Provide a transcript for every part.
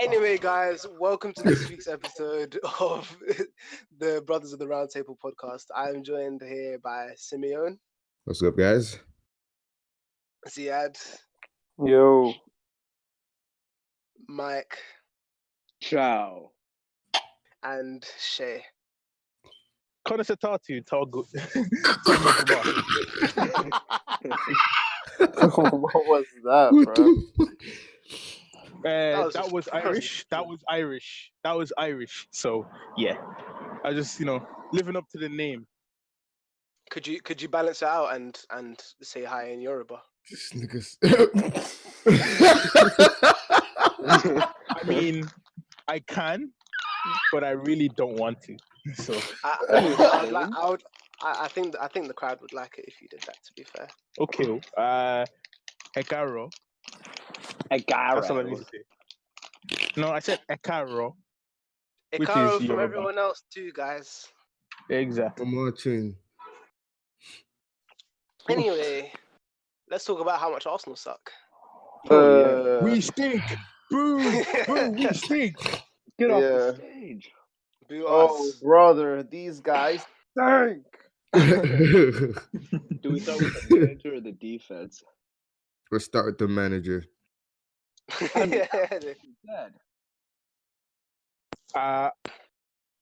Anyway, guys, welcome to this week's episode of the Brothers of the Roundtable podcast. I'm joined here by Simeon, What's up, guys? Ziad, Yo. Mike, Ciao. and Shay. Conversatatu, Togo. What was that, bro? That was Irish. That was Irish. So yeah, I just living up to the name. Could you balance it out and say hi in Yoruba? This niggas. I mean, I can, but I really don't want to. So I think the crowd would like it if you did that. To be fair. okay. Ekaro. That's all I need to say. No, I said Ekaro. Which Ikaro is from Yoruba. everyone else too, guys. Exactly. I'm watching. Anyway, let's talk about how much Arsenal suck. We stink. Boo! Boo! We stink. Get off the stage. Boo Oh, us. brother, these guys stink. Do we start with the manager or the defense? Let's start with the manager.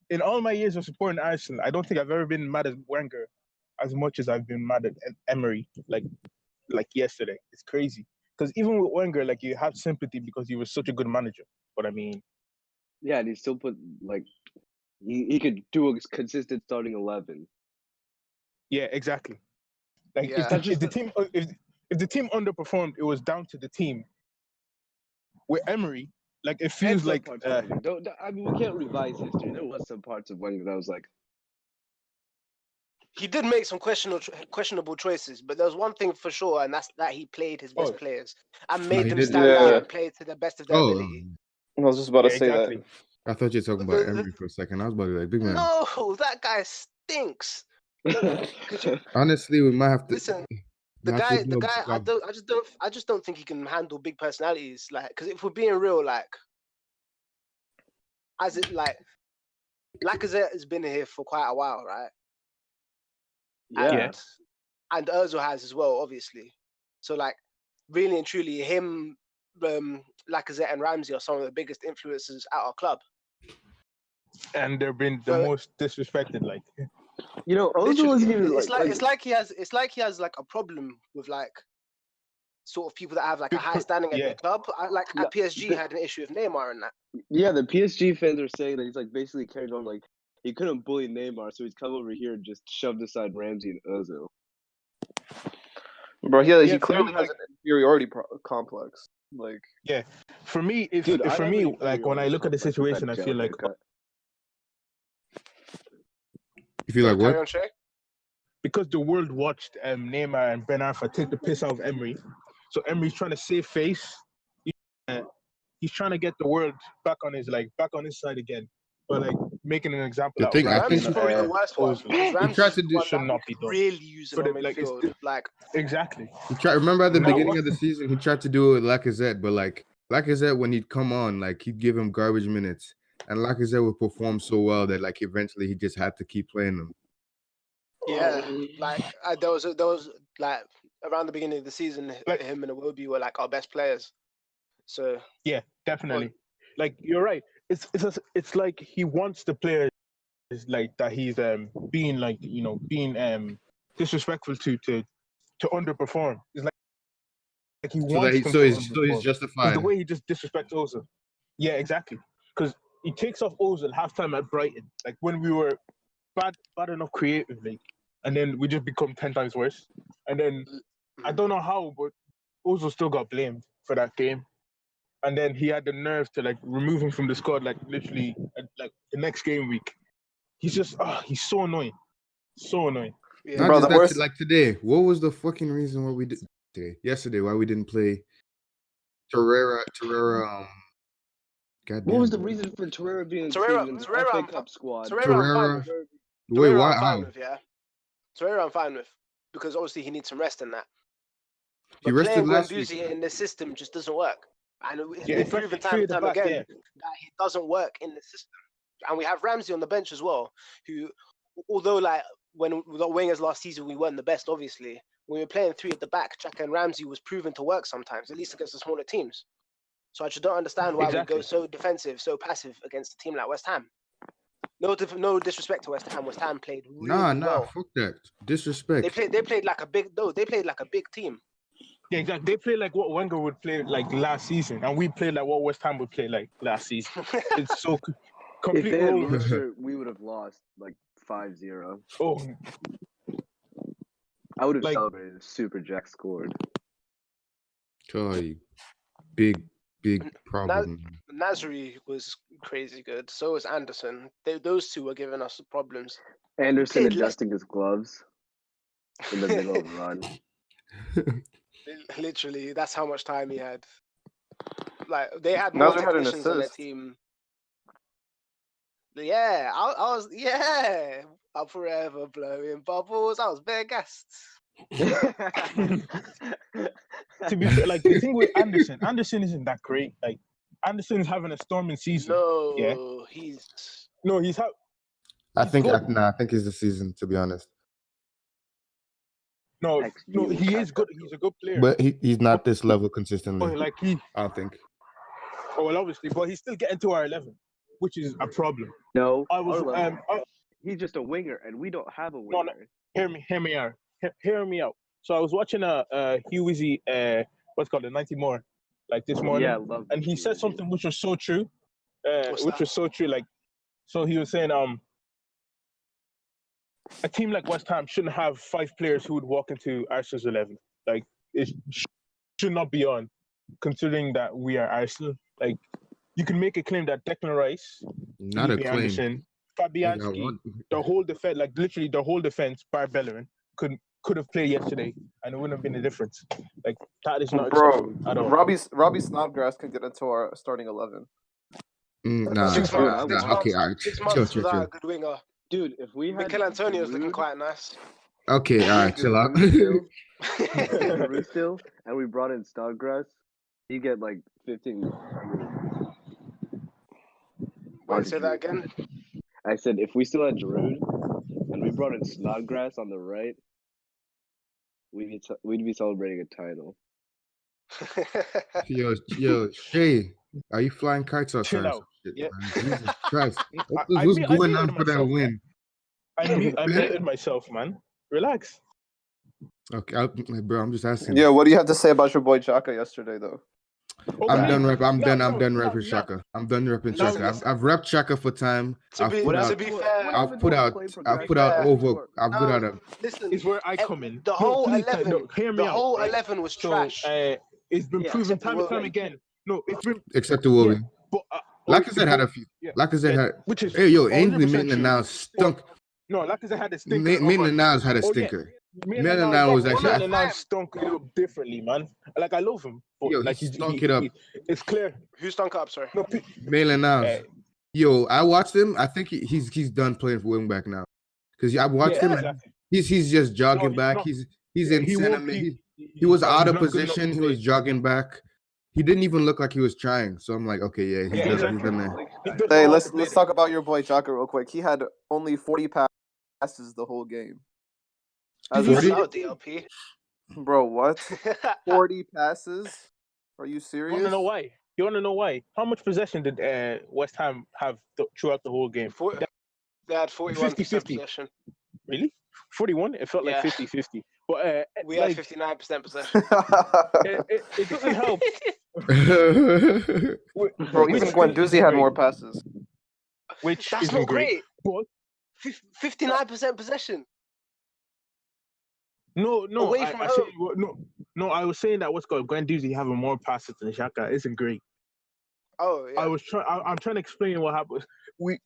In all my years of supporting Arsenal, I don't think I've ever been mad at Wenger as much as I've been mad at Emery, like yesterday. It's crazy. Because even with Wenger, like, you have sympathy because he was such a good manager. But I mean, Yeah, and he still put he could do a consistent starting 11. yeah, exactly. Like Yeah. if the team underperformed, it was down to the team. With Emery, like, it feels And like some parts of Wenger. I mean, we can't revise history. There was some parts of Wenger that was like, He did make some questionable choices, but there was one thing for sure, and that's that he played his best players and made he them did. stand out and play to the best of their Oh, ability. I was just about to yeah, say exactly. that. I thought you were talking about Emery for a second. I was about to be like, big man. No, that guy stinks. Honestly, we might have to. Listen, we the have to guy, do a- I just don't think he can handle big personalities. Like, because if we're being real, like, as it like, Lacazette has been here for quite a while, right? yeah. And Özil has as well, obviously. So, like, really and truly, him, Lacazette, and Ramsey are some of the biggest influences at our club. And they've been the most disrespected. Like, Ozil wasn't even It's like he has like a problem with like sort of people that have like a high standing at the club. Like at PSG had an issue with Neymar and that. Yeah, the PSG fans are saying that he's like basically carried on like he couldn't bully Neymar, so he's come over here and just shoved aside Ramsey and Ozil. Bro, he Yeah, clearly has an inferiority complex. Like, yeah, for me, when I look at the situation, I feel like You feel like Carry what? on, Shay? because the world watched Neymar and Ben Arfa take the piss out of Emery, so Emery's trying to save face. He's trying to get the world back on his side again, but like making an example The out thing, of I Ramsey. think- Ramsey's probably the worst one. Ozil. Ramsey's tried to do- the one should that not we be done. really using But on like, it's midfield. Like, Exactly. Remember at the No. beginning of the season, he tried to do it with Lacazette, but like Lacazette, when he'd come on, like he'd give him garbage minutes, and Lacazette would perform so well that like eventually he just had to keep playing them. yeah, like there was like around the beginning of the season, Like- him and Iwobi were like our best players. So Yeah, definitely. Like, you're right. It's like he wants the players like that he's being like being disrespectful to underperform. It's like he So wants that them so to he's underperform. It's justified. the way he just disrespects Ozil. Yeah, exactly. Because he takes off Ozil halftime at Brighton, like when we were bad enough creatively, and then we just become 10 times worse. And then I don't know how, but Ozil still got blamed for that game. And then he had the nerve to like remove him from the squad, like literally like the next game week. He's just he's so annoying. So annoying. yeah, Not Bro, just the that, worst- like today. What was the fucking reason why we did yesterday? Why we didn't play Torreira? God What was the reason for Torreira being Torreira- included in the Torreira, FA I'm- Cup squad? Torreira, I'm fine with. Wait, Torreira, why? I'm fine How? with, yeah. Torreira, I'm fine with because obviously he needs some rest in that. He But rested playing last week. Guendouzi in the system just doesn't work. And it's Yeah, been especially proven three time at and the time back. again Yeah, that he doesn't work in the system. And we have Ramsey on the bench as well, who, although like when the wingers last season we weren't the best, obviously, when we were playing three at the back, Xhaka and Ramsey was proven to work sometimes, at least against the smaller teams. So I just don't understand why we Exactly. go so defensive, so passive against a team like West Ham. No disrespect to West Ham. West Ham played really well. Fuck that. Disrespect. They played like a big team. yeah, exactly. They play like what Wenger would play like last season, and we played like what West Ham would play like last season. It's so If complete they had role. Worcester, we would have lost like 5-0. Oh, I would have Like- celebrated if Super Jack scored. Charlie, big problem. Nasri was crazy good. So was Anderson. Those two were giving us problems. Anderson Played less- adjusting his gloves in the middle of the run. Literally, that's how much time he had. Like they had Nasri more had an technicians on their assist. team. Yeah, I'm forever blowing bubbles. I was bare gassed. to be fair, like the thing with Anderson isn't that great. Like Anderson's having a storming season. No, Yeah. he's He's I think good. I think it's the season, to be honest. no, XG he will is catch good. up to He's him. a good player. But he's not this level But, consistently. like he, I don't think. well, obviously, but he's still getting to our 11, which is a problem. No, I was our level. He's just a winger, and we don't have a No, winger. hear me out. So I was watching Hugh Wizzy, what's called 90 more, like this morning, Yeah, I love and he Hugh said Wizzy. something which was so true. What's Which that? was so true. Like, so he was saying, a team like West Ham shouldn't have 5 players who would walk into Arsenal's 11. Like, it should not be on, considering that we are Arsenal. Like, you can make a claim that Declan Rice, Not a Lee claim. Anderson, You Fabianski, got one. the whole defense, like literally the whole defense, bar Bellerin, could have played yesterday, and it wouldn't have been a difference. Like that is not Bro, acceptable at all. Robbie Snodgrass can get into our starting 11. Nah, 6 Dude, months. I 6 want- months. okay, all right. 6 Chill, months chill, without a chill. good winger. Dude, if we had Mikel Antonio's looking Giroud- quite nice. Okay, all right, chill out. Giroud still, and we brought in Snodgrass, he'd get like 15. Wait, say that again. I said if we still had Giroud and we brought in Snodgrass on the right, we'd be celebrating a title. Yo, Shay, are you flying kites outside? Chill or out. some shit, Yeah. man? Jesus Christ. I What's mu- I going muted on for that myself, win? I muted myself, man. Relax. Okay, bro, I'm just asking. Yeah, what do you have to say about your boy Xhaka yesterday, though? I'm Okay. done rep. I'm No, done no, repping no. Shaka. I'm done repping No, Shaka. I've repped Shaka for time. To be fair, I've put out fair, over. I've put out a. listen. Is where I come in. The whole please, 11. no, hear me The out, whole right? 11 was So, trash. it's been Yeah, proven except time and time Iwobi. again. No, it's been. Except the Wobby. But, Lacazette had a few. Yeah. Lacazette had. Which is Hey, yo, 100% Ainsley true. Maitland-Niles stunk. No, Lacazette had a stinker. Maitland-Niles had a Oh, yeah. stinker. Maitland-Niles was actually- Maitland-Niles stunk it up differently, man. Like I love him, but Yo, like he stunk it up. It's clear. Who stunk up? Sorry. No, Maitland-Niles. Yo, I watched him. I think he's done playing for wing back now. Because I watched him. And he's just jogging he's back. not. He's in He center won't mid. be- He was out of not good enough position. to He was play. jogging back. He didn't even look like he was trying. So I'm like, okay, yeah, Yeah, he's exactly. done that. He doesn't Hey, know how let's to play talk about your boy Xhaka real quick. He had only 40 passes the whole game. As That's a, out, DLP. bro, what? 40 passes? Are you You serious? want to know why? You want to know why? How much possession did West Ham have throughout the whole game? They had 41% 50-50. possession. Really? 41? It felt like Yeah. 50-50. But We had like, 59% possession. it doesn't help. Bro, even Guendouzi had more passes. Which That's isn't not great. But 59% possession. no, Away from I home. said, no. I was saying that what's called Guendouzi having more passes than Xhaka isn't great. Oh, yeah. I'm trying to explain what happened.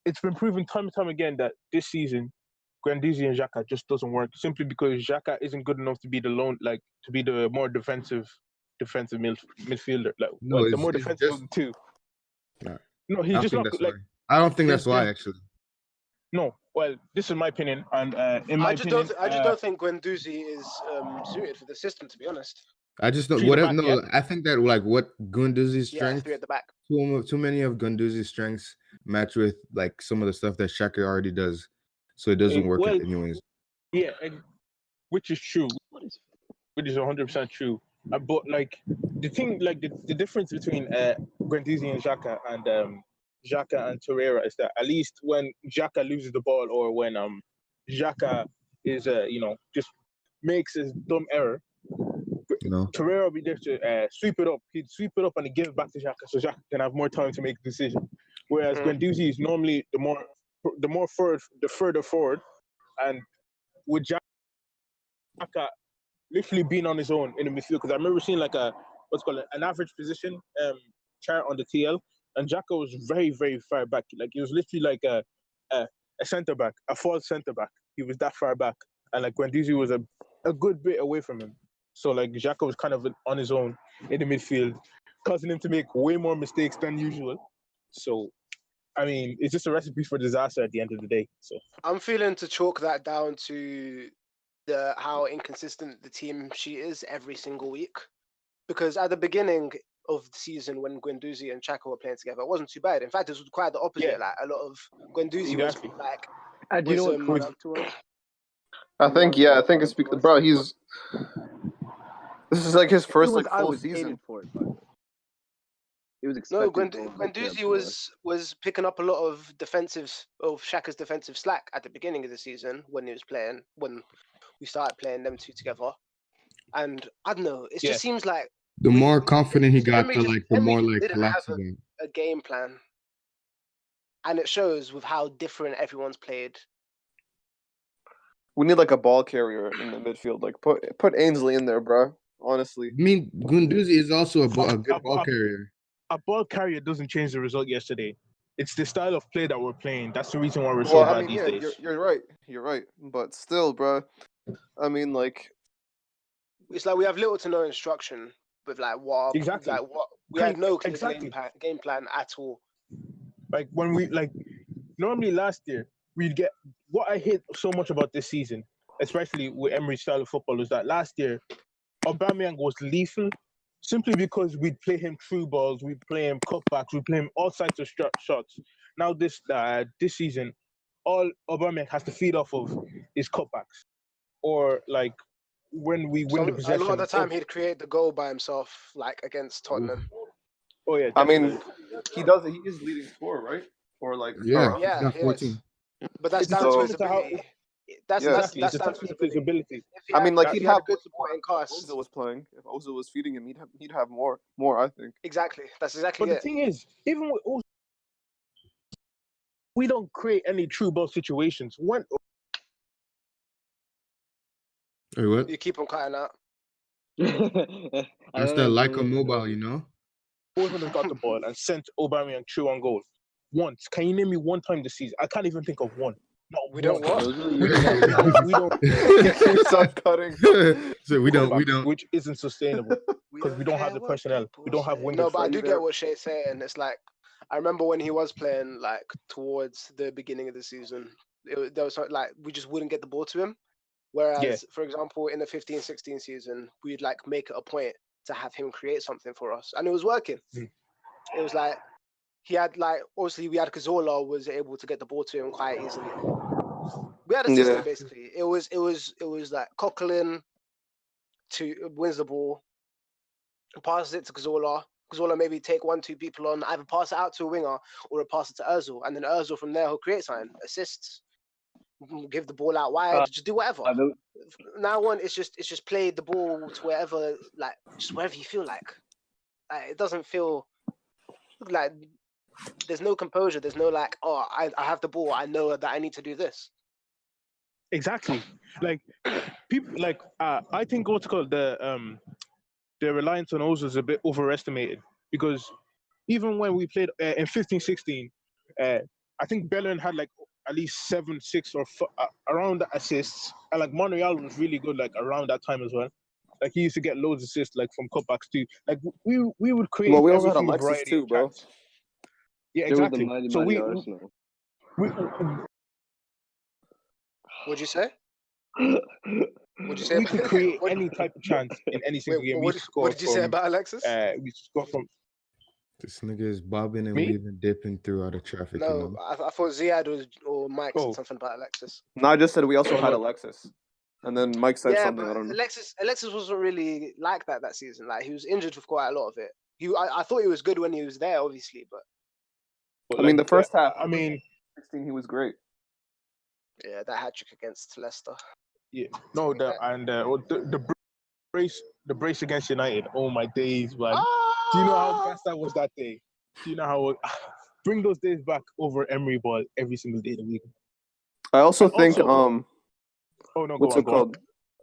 It's been proven time and time again that this season, Guendouzi and Xhaka just doesn't work simply because Xhaka isn't good enough to be the more defensive midfielder. Like No, the more it's defensive just- of the two. Nah. No, I he's don't just think not that's like why. I don't think there's- that's why, there's- actually. no. Well, this is my opinion, and in my I just opinion, don't think Guendouzi is suited for the system, to be honest. I just don't. Three at the Whatever. back, No, yeah? I think that like what Gunduzi's Yeah, strengths. three at the back. Too many of Gunduzi's strengths match with like some of the stuff that Shaka already does, so it doesn't work Well, anyways. yeah, which is true. What is Which is 100% true. But like the thing, like the difference between Guendouzi and Xhaka and Torreira is that at least when Xhaka loses the ball or when Xhaka is just makes his dumb error, You know. Torreira will be there to sweep it up. He'd sweep it up and he'd give it back to Xhaka so Xhaka can have more time to make a decision. Whereas Guendouzi is normally the further forward, and with Xhaka literally being on his own in the midfield, because I remember seeing like an average position chart on the TL, and Xhaka was very, very far back. Like he was literally like a centre back, a false centre back. He was that far back, and like Guendouzi was a good bit away from him. So like Xhaka was kind of on his own in the midfield, causing him to make way more mistakes than usual. So I mean, it's just a recipe for disaster at the end of the day. So I'm feeling to chalk that down to how inconsistent the team sheet is every single week. Because at the beginning of the season, when Guendouzi and Xhaka were playing together, it wasn't too bad. In fact, it was quite the opposite. Yeah. Like a lot of Guendouzi Exactly. was like, do you know what was, proved it to us? I think it's bro. This is like his first like I full was season. aiming for it, by the way. It was no, expected. Guendouzi was picking up a lot of Xhaka's defensive slack at the beginning of the season when he was playing, when we started playing them two together. And I don't know, it just seems like The more confident he got, Emery the more Emery like didn't relaxed have he got. a game plan, and it shows with how different everyone's played. We need like a ball carrier in the midfield. Like put Ainsley in there, bro. Honestly. I mean, Guendouzi is also a good ball carrier. A ball carrier doesn't change the result yesterday. It's the style of play that we're playing. That's the reason why we're so bad these days. You're right. You're right. But still, bro. I mean, like, it's like we have little to no instruction with like what exactly. Like what we had no clear exactly. game plan at all. Like when we normally last year we'd get what I hate so much about this season, especially with Emery's style of football, is that last year Aubameyang was lethal simply because we'd play him through balls, we'd play him cutbacks, we'd play him all sides of shots. Now this season, all Aubameyang has to feed off of is cutbacks, or like when we win the possession. A lot of the time, he'd create the goal by himself, like against Tottenham. Oh yeah, definitely. I mean, he does. He is leading scorer, right? Or like yeah, 14. But that's down to his ability. That's down to his ability. I mean, like he'd have good supporting cast. Ozil was playing. If Ozil was feeding him, he'd have more. I think. Exactly. That's exactly. But the thing is, even with Ozil, we don't create any true ball situations. When what? You keep on cutting out. That's that like a mobile, you know. Ozil has got the ball and sent Aubameyang through on goal once. Can you name me one time this season? I can't even think of one. No, we don't what? We don't. Stop cutting. So we don't. Which isn't sustainable because we don't have the personnel. We don't have wingers. No, but I do get what Shay's saying. It's like I remember when he was playing like towards the beginning of the season. There was like we just wouldn't get the ball to him. Whereas, for example, in the 15-16 season, we'd like make it a point to have him create something for us, and it was working. It was like he had like obviously we had Cazorla was able to get the ball to him quite easily. We had a system basically. It was like Coquelin wins the ball, passes it to Cazorla. Cazorla maybe take 1-2 people on, either pass it out to a winger or pass it to Ozil, and then Ozil from there he'll create something, assists, give the ball out wide, just do whatever. Now it's just play the ball to wherever, like just wherever you feel like. It doesn't feel like there's no composure. There's no like, oh, I have the ball. I know that I need to do this. Exactly. Like people like I think what's called the reliance on Ozil is a bit overestimated because even when we played in 15-16, I think Bellerin had like at least 7, 6 or around the assists, and like Monreal was really good like around that time as well. Like he used to get loads of assists like from cutbacks too. Like we would create. Well, we also had Alexis too, bro. Yeah, exactly. So What'd you say? What'd you say? We could create What- any type of chance in any single game. We what, could what score did you say from. about Alexis? We could score from. This nigga is bobbing and Me? weaving, dipping through all the traffic. You No, know. I thought Ziad or Mike Oh. said something about Alexis. No, I just said we also Oh, had no. Alexis, and then Mike said Yeah, something. but I don't know. Alexis wasn't really like that season. Like he was injured for quite a lot of it. I thought he was good when he was there, obviously, but But I mean, the first half. I mean, 16, he was great. yeah, that hat trick against Leicester. yeah. No, the brace against United. Oh my days, man. Do you know how fast that was that day? Do you know how? Bring those days back over Emery ball every single day of the week. I also And think also- Oh no, what's go on, it go on.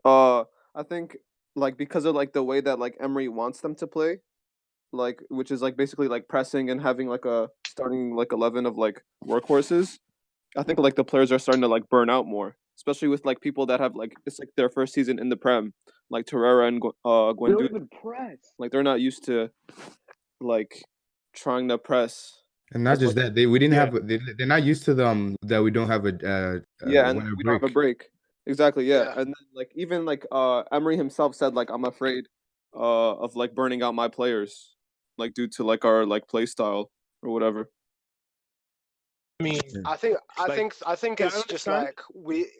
called? I think like because of like the way that like Emery wants them to play, like which is like basically like pressing and having like a starting like 11 of like workhorses. I think like the players are starting to like burn out more, especially with like people that have like it's like their first season in the Prem, like Torreira and We don't Guendouzi. even press. Like they're not used to like trying to press. And not just that, we didn't Yeah. have. They're not used to them that we don't have a Yeah, and winter we don't have a break. Exactly, yeah. And then like even like Emery himself said like I'm afraid of like burning out my players, like due to like our like play style or whatever. I mean, I think yeah, I it's just understand. like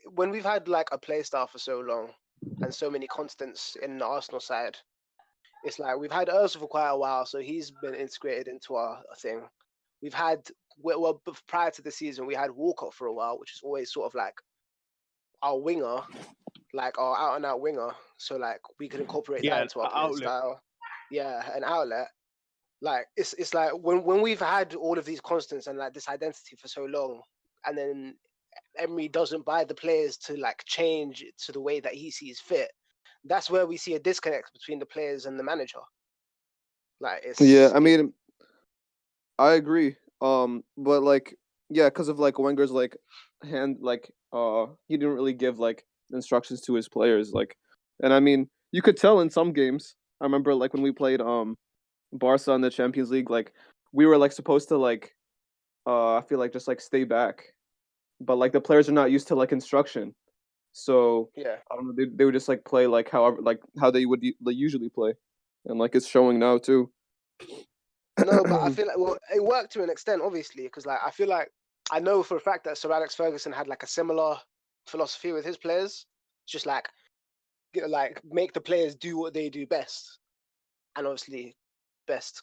when we've had like a play style for so long and so many constants in the Arsenal side, it's like we've had Özil for quite a while, so he's been integrated into our thing. We've had prior to the season we had Walcott for a while, which is always sort of like our winger, like our out and out winger. So like we could incorporate Yeah, that into our an play outlet. style. Yeah, an outlet. Like it's like when we've had all of these constants and like this identity for so long, and then Emery doesn't buy the players to like change it to the way that he sees fit. That's where we see a disconnect between the players and the manager. Like it's Yeah, I mean, I agree. But like, yeah, because of like Wenger's like hand, like he didn't really give like instructions to his players, like, and I mean, you could tell in some games. I remember like when we played Barca in the Champions League, like we were like supposed to like I feel like just like stay back, but like the players are not used to like instruction, so yeah. I don't know. They would just like play like however like how they would usually play, and like it's showing now too. No, but I feel like it worked to an extent, obviously, because like I feel like I know for a fact that Sir Alex Ferguson had like a similar philosophy with his players. It's just like make the players do what they do best, and obviously, best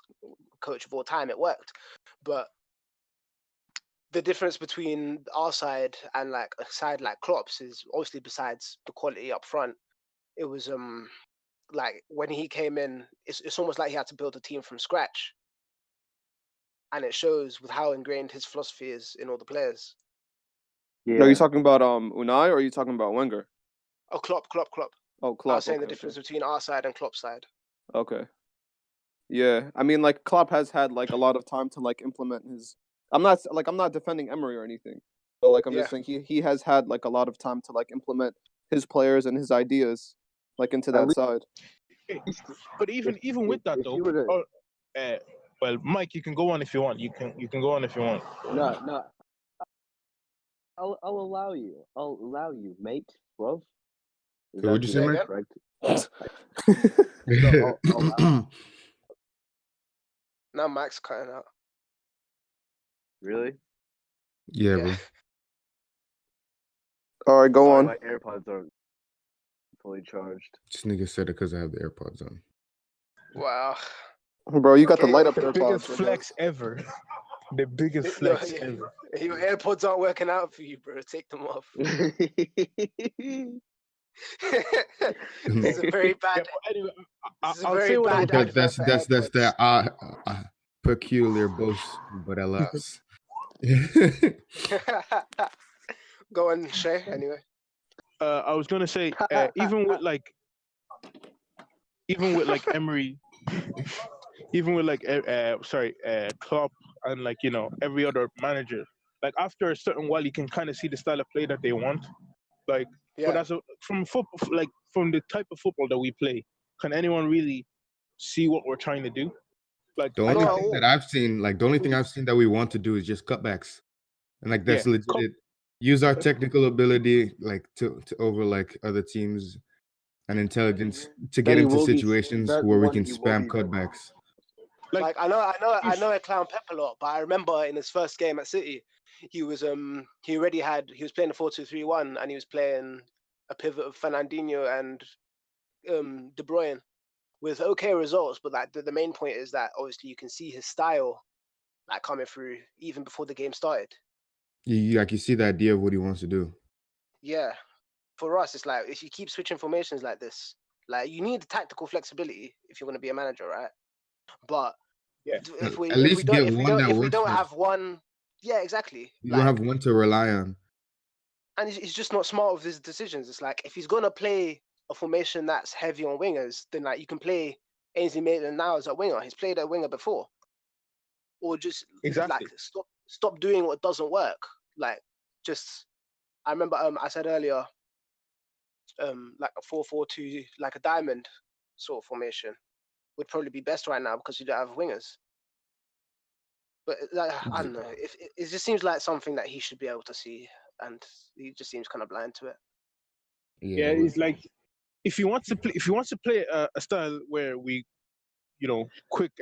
coach of all time, it worked. But the difference between our side and like a side like Klopp's is obviously besides the quality up front. It was like when he came in, it's almost like he had to build a team from scratch. And it shows with how ingrained his philosophy is in all the players. Yeah. Are you talking about Unai or are you talking about Wenger? Oh, Klopp. Oh, I Klopp. was saying okay, the difference between our side and Klopp's side. Okay. Yeah, I mean, like Klopp has had like a lot of time to like implement his. I'm not defending Emery or anything, but like I'm just saying he has had like a lot of time to like implement his players and his ideas like into that side. But even with that if though, you were to- well, Mike, you can go on if you want. You can go on if you want. No. I'll allow you. I'll allow you, mate, bro. So what'd you say, Mike? Correct? Now Mike's cutting out. Really? Yeah, bro. All right, go Sorry, on. my AirPods aren't fully charged. This nigga said it because I have the AirPods on. Wow. Bro, you got the Okay. light up The there. biggest flex ever. The biggest flex ever. Your AirPods aren't working out for you, bro. Take them off. This is a very bad. Yeah, but anyway, This is a I'll very say what I bad would. advert That's for AirPods. that peculiar boast, but alas. Go on, Shay. Anyway. I was gonna say, even with like Emery, even with like Klopp and like every other manager, like after a certain while you can kind of see the style of play that they want. Like, but from football, like from the type of football that we play, can anyone really see what we're trying to do? Like The only thing that I've seen, that we want to do is just cutbacks, and like that's legit. Use our technical ability, like to over like other teams, and intelligence to That get he into will be- situations that where we one can he will spam be better. cutbacks. Like I know I clown Pep a lot, but I remember in his first game at City, he was he was playing a 4-2-3-1 and he was playing a pivot of Fernandinho and De Bruyne with okay results. But like the main point is that obviously you can see his style like coming through even before the game started. You see the idea of what he wants to do. Yeah, for us it's like if you keep switching formations like this, like you need tactical flexibility if you're going to be a manager, right? But Yeah. if we At least get one that works. have one, yeah, exactly. You don't have one to rely on. And he's just not smart with his decisions. It's like if he's gonna play a formation that's heavy on wingers, then like you can play Ainsley Maitland now as a winger. He's played a winger before, or just Exactly. like stop doing what doesn't work. Like just I remember I said earlier, like a 4-4-2, like a diamond sort of formation would probably be best right now because you don't have wingers. But like, I don't know. If it just seems like something that he should be able to see, and he just seems kind of blind to it. Yeah, it's like if he wants to play a style where we, quick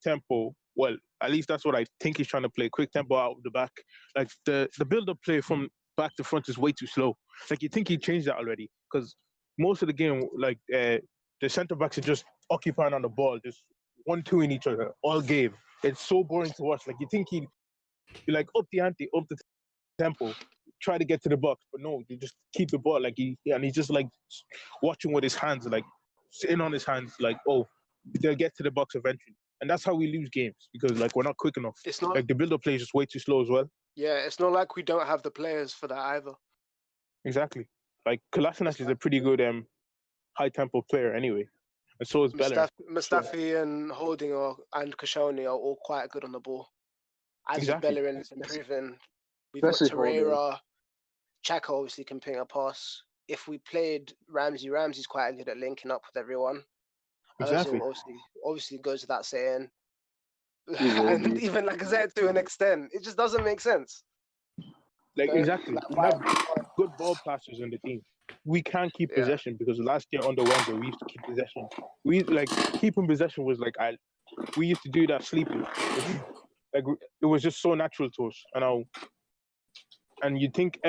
tempo. Well, at least that's what I think he's trying to play. Quick tempo out of the back. Like the build-up play from back to front is way too slow. Like you think he changed that already because most of the game, like the centre backs are just occupying on the ball, just 1-2 each other all game. It's so boring to watch. Like you think he'd be like up the ante, up the tempo, try to get to the box, but no, you just keep the ball. Like he's just like watching with his hands, like sitting on his hands, like they'll get to the box eventually, and that's how we lose games because like we're not quick enough. It's not Like the build-up play is just way too slow as well. Yeah, it's not like we don't have the players for that either. Exactly. Like Kolasinac is a pretty good high tempo player anyway, and so is Bellerin. Mustafi and Holding and Koscielny are all quite good on the ball. As Exactly. Bellerin is improving. We've got Especially Holding. Torreira. Xhaka obviously can ping a pass. If we played Ramsey's quite good at linking up with everyone. Exactly. Ozil obviously goes without saying. will And be. even like I said, to an extent, it just doesn't make sense. Like exactly. Like, We have good ball passers in the team. We can't keep Yeah. possession because last year under Wenger we used to keep possession. We like keeping possession was like we used to do that sleeping. Like it was just so natural to us, and you'd think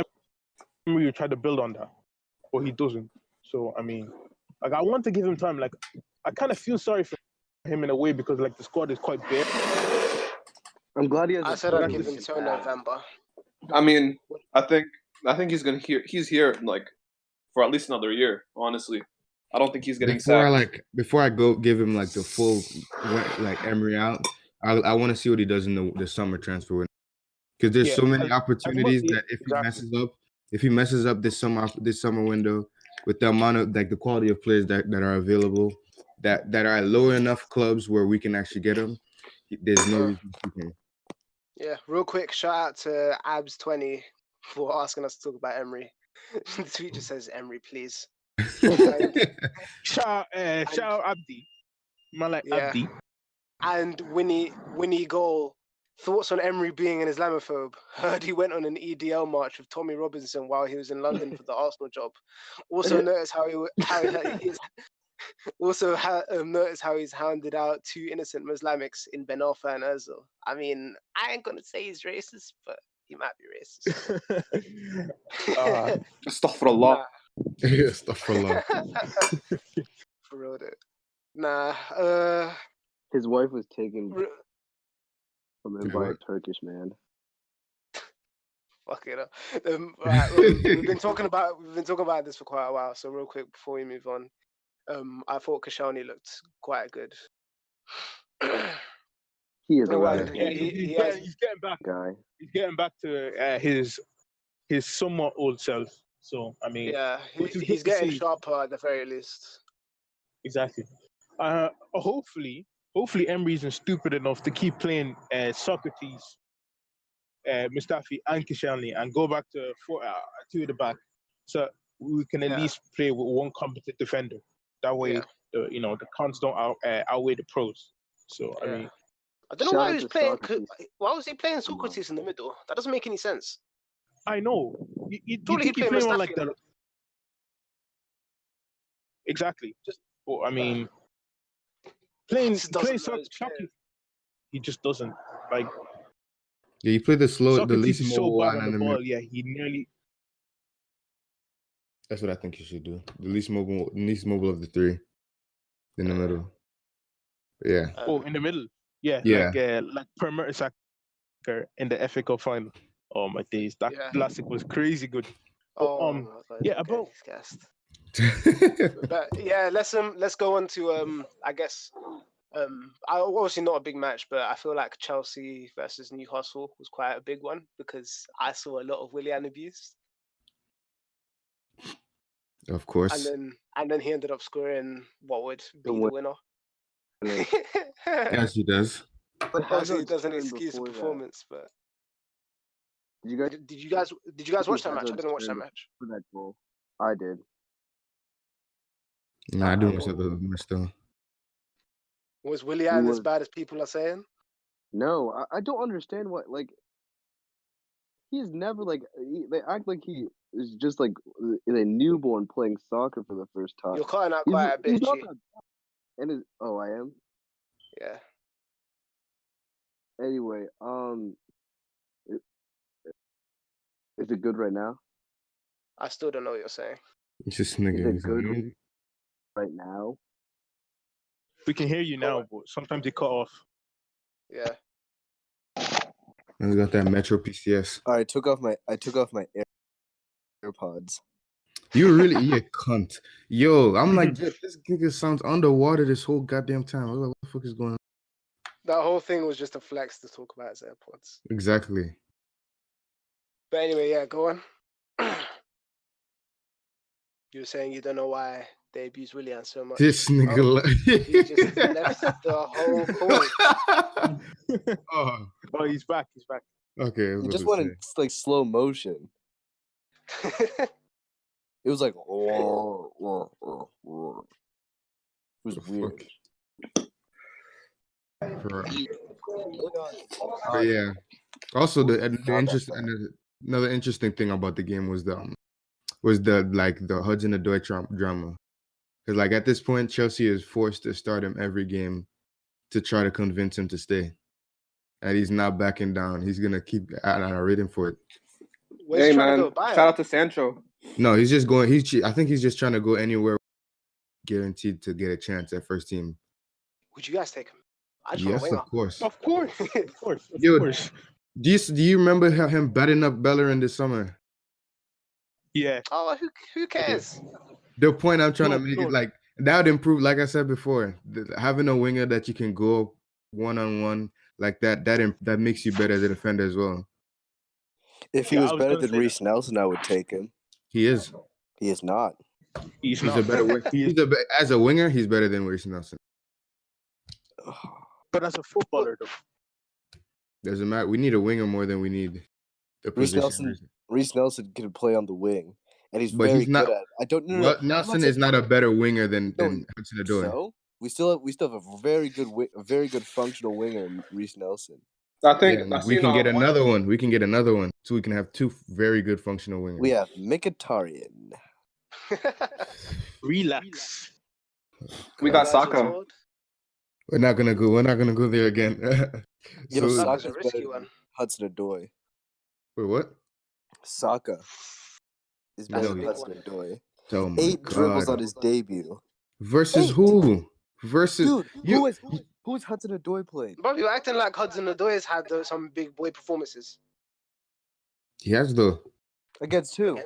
Emery would try to build on that, but he doesn't. So I mean, like I want to give him time. Like I kind of feel sorry for him in a way because like the squad is quite bare. I'm glad he has. I said I'd give him till November. I mean, I think he's here like for at least another year. Honestly, I don't think he's getting sacked. Before I go give him like the full like Emery out, I want to see what he does in the summer transfer window because there's so many opportunities that if he messes up this summer window with the amount of like the quality of players that are available that are at low enough clubs where we can actually get him, there's no reason to keep him. Yeah, real quick, shout out to Abs20 for asking us to talk about Emery. The tweet just says Emery, please. Shout out Abdi. Man like Abdi. And Winnie Goal. Thoughts on Emery being an Islamophobe? Heard he went on an EDL march with Tommy Robinson while he was in London for the Arsenal job. Also notice notice how he's hounded out two innocent Islamics in Ben Arfa and Ozil. I mean, I ain't gonna say he's racist, but he might be racist. Astaghfirullah. Astaghfirullah. For real, though. Nah. His wife was taken from him by a Turkish man. Fuck it up. Right, we've been talking about this for quite a while. So real quick before we move on, I thought Koscielny looked quite good. He is he's getting back. Guy. He's getting back to his somewhat old self. So I mean, yeah, he's getting sharper at the very least. Exactly. Hopefully Emery isn't stupid enough to keep playing Socrates, Mustafi, and Koscielny, and go back to two at the back, so we can at least play with one competent defender. That way, the cons don't outweigh the pros. So I mean, I don't know why he was playing. Why was he playing Socrates in the middle? That doesn't make any sense. I know. You think he's playing on like the. Exactly. But I mean, playing Just doesn't know soccer, his players. he just doesn't like. Yeah, you play the Socrates least is so mobile bad line on in the the middle. ball. Yeah, he nearly. That's what I think you should do. The least mobile of the three in the middle. Yeah. In the middle. Yeah, Yeah. like perimeter soccer in the FA Cup final. Oh my days, that classic was crazy good. But, yeah, about. But yeah, let's go on to I guess obviously not a big match, but I feel like Chelsea versus Newcastle was quite a big one because I saw a lot of Willian abuse. Of course. And then he ended up scoring what would be the winner. Yes, he does. But Obviously, it doesn't excuse the performance, but did you guys watch that match? I didn't watch that match. For that goal, I did. Nah, I do watch that match though. Was Willian as bad as people are saying? No, I don't understand what he's never they act like he is just like a newborn playing soccer for the first time. You're cutting out quite a bit, G. And I am. Yeah. Anyway, is it good right now? I still don't know what you're saying. It's just nigga. Is it good right now? We can hear you now, but sometimes you cut off. Yeah. I got that Metro PCS. I took off my AirPods. You really a cunt. Yo, I'm like, this nigga sounds underwater this whole goddamn time. I was like, what the fuck is going on? That whole thing was just a flex to talk about his AirPods. Exactly. But anyway, yeah, go on. You were saying you don't know why they abuse Willian so much. This nigga. He just left the whole court. Oh, he's back. He's back. Okay. You just went in like slow motion. It was like, it was weird. But yeah. Also, another interesting thing about the game was the Hudson-Odoi drama. Because like at this point, Chelsea is forced to start him every game to try to convince him to stay, and he's not backing down. He's gonna keep waiting for it. Hey man, shout out to Sancho. No, he's just going. I think he's just trying to go anywhere, guaranteed to get a chance at first team. Would you guys take him? Yes, of course. Of course. Do you remember him batting up Bellerin this summer? Yeah. Oh, who cares? The point I'm trying to make is like that would improve. Like I said before, having a winger that you can go one-on-one like that makes you better as a defender as well. If he was better than Reece Nelson, I would take him. He is. He is not. He's not. A better winger. As a winger, he's better than Reece Nelson. But as a footballer, though. Doesn't matter. We need a winger more than we need a position. Reece Nelson can play on the wing, and he's very good at it. I don't know. Nelson is not a better winger than Hudson-Odoi. So we still have a very good functional winger in Reece Nelson. I think we can get another one. We can get another one, so we can have two very good functional wingers. We have Mkhitaryan. Relax. We got Saka. We're not gonna go there again. Saka's better than Hudson-Odoi. Wait, what? Saka is better than Hudson-Odoi. Oh my 8 God. dribbles on his debut. Versus 8. Who? Versus dude, who is Hudson-Odoi playing? Bro, you're acting like Hudson-Odoi has had some big boy performances. He has though. Against who?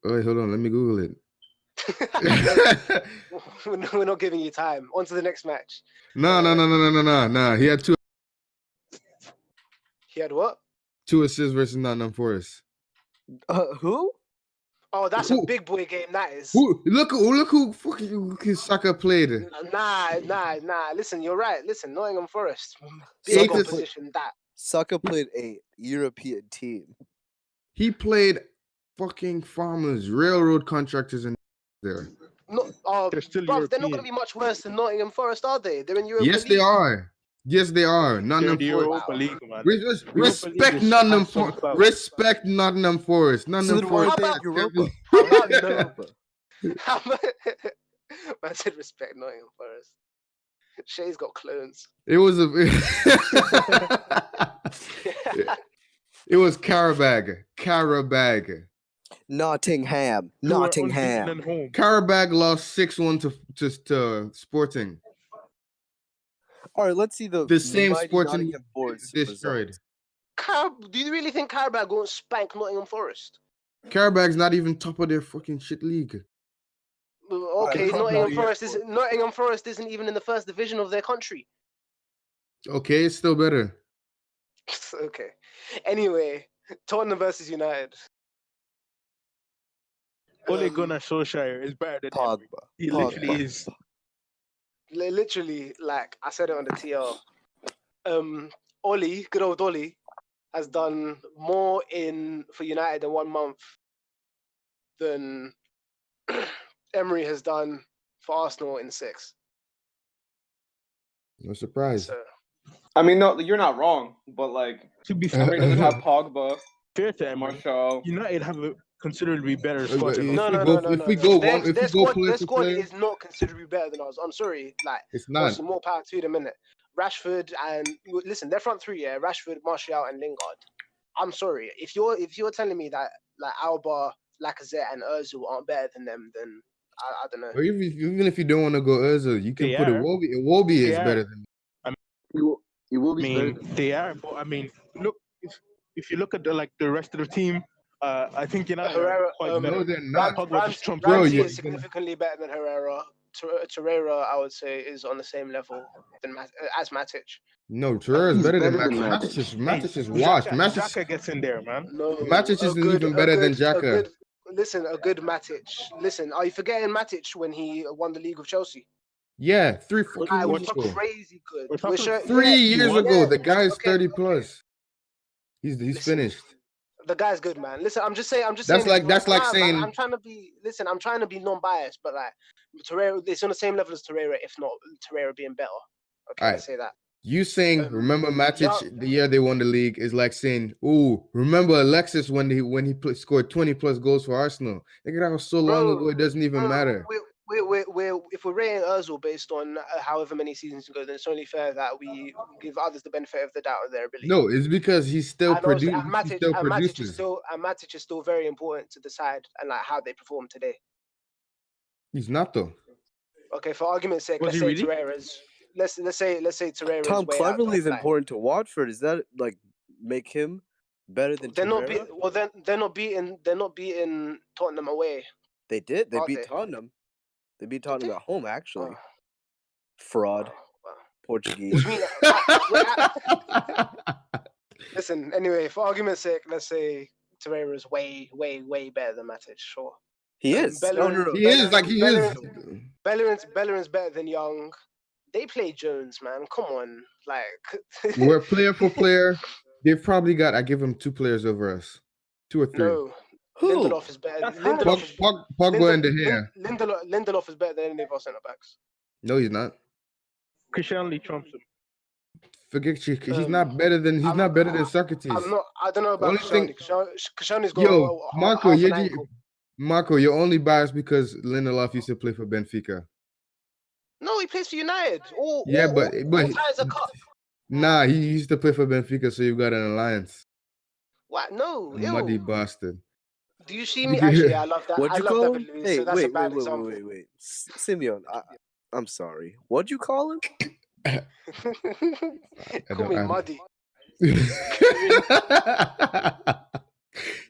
Oh, wait, hold on. Let me Google it. We're not giving you time. On to the next match. No. He had 2. He had what? 2 assists versus Nottingham Forest. Who? Oh, that's a big boy game. That is. Look who fucking Saka played. Nah. Listen, you're right. Listen, Nottingham Forest. Big opposition. Saka played a European team. He played fucking farmers, railroad contractors, and there. No, they're still bro, European. They're not going to be much worse than Nottingham Forest, are they? They're in Europe. Yes, they are. Yes, they are. Nottingham Forest. Respect Nottingham Forest. Respect Nottingham Forest. Nottingham Forest. How about Europa? Man said respect Nottingham Forest. Shay's got clones. It was a. It was Carabag. Nottingham. Who are unbeaten at home. Carabag lost 6-1 to Sporting. All right, let's see the same mighty Sporting Nottingham Forest destroyed. Do you really think Carabag won't spank Nottingham Forest? Carabag's not even top of their fucking shit league. Okay, Right, Nottingham Forest isn't even in the first division of their country. Okay, it's still better. Okay. Anyway, Tottenham versus United. Ole Gunnar Solskjaer is better than Pogba. Emery. He literally is. Literally, like I said it on the TL. Good old Oli, has done more for United in 1 month than Emery has done for Arsenal in 6. No surprise. So, I mean, no, you're not wrong, but like, To be Emery fair, doesn't have Pogba, fair to Emery, Martial. United have a considerably better squad than If us. no. If we go Their player squad for player, is not considerably better than ours. I'm sorry. Like, it's not. obviously more power to them, innit? Rashford and listen, their front three, yeah, Rashford, Martial, and Lingard. I'm sorry. If you're telling me that like Alba, Lacazette, and Özil aren't better than them, then I don't know. Or even if you don't want to go Özil, you can They put are. Iwobi. Iwobi is They are. better than. You will I be mean, better. they are, but I mean, look, if you look at the rest of the team, I think United Herrera, are quite better. No, they're not. Pogba just trumps Bro, Ramsey you- is significantly better than Herrera. Torreira, I would say, is on the same level as Matic. No, Torreira is He's better than better than Matic. Matic is Hey, washed. Xhaka gets in there, man. No, Matic isn't even better than Xhaka. A good Matic. Listen, are you forgetting Matic when he won the league with Chelsea? Yeah, 3 We're fucking years talking- ago. Crazy good. We're talking 3 years ago, yeah. the guy is Okay, 30 plus. He's Listen, finished. The guy's good, man. Listen, I'm just saying. That's like saying. I'm trying to be. Listen, I'm trying to be non-biased, but like Torreira, it's on the same level as Torreira, if not Torreira being better. Okay, Alright. I say that. You saying remember Matic yeah. the year they won the league is like saying, "Ooh, remember Alexis when he scored 20 plus goals for Arsenal." Nigga, that was so long ago. It doesn't even matter. If we're rating Özil based on however many seasons ago, then it's only fair that we give others the benefit of the doubt of their ability. No, it's because he's still And also- producing. and Matic, Still and produces. Matic is still very important to decide and like how they perform today. He's not though. Okay, for argument's sake, Was let's he say really? Torreira's. Let's say Torreira's Tom way Cleverley is out, important to Watford. Is that like make him better than They're not Torreira? they're not beating Tottenham away. They did. They Aren't beat they? Tottenham. They beat Tottenham they? at home, actually. Oh, Fraud. wow. Portuguese. Which means, listen, anyway, for argument's sake, let's say Torreira is way better than Matic. Sure, He is. Bellerin- No. He is like he is. Bellerin's better than Young. They play Jones, man. Come on, like We're player for player. They've probably got. I give them 2 players over us, 2 or 3. no. Who? Lindelof is better. That's Pogba and De Gea. Lindelof is better than any of our centre backs. No, he's not. Cristiano trumps him. Forget you. He's not better than. He's not better than Socrates. I don't know The only about thing- Kashani's got Yo, Marco, half an ankle. Marco, you're only biased because Lindelof used to play for Benfica. No, he plays for United. All ties are cut. Nah, he used to play for Benfica, so you've got an alliance. What? No, Muddy ew. bastard. Do you see me? Actually, I love that. What'd you I love call David him? Luiz, Hey, so that's a wait. bad example. Simeon, I'm sorry. What'd you call him? Call me Muddy.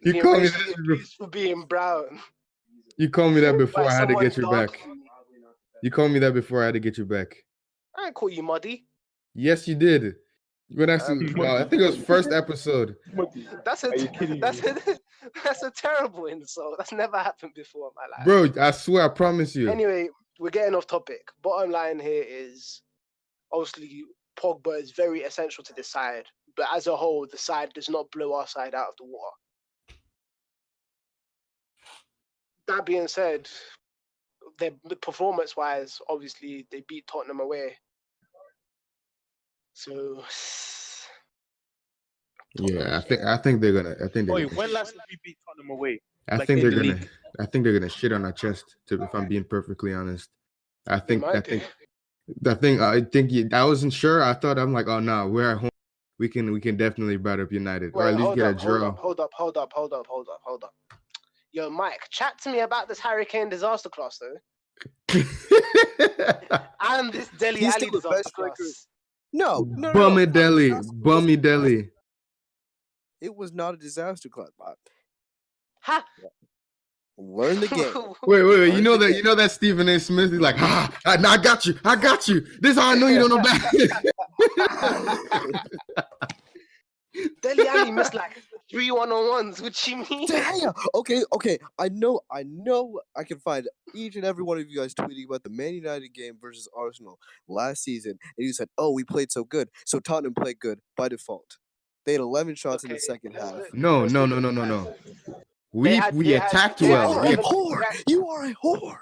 You called me that. For being brown. You called me that before By I had to someone get you dark. back. You called me that before I had to get you back. I didn't call you Muddy. Yes, you did. When I think it was first episode. That's Are you kidding that's me? that's a terrible insult. That's never happened before in my life. Bro, I swear, I promise you. Anyway, we're getting off topic. Bottom line here is obviously Pogba is very essential to this side, but as a whole, the side does not blow our side out of the water. That being said, their performance-wise, obviously they beat Tottenham away. So Yeah, I think they're gonna. I think they're Wait, gonna. when last did we beat Tottenham away? I like think in they're the gonna. league? I think they're gonna shit on our chest. If I'm being perfectly honest, I They think. I might do. think. I think. I wasn't sure. I thought I'm like, oh no, we're at home. We can definitely batter up United, or Wait, at least hold get a up, hold draw. up, hold up, hold up, hold up, hold up, hold up. Yo, Mike, chat to me about this Hurricane disaster class though, and this Deli He's Ali still the disaster best striker. class. No. Bummy Deli, Bummy Deli. It was not a disaster class. Ha! Learn the game. Wait. You know that Stephen A. Smith. He's like, I got you. This is how I know you don't know that. Deli Ali missed like 3 1-on-1s. What you mean? Damn. Okay. I know. I can find each and every one of you guys tweeting about the Man United game versus Arsenal last season, and you said, "Oh, we played so good, so Tottenham played good by default." They had 11 shots in the second half. No. We attacked well. You are a whore.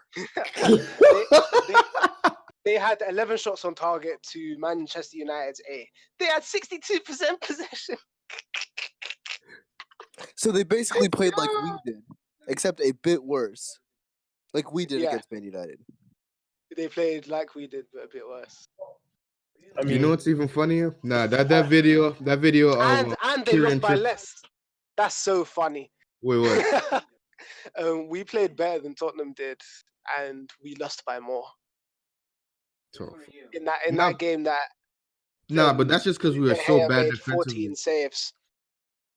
They had 11 shots on target to Manchester United's 8. They had 62% possession. So they basically played like we did, except a bit worse, like we did Yeah. against Man United. They played like we did, but a bit worse. I mean, You know what's even funnier? Nah, that video of And they Kieran lost by Tripp- less. That's so funny. Wait, what? We played better than Tottenham did, and we lost by more in that game. Nah, but that's just because we were so Gea bad made defensively. 14 saves.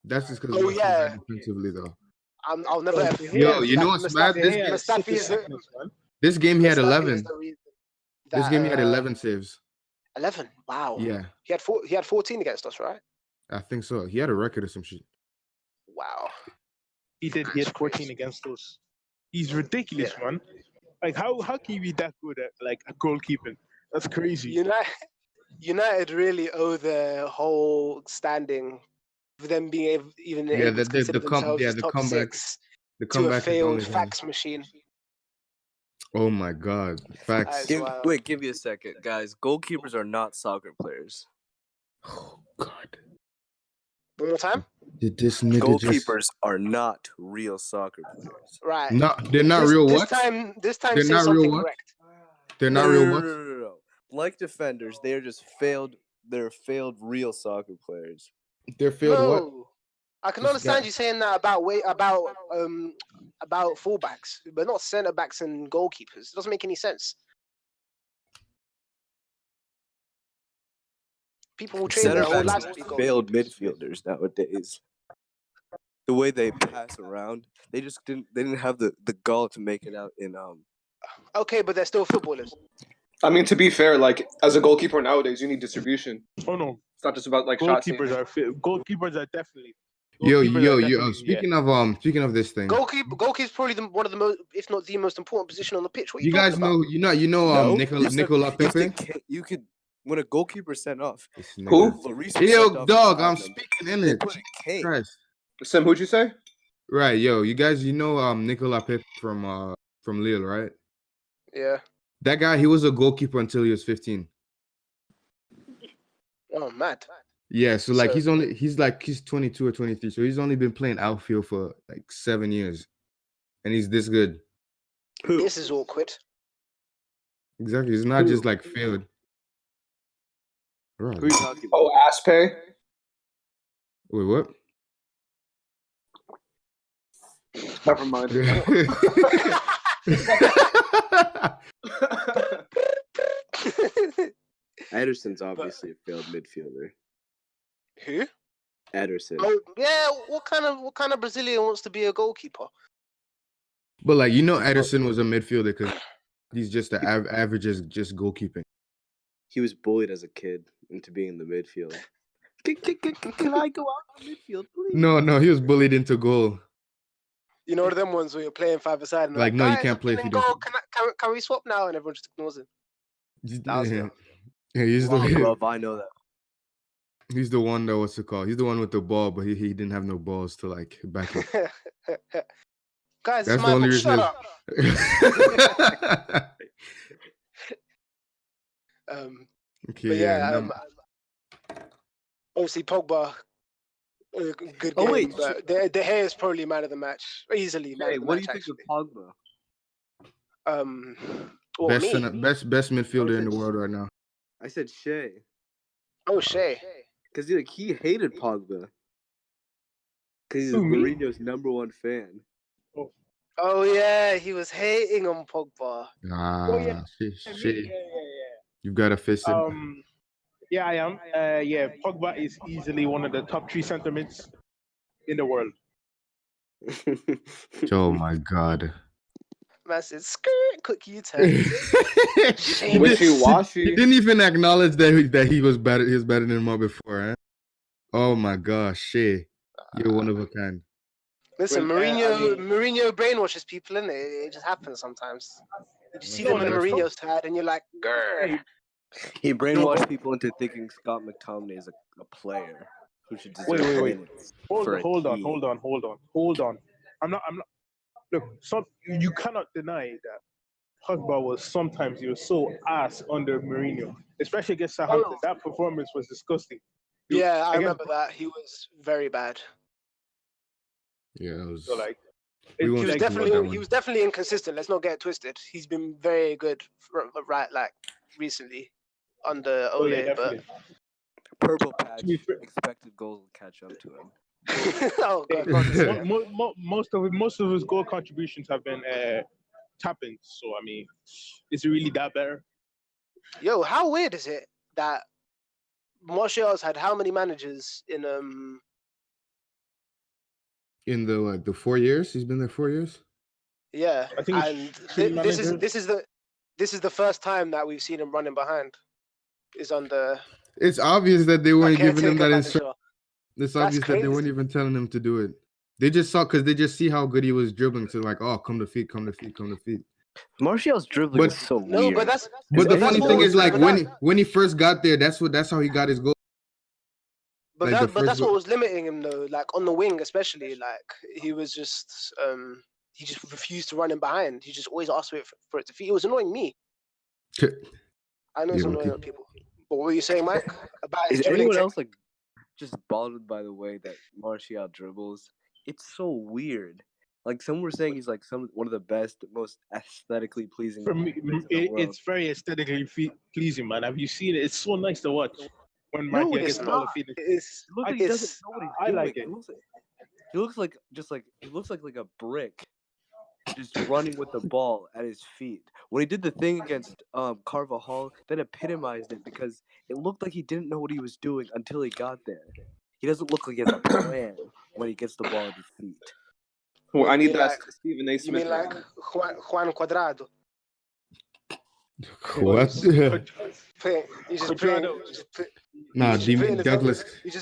That's just because we were so bad defensively, though. I'll never ever. Yo, you know what's mad? This game he had 11. This game he had 11 saves. 11. Wow. Yeah, He had 14 against us, right? I think so. He had a record or some shit. Wow. he did. He had 14 against us. He's ridiculous, man. Like how can you be that good at like a goalkeeping? That's crazy. United really owe their whole standing for them being even able to consider themselves as top comeback. 6 The to a comeback failed fax machine. Oh my God, facts. Give me a second, guys. Goalkeepers are not soccer players. Oh God. One more time. Did this nigga Goalkeepers are not real soccer players. Right. No, they're not real. What? This time, They're say not something real what? correct. They're not real. What? No. Like defenders, they are just failed. They're failed real soccer players. They're failed what? I can This understand guy- you saying that about fullbacks, but not centre backs and goalkeepers. It doesn't make any sense. People will train their whole lives to be goalkeepers. Failed midfielders nowadays. The way they pass around, they didn't have the gall to make it out in Okay, but they're still footballers. I mean, to be fair, like as a goalkeeper nowadays, you need distribution. Oh no, It's not just about like shots. goalkeepers are definitely. Yo. Definitely, Speaking of this thing, Goalkeeper's probably one of the most, if not the most important position on the pitch. What are you guys talking know, about? No, Nicola Pepe. You could when a goalkeeper sent off. Who? Yo, dog, I'm speaking in it. Christ. Sim, who'd you say? Right, yo, you guys, Nicola Pepe from Lille, right? Yeah. That guy, he was a goalkeeper until he was 15. Oh, mad. Yeah, so like he's 22 or 23, so he's only been playing outfield for like 7 years, and he's this good. This is awkward. Exactly, it's not just like failed. Right. Who are you talking about? Oh, Aspe. Wait, what? Never mind. Ederson's obviously a failed midfielder. Who? Ederson. Oh yeah. What kind of Brazilian wants to be a goalkeeper? But like Ederson was a midfielder because he's just the average just goalkeeping. He was bullied as a kid into being in the midfield. Can I go out in the midfield, please? No, he was bullied into goal. You know them ones where you're playing 5-a-side and Like, no, you "Guys, can't I'm play if in you don't. goal. Can we swap now?" And everyone just ignores him. That was Yeah, he's I know that. He's the one that what's it called? He's the one with the ball, but he didn't have no balls to like back it. Guys, That's it's the my only book. reason. Shut up. Okay, But yeah. obviously Pogba Good Oh, game, wait, but De Gea is probably man of the match, easily man Hey, of the what do match. you think Actually, of Pogba? Well, me. Best midfielder in the world right now. I said Shea. Oh, Shea. Because he hated Pogba. Because he's Who, me? Mourinho's #1 fan. Oh yeah, he was hating on Pogba. yeah. Shit. Yeah. You've got to face it. Yeah, I am. Yeah, Pogba is easily one of the top 3 centre mids in the world. Oh my god. Man said, skirt, quick U-turn. Wishy-washy. He didn't even acknowledge that he was better. He was better than him before, huh? Oh my gosh, Shay, you're one of a kind. Listen, Well, Mourinho brainwashes people, innit? It just happens sometimes. You just see them on Mourinho's side, and you're like, grr. He brainwashed people into thinking Scott McTominay is a player who should deserve Wait. minutes. Hold on. I'm not. Look, you cannot deny that Pogba was sometimes he was so ass under Mourinho, especially against Southampton. That performance was disgusting. Yeah, I remember that. He was very bad. Yeah, it was. So like, We won't He was speak about that definitely one. definitely inconsistent. Let's not get it twisted. He's been very good, right? Like recently under Ole, yeah, but definitely. Purple patch, To be fair- expected goals will catch up to him. oh god, Most of his goal contributions have been tap-ins. So I mean, is it really that better? yo, how weird is it that Martial's had how many managers in In the 4 years he's been there 4 years. Yeah, I think and it's three managers. this is the first time that we've seen him running behind. Is on the It's obvious that they weren't giving him caretaker that manager. instruction. It's obvious that they crazy. weren't even telling him to do it. They just saw because they just see how good he was dribbling. So like, oh, come to feet. Martial's dribbling But- is so No, weird. but that's But the that's funny what thing was- is, like but when he first got there, that's how he got his goal. But Like, the but that's first what was limiting him though. Like on the wing, especially, like he was just he just refused to run in behind. He just always asked for it to feed. It was annoying me. I know it's Yeah, annoying okay. people. But what were you saying, Mike? About his Is dribbling anyone tech? else like just bothered by the way that Martial dribbles? It's so weird. Like some were saying he's like one of the best, most aesthetically pleasing. For me, players in the world. it's very aesthetically pleasing, man. Have you seen it? It's so nice to watch when No, Martial it's gets the ball not. to feed it. It's It looks like he doesn't it's know what he's I doing. like it. He looks like a brick, just running with the ball at his feet. When he did the thing against Carvajal, that epitomized it because it looked like he didn't know what he was doing until he got there. He doesn't look like he has a plan when he gets the ball at his feet. Well, I need mean that like- Stephen A. you Smith. mean like Juan Quadrado? What? He's just putting, Nah, he's just putting his Douglas. he's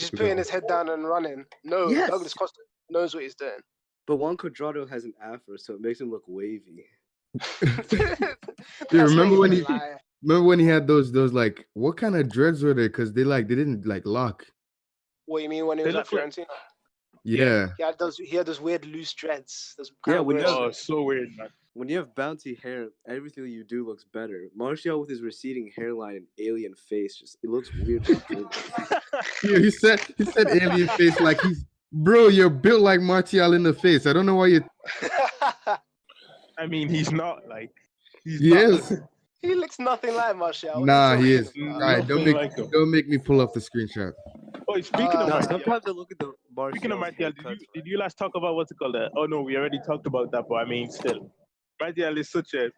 just putting his head down and running. No, Yes. Douglas Costa knows what he's doing. But Juan Cuadrado has an afro, so it makes him look wavy. Yeah, remember when he? Remember when he had those like what kind of dreads were they? Because they didn't like lock. What you mean when he was They at look like- Fiorentina? Yeah. He had those weird loose dreads. Those Yeah, kind of when you weird- Oh, it's so weird, man. When you have bouncy hair, everything you do looks better. Martial with his receding hairline and alien face, it looks weird. Yeah, he said alien face like he's bro. You're built like Martial in the face. I don't know why you. I mean, he's not like. He's Yes. Not, He looks nothing like Martial. What Nah, are you he talking is. about? All right, Nothing like him. don't make me pull up the screenshot. oh, speaking of No, No, Martial, sometimes I look at the Martial. speaking of Martial, did you last talk about what's it called? Oh no, we already talked about that, but I mean, still, Martial is such a.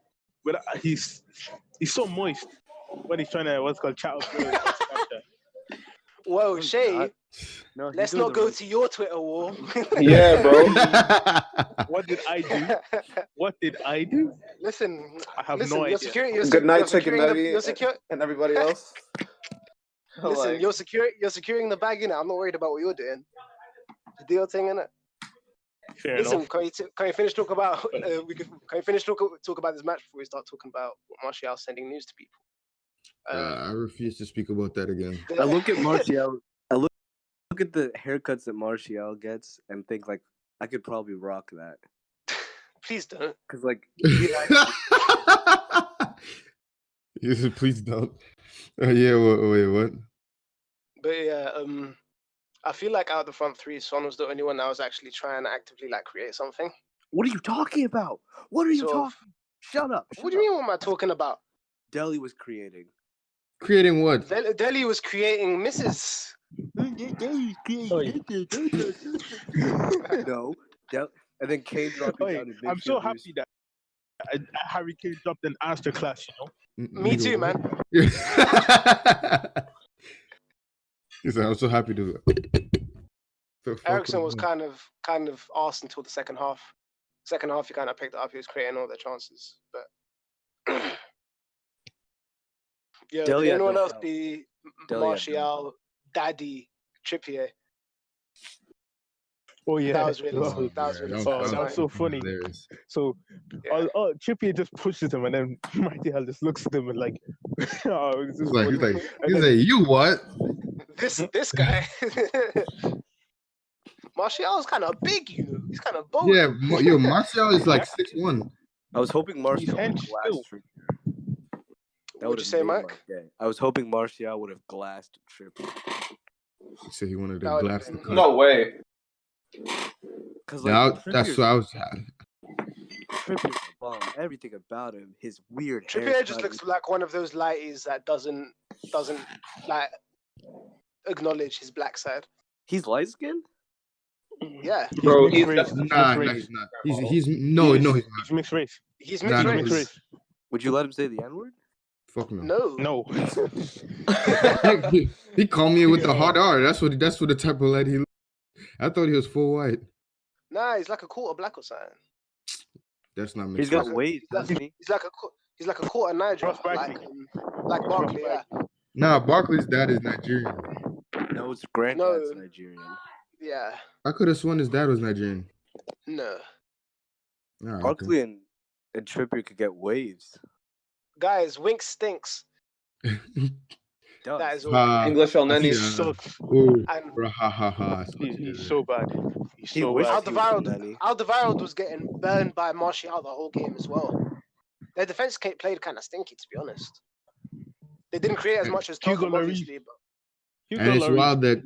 Well, he's so moist when he's trying to what's called chat up girls on Snapchat. Whoa, he's Shay, not. No, he's let's doing not the go right- to your Twitter war. Yeah, bro. What did I do? What did I do? Listen, I have listen, no you're idea. secure. Good night, you're Chicken securing the, Nugget, you're secure. and everybody else. Listen, Like, you're securing the bag in it. I'm not worried about what you're doing. Do your thing in it. Fair Listen, enough. can you finish talk about can you finish talk about this match before we start talking about Martial sending news to people? I refuse to speak about that again. I look at Martial. I look at the haircuts that Martial gets and think like I could probably rock that. Please don't. Cause like Yes, please don't. Yeah. Wait. What? But yeah, I feel like out of the front three, Son was the only one that was actually trying to actively like create something. What are you talking about? What are you Sort of- talking? Shut up. What do you mean? What am I talking about? Deli was creating. Creating what? Delhi was creating misses. No. And then Kane dropped it Oi, down in midfield. I'm so happy that Harry Kane dropped an masterclass, you know? Me too, man. He said, I'm so happy to. Ericsson was kind of arsed until the second half. Second half, he kind of picked it up. He was creating all the chances, but yeah. Dele Did had anyone no else help. be Dele had no Martial, Daddy, Trippier? Oh, yeah. That was really Oh, that was really that was satisfying. so funny. hilarious. So, Yeah. Trippier just pushes him, and then Martial just looks at him and like, oh, it's just He's funny. like, And then- you what? This guy. Martial's kind of big, you know. He's kind of bold. Yeah, Martial is like 6'1". I was hoping Martial would hench glass still. Trippier. That What'd you would've say, made my Mike? day. I was hoping Martial would have glassed Trippier. He said he wanted to That would've glass the been- cut. No way. Cause That's what I was. Trippier's a bomb. Everything about him, his weird Trippier haircut, just looks like one of those lighties that doesn't like acknowledge his black side. He's light skinned. Yeah, Bro, mixed he's race. just- Nah, race. he's not. He's no, he's not. He's mixed race. he's Nah, mixed no, race. Mixed race. Would you let him say the N word? Fuck no. No, No. he called me with the hard R. That's what the type of lad he. I thought he was full white. nah, he's like a quarter black or something. That's not me. He's got Like a- waves, like- doesn't he? He's like a quarter Niger, Ross Barkley. like Barkley. Yeah, Nah, Barkley's dad is Nigerian. No, his granddad's No. Nigerian. yeah. I could have sworn his dad was Nigerian. No, All right, Barkley and Trippier could get waves. guys, Wink stinks. Does. That is all. English El I see Neni. He's that. so, Ooh, And bro, ha ha ha. he's so bad. He's He so wished bad. he was from Alderweireld Nanny. Alderweireld was getting burned by Martial the whole game as well. Their defense played kind of stinky, to be honest. They didn't create as much as Hugo Tottenham, Lloris. obviously, but Hugo And it's Lloris. wild that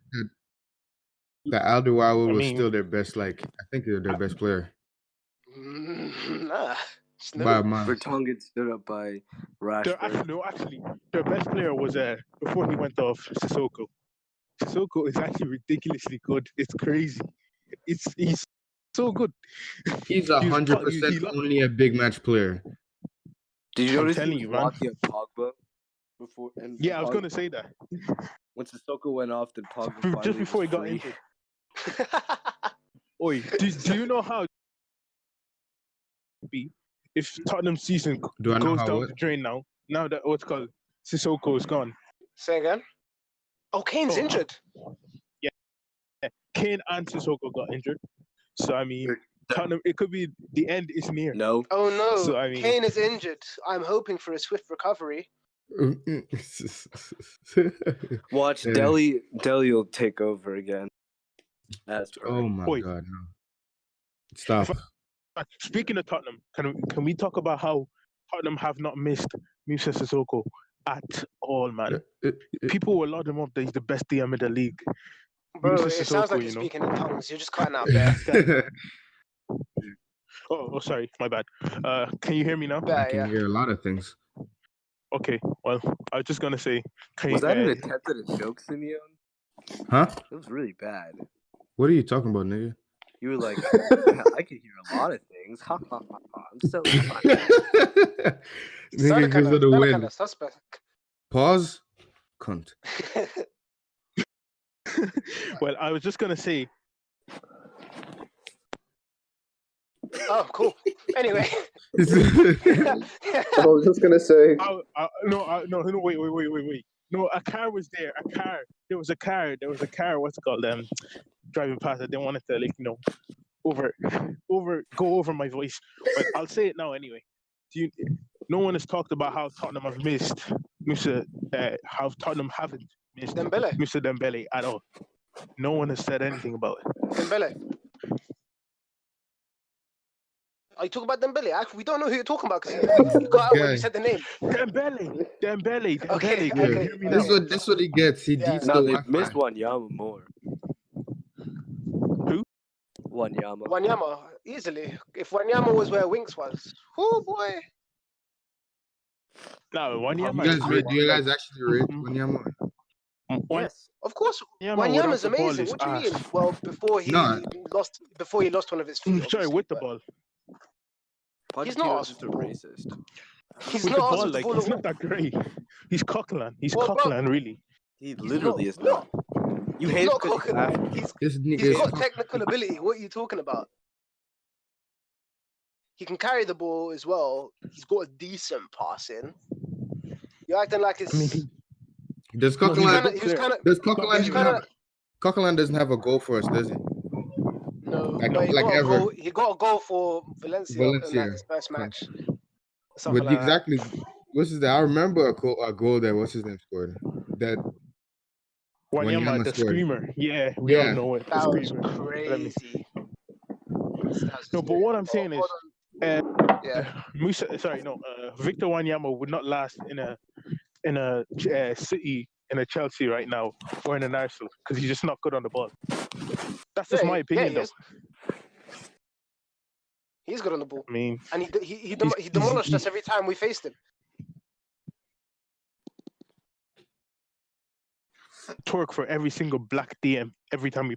Alderweireld I was mean- still their best. Like I think they're their best player nah. It's no. by a mile. Vertonghen stood up by Rashford. Actually, their best player was before he went off, Sissoko. Sissoko is actually ridiculously good. It's crazy. He's so good. He's He 100% lo- only a big match player. Did you I'm notice telling he you, was man. walking at Pogba before? And Yeah, I was Pogba- gonna say that. When Sissoko went off, then Pogba Just finally before he was got free. injured. Oi, do you know how be if Tottenham's season Do I know goes how down what? the drain now? Now that what's called Sissoko is gone. Say again. Oh, Kane's Oh. injured. Kane and Sissoko got injured. So I mean, Tottenham, it could be the end is near. No, Oh no, So, I mean- Kane is injured. I'm hoping for a swift recovery. watch Yeah. Deli will take over again. That's Oh my Oi. god, no. Stop. Speaking of Tottenham, can we talk about how Tottenham have not missed Musa Sissoko at all, man? People will laud him up that he's the best DM in the league. Bro, Musa it sounds Sissoko, like you you're know? speaking in tongues. You're just cutting out there. Oh, sorry, my bad. Can you hear me now? I Yeah, can yeah. hear a lot of things. Okay, well, I was just gonna say, can Was you, that an attempt at a joke, Simeon? Huh? It was really bad. What are you talking about, nigga? You were like, I can hear a lot of things. Ha ha ha ha. I'm so funny. Nigga, because of the kind wind. of suspect. Pause. Cunt. well, I was just gonna say, Oh, cool. Anyway. I was just gonna say. no, wait. No, a car was there. There was a car. What's it called? Driving past. I didn't want it to, like, go over my voice. But I'll say it now anyway. No one has talked about how Tottenham have missed Musa. How Tottenham haven't missed Dembele. Musa Dembele at all. No one has said anything about it. Dembele. Are you talking about Dembele? We don't know who you're talking about because you got out when Okay. you said the name. Dembele. Okay, Can you okay. hear me This now? is what he gets. He Yeah. deets No, the they Wi-Fi. missed one Yama more. Wanyama. Wanyama, easily. If Wanyama was where Winks was, oh boy. No, one year, Do you guys actually rate Wanyama? Yes. Of course, Wanyama Wanyama's without the ball amazing. is What do you mean? ass. Well, before he No. lost one of his feet. Sorry, obviously, with the but ball. He's not Pochettino's just a Arsenal. racist. He's With not the ball, Arsenal like, ball it's at all. not that great. He's Coquelin. He's Well, bro, Coquelin, really. He He's literally not. is not. You He's hate not because he's Coquelin. African. This nigga He's is got technical ability. What are you talking about? He can carry the ball as well. He's got a decent passing. You're acting like it's. I mean, Does No, he's Coquelin a good player. Coquelin doesn't have a goal for us, does he? No, Like- but he like got ever. a goal. He got a goal for Valencia in Valencia. his first match. Something But like exactly, what's his name? I remember a goal that what's his name scored. That Wanyama, Wanyama the scored. screamer. Yeah, we all know it. The that. That was screamer. Let me- crazy. No, but what I'm saying is, yeah. Victor Wanyama would not last in a City, in a Chelsea right now, or in an Arsenal, because he's just not good on the ball. That's just my opinion, he though. is. He's good on the ball, I mean, and he He's- demolished he's- us every time we faced him. twerk for every single black DM every time we.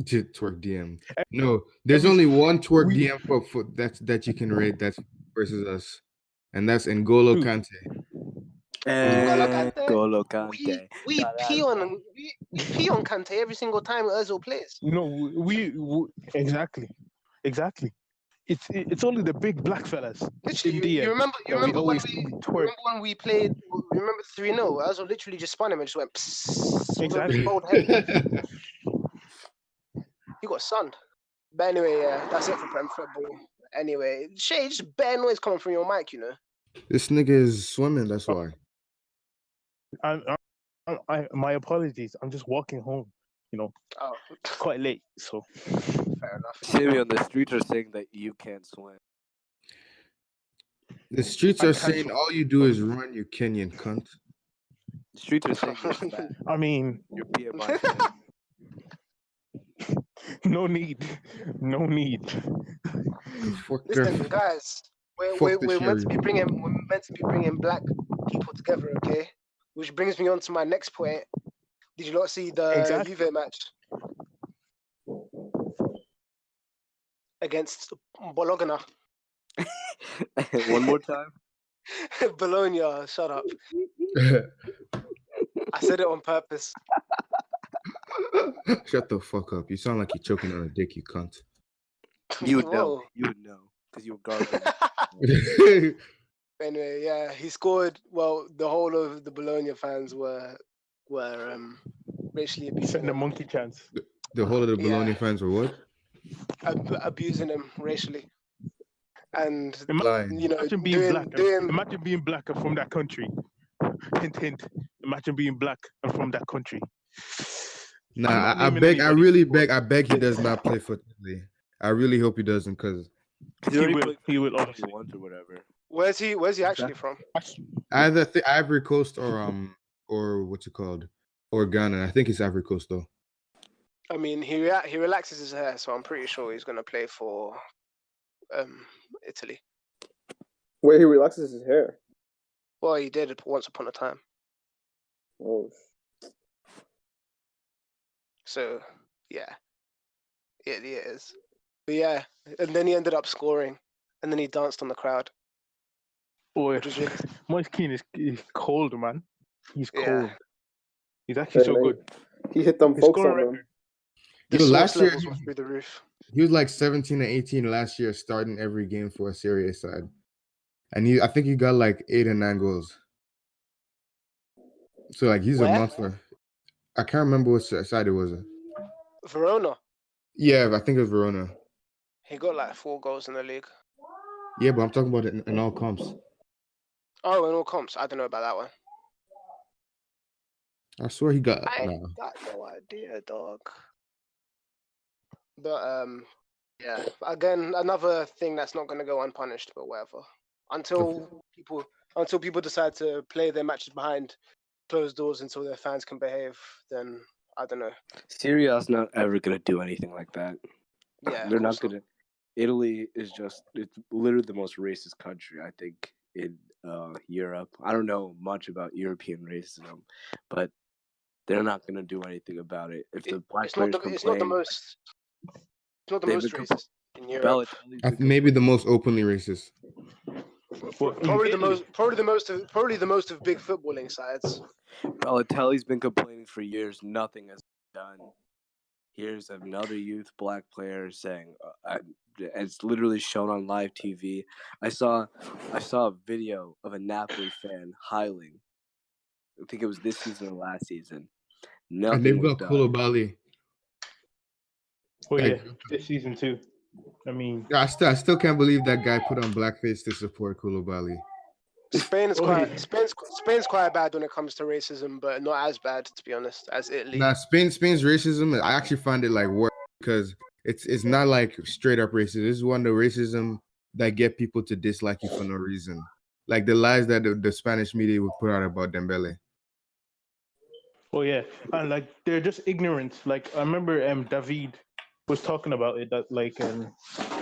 Twerk DM. No, there's only one twerk DM for that you can rate that's versus us, and that's N'Golo Who? Kante. N'Golo Kante. We pee on Kante every single time Özil plays. No, we exactly. It's only the big black fellas. Literally, in DM you remember that we always twerk. remember when we played? Remember 3-0? Özil literally just spun him and just went. Psst, Exactly. with his bald head. He got sunned. But anyway, yeah, that's it for Prem football. Anyway, Shay, just bare noise coming from your mic, you know. This nigga is swimming. That's why. My apologies. I'm just walking home. You know, Oh, it's quite late, so. fair enough. Sammy on the streets are saying that you can't swim. The streets I are can't saying swim. all you do is run, you Kenyan cunt. The streets are saying you're fat. I mean, Your BMI. fat. no need. Fuck Listen, their- guys, Fuck we're the meant to be cherry. bringing black people together, okay? Which brings me on to my next point. Did you not see the Exactly. Juve match against Bologna? One more time. Bologna, shut up. I said it on purpose. Shut the fuck up. You sound like you're choking on a dick, you cunt. You would know. Whoa. You would know. Because you were guarding. Anyway, yeah, he scored. Well, the whole of the Bologna fans were racially abusing Send the him, monkey chance. The whole of the Bologna Yeah. fans were what? abusing him racially, and Lying. you know, Imagine being doing, black. doing Imagine being black and from that country. Hint, hint. Imagine being black and from that country. Nah, I'm not I naming beg, I anybody, really but beg, I beg he does not play for Italy. I really hope he doesn't, because He already will. played He will for obviously. once or whatever. where's he actually from? either Ivory Coast or what's it called, or Ghana. I think it's Ivory Coast though. I mean, he relaxes his hair, so I'm pretty sure he's gonna play for Italy. Wait, he relaxes his hair. Well, he did once upon a time. Oh, So yeah, it is. But yeah, and then he ended up scoring, and then he danced on the crowd, Boy, which was really Moise Keane is cold, man. He's Yeah. cold. He's actually so mate. good. he hit them His folks scoring on them. record. the Yo, sauce last year levels were through the roof. he was like 17 and 18 last year, starting every game for a Serie A side, and I think he got like 8 or 9 goals. So like he's Where? a monster. I can't remember what side it was. Verona, Yeah, I think it was Verona. he got like 4 goals in the league. Yeah, but I'm talking about it in all comps. Oh, in all comps, I don't know about that one. I swear he got. I Nah. got no idea, dog. But yeah. Again, another thing that's not going to go unpunished, but whatever. Until people decide to play their matches behind closed doors until their fans can behave, then I don't know. Syria's not ever gonna do anything like that. Yeah, They're of not course gonna. Italy is it's literally the most racist country I think in Europe. I don't know much about European racism, but they're not gonna do anything about it. If the black it's not players the it's not the complain, most it's not the they've most been racist in Europe. Balotelli's I been maybe the complaining. most openly racist. Well, in Probably Italy, the most of big footballing sides. Balotelli's been complaining for years. Nothing has been done. Here's another youth black player saying, it's literally shown on live TV. I saw a video of a Napoli fan hiling. I think it was this season or last season. And Nothing they've was got done. Koulibaly. oh yeah, Like, this season too. I mean, yeah, I still can't believe that guy put on blackface to support Koulibaly. Spain's Oh, quite yeah. Spain's quite bad when it comes to racism, but not as bad, to be honest, as Italy. Nah, Spain's racism, I actually find it like worse because it's not like straight up racism. This is one of the racism that get people to dislike you for no reason. Like the lies that the Spanish media would put out about Dembele. oh yeah, and like they're just ignorant. Like I remember, David was talking about it that like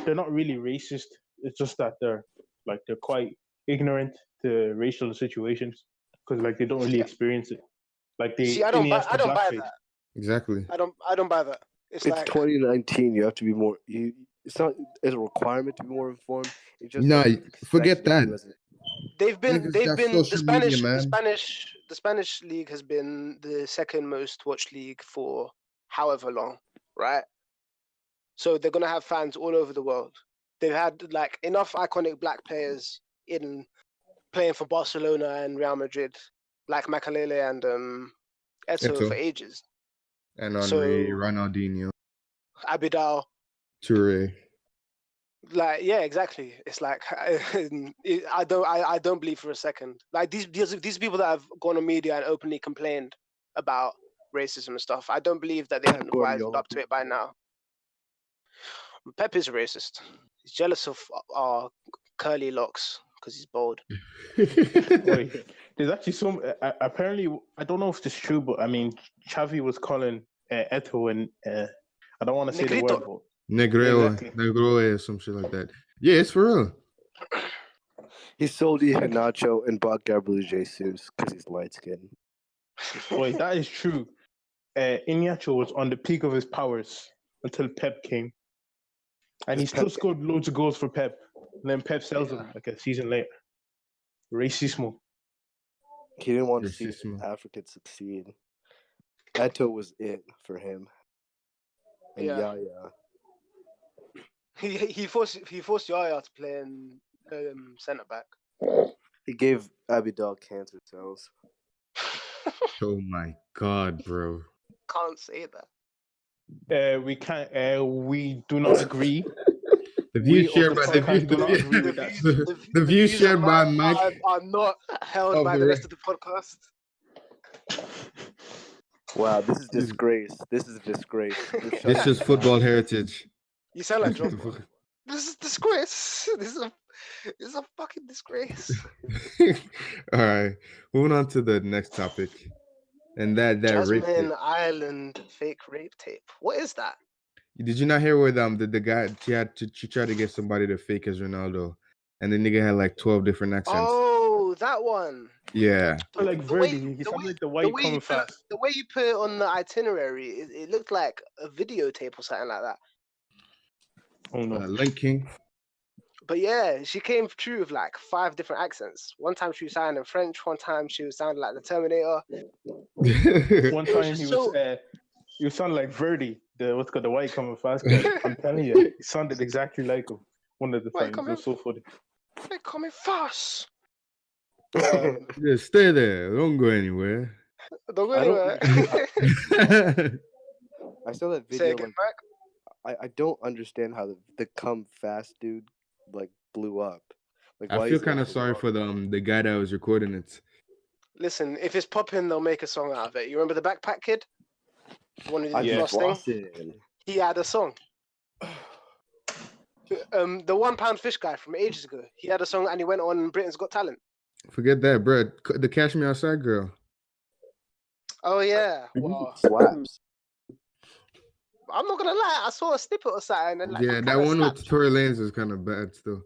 they're not really racist. It's just that they're quite ignorant to racial situations because like they don't really experience it. Like See, I don't buy blackface. that. Exactly. I don't buy that. It's like 2019. You have to be more. It's not as a requirement to be more informed. It's just Nah, like, forget expects you that. as a- they've Niggas got been social media, man. the Spanish league has been the second most watched league for however long, right? So they're gonna have fans all over the world. They've had like enough iconic black players in playing for Barcelona and Real Madrid, like Makalele and Eto'o Eto'o. for ages. And Henry, So Ronaldinho, Abidal, Toure. like yeah, exactly. It's like I don't believe for a second. Like these people that have gone on media and openly complained about racism and stuff. I don't believe that they haven't wised up to it by now. Pep is racist. He's jealous of our curly locks because he's bald. Wait, there's actually some. Apparently, I don't know if this is true, but I mean, Xavi was calling Eto'o and I don't want to say the Negrito. word, but Negreo, Exactly. Negroe or some shit like that. Yeah, it's for real. He sold Iheanacho and bought Gabriel Jesus because he's light skinned. wait, that is true. Iheanacho was on the peak of his powers until Pep came, and he still scored loads of goals for Pep. And then Pep sells him like a season later. Racismo. He didn't want to see Racismo. Africans succeed. Eto'o was it for him. And Yeah. Yaya. He forced Yaya to play in centre back. He gave Abidal cancer cells. Oh my god, bro. Can't say that. We can't. We do not agree. The views We shared of by the the podcast do not agree with that. the views of shared by man Mike are not held by the rest of the podcast. Wow, this is disgrace. This is a disgrace. This is football heritage. You sound like Drogba. This is disgrace. This is a fucking disgrace. All right, moving on to the next topic, and that rape Jasmine tape. Island fake rape tape. What is that? Did you not hear where the guy she tried to get somebody to fake as Ronaldo, and the nigga had like 12 different accents. Oh, that one. Yeah. Like Verdi, he sounds like the white coming fast. The way you put it on the itinerary, it looked like a videotape or something like that. Oh no. Linking. But yeah, she came through with like 5 different accents. One time she was sounding French. One time she was sounding like the Terminator. One time he was sounding like Verdi, the white coming fast guy. I'm telling you, he sounded exactly like him. One of the White times, it was so funny. They're coming fast. Just stay there. Don't go anywhere. Don't go I don't- anywhere. I saw that Say video. again, Like, Mark. I don't understand how the come fast dude like blew up. Like, I why feel is it kind of so sorry long? for the guy that was recording it. Listen, if it's popping, they'll make a song out of it. You remember the backpack kid? One who did Yeah. the floss thing? Flossing. He had a song. The £1 fish guy from ages ago. He had a song and he went on Britain's Got Talent. Forget that, bro. The Cash Me Outside girl. Oh yeah. Wow. Slaps. I'm not gonna lie, I saw a snippet or something, and like, Yeah, that one with Tory Lanez was kind of bad still.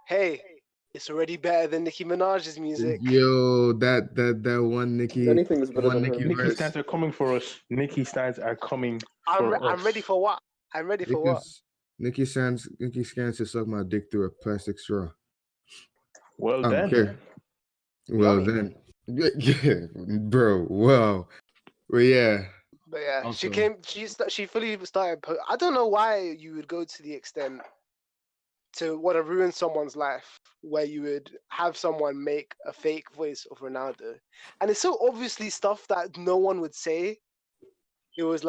hey, it's already better than Nicki Minaj's music. Yo, that one Nicki. Anything is better than her. Nicki stands are coming for us. Nicki stands are coming for us. I'm ready for what? I'm ready for what? Nicki Scans to suck my dick through a plastic straw. Well I don't then. care. Well Yummy. then, yeah, bro. Wow. Well, yeah. But yeah, Also- she fully started. I don't know why you would go to the extent to want to ruin someone's life, where you would have someone make a fake voice of Ronaldo, and it's so obviously stuff that no one would say. It was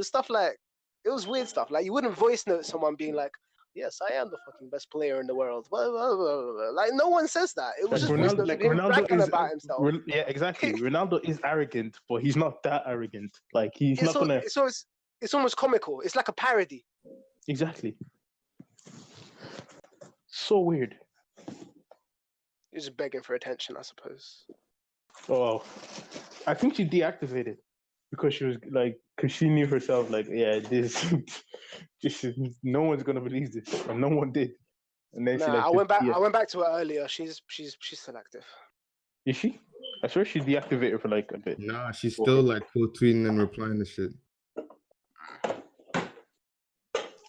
stuff like, it was weird stuff. Like, you wouldn't voice note someone being like, "Yes, I am the fucking best player in the world." Blah, blah, blah, blah. Like, no one says that. It was Like just voice notes of him bragging about himself. Yeah, exactly. Ronaldo is arrogant, but he's not that arrogant. Like he's not gonna. It's almost comical. It's like a parody. Exactly. So weird. He's just begging for attention, I suppose. Oh, I think she deactivated because she was like, because she knew herself, like, yeah, this no one's gonna believe this, and no one did. And then Nah, she like, I went back to her earlier. She's still active. Is she? I swear she deactivated for like a bit. Nah, she's still like quote tweeting and replying to shit.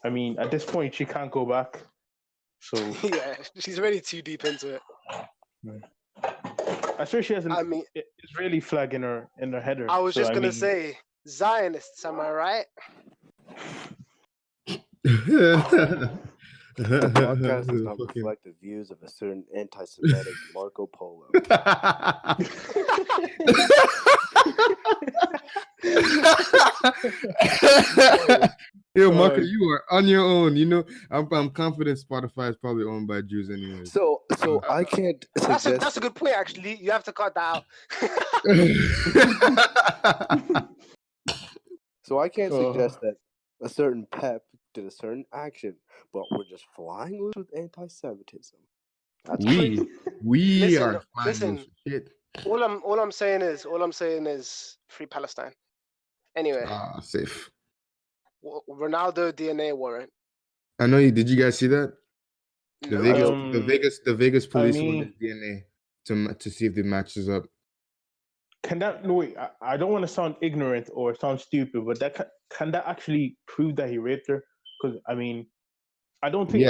I mean, at this point, she can't go back. So Yeah, she's already too deep into it. I swear she has an I mean, Israeli flag in her header. I was So, just gonna mean, say, Zionists, am I right? The podcast does not reflect the views of a certain anti-Semitic Marco Polo. Yo, Marco, you are on your own. You know, I'm confident Spotify is probably owned by Jews anyway. So I can't That's suggest. a good point, actually. You have to cut that out. So I can't suggest that a certain Pep did a certain action, but we're just flying loose with anti-Semitism. That's crazy. we Listen, are flying listen. loose with shit. All I'm saying is free Palestine. Anyway, Safe. Ronaldo DNA warrant. I know you. Did you guys see that? The No. Vegas police mean- wanted DNA to see if it matches up. Can that no wait? I don't want to sound ignorant or sound stupid, but can that actually prove that he raped her? Because I mean, I don't think.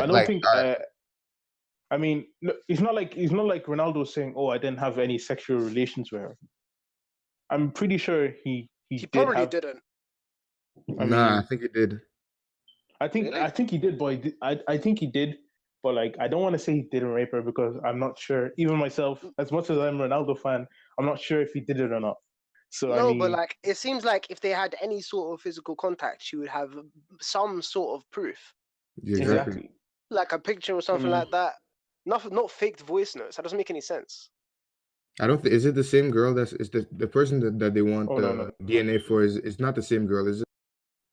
I mean, no, it's not like Ronaldo saying, "Oh, I didn't have any sexual relations with her." I'm pretty sure he probably didn't. I think it did. I think he did, but I think he did. But like, I don't want to say he didn't rape her because I'm not sure. Even myself, as much as I'm a Ronaldo fan, I'm not sure if he did it or not. So No, I mean, but like, it seems like if they had any sort of physical contact, she would have some sort of proof, Yeah, exactly. like a picture or something like that. Not faked voice notes. That doesn't make any sense. I don't think. Is it the same girl? Is the person that they want no. DNA for? Is not the same girl? Is it?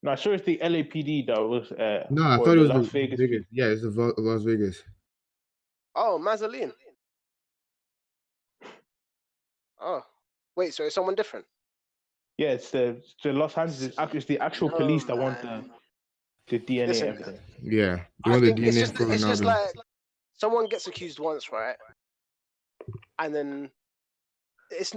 No, sure it's the LAPD that was. No, I thought it was Las Vegas. Yeah, it's the Las Vegas. Oh, Mazzoline. Oh, wait. So it's someone different. Yeah, it's the Los Angeles. It's the actual police that want the DNA Listen, evidence. Yeah, they I want the think it's DNA just like someone gets accused once, right? And then it's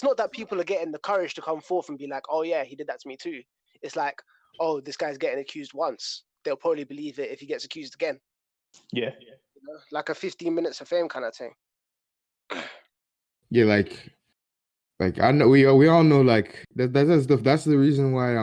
not that people are getting the courage to come forth and be like, "Oh yeah, he did that to me too." It's like, "Oh, this guy's getting accused once. They'll probably believe it if he gets accused again." Yeah. You know? Like a 15 minutes of fame kind of thing. Yeah, like I know we all know like that's the reason why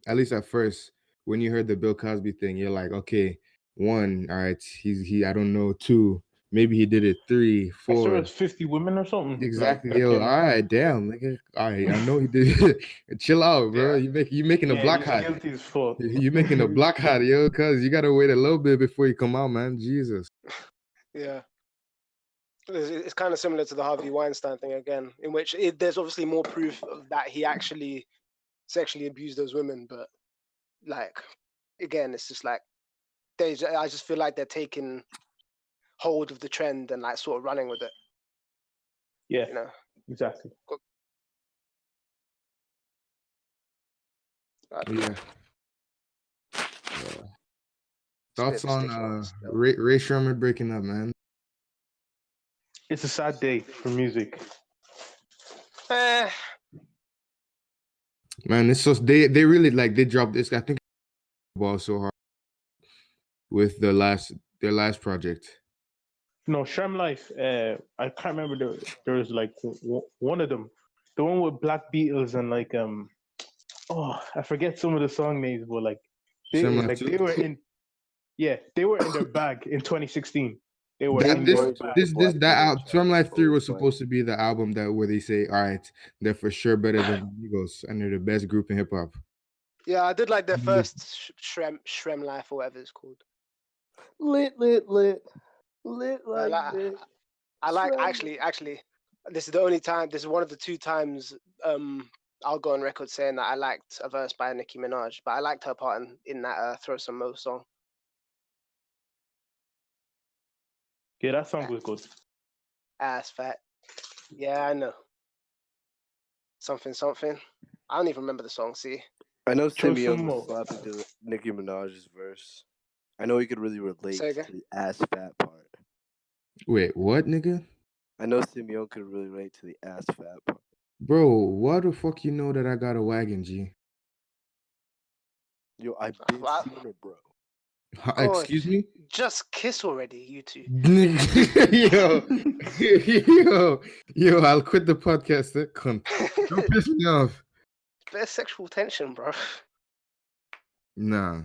at least at first when you heard the Bill Cosby thing, you're like, okay, 1, all right, he I don't know, 2, maybe he did it, 3, 4. I saw it's 50 women or something. Exactly. Like, Yo, all right, damn, nigga. All right, I know he did. Chill out, bro. Yeah. You making a block he's hot. guilty as fuck. You making a block hot, yo, cuz you gotta wait a little bit before you come out, man. Jesus. Yeah. It's kind of similar to the Harvey Weinstein thing again, in which there's obviously more proof of that he actually sexually abused those women, but like, again, it's just like I just feel like they're taking hold of the trend and like sort of running with it. Yeah, You know. exactly. Yeah. Thoughts on still. Ray Sherman breaking up, man? It's a sad day for music. Man, it's so they really like they dropped this. I think ball so hard with their last project. No, Shem Life. I can't remember. There was like one of them, the one with Black Beatles and like oh, I forget some of the song names, but like they were in their bag in 2016. They were in their bag. Storm Life 3 was supposed to be the album that where they say, all right, they're for sure better than the Eagles and they're the best group in hip hop. Yeah, I did like their first Shrem Life or whatever it's called. Lit like lit. I like actually. This is one of the two times I'll go on record saying that I liked a verse by Nicki Minaj, but I liked her part in that Throw Some Mo song. Yeah, that song was good. Ass fat. Yeah, I know. Something. I don't even remember the song. See, I know Throw Simeon some was more. slapping to Nicki Minaj's verse. I know he could really relate Say to again? the ass fat part. Wait, what, nigga? I know Simeon could really relate to the ass fat part. Bro, why the fuck you know that I got a wagon, G? Yo, I've been Wow. seeing it, bro. Excuse me? Just kiss already, you two. yo, I'll quit the podcast. That cunt. Don't piss me off. There's sexual tension, bro. Nah.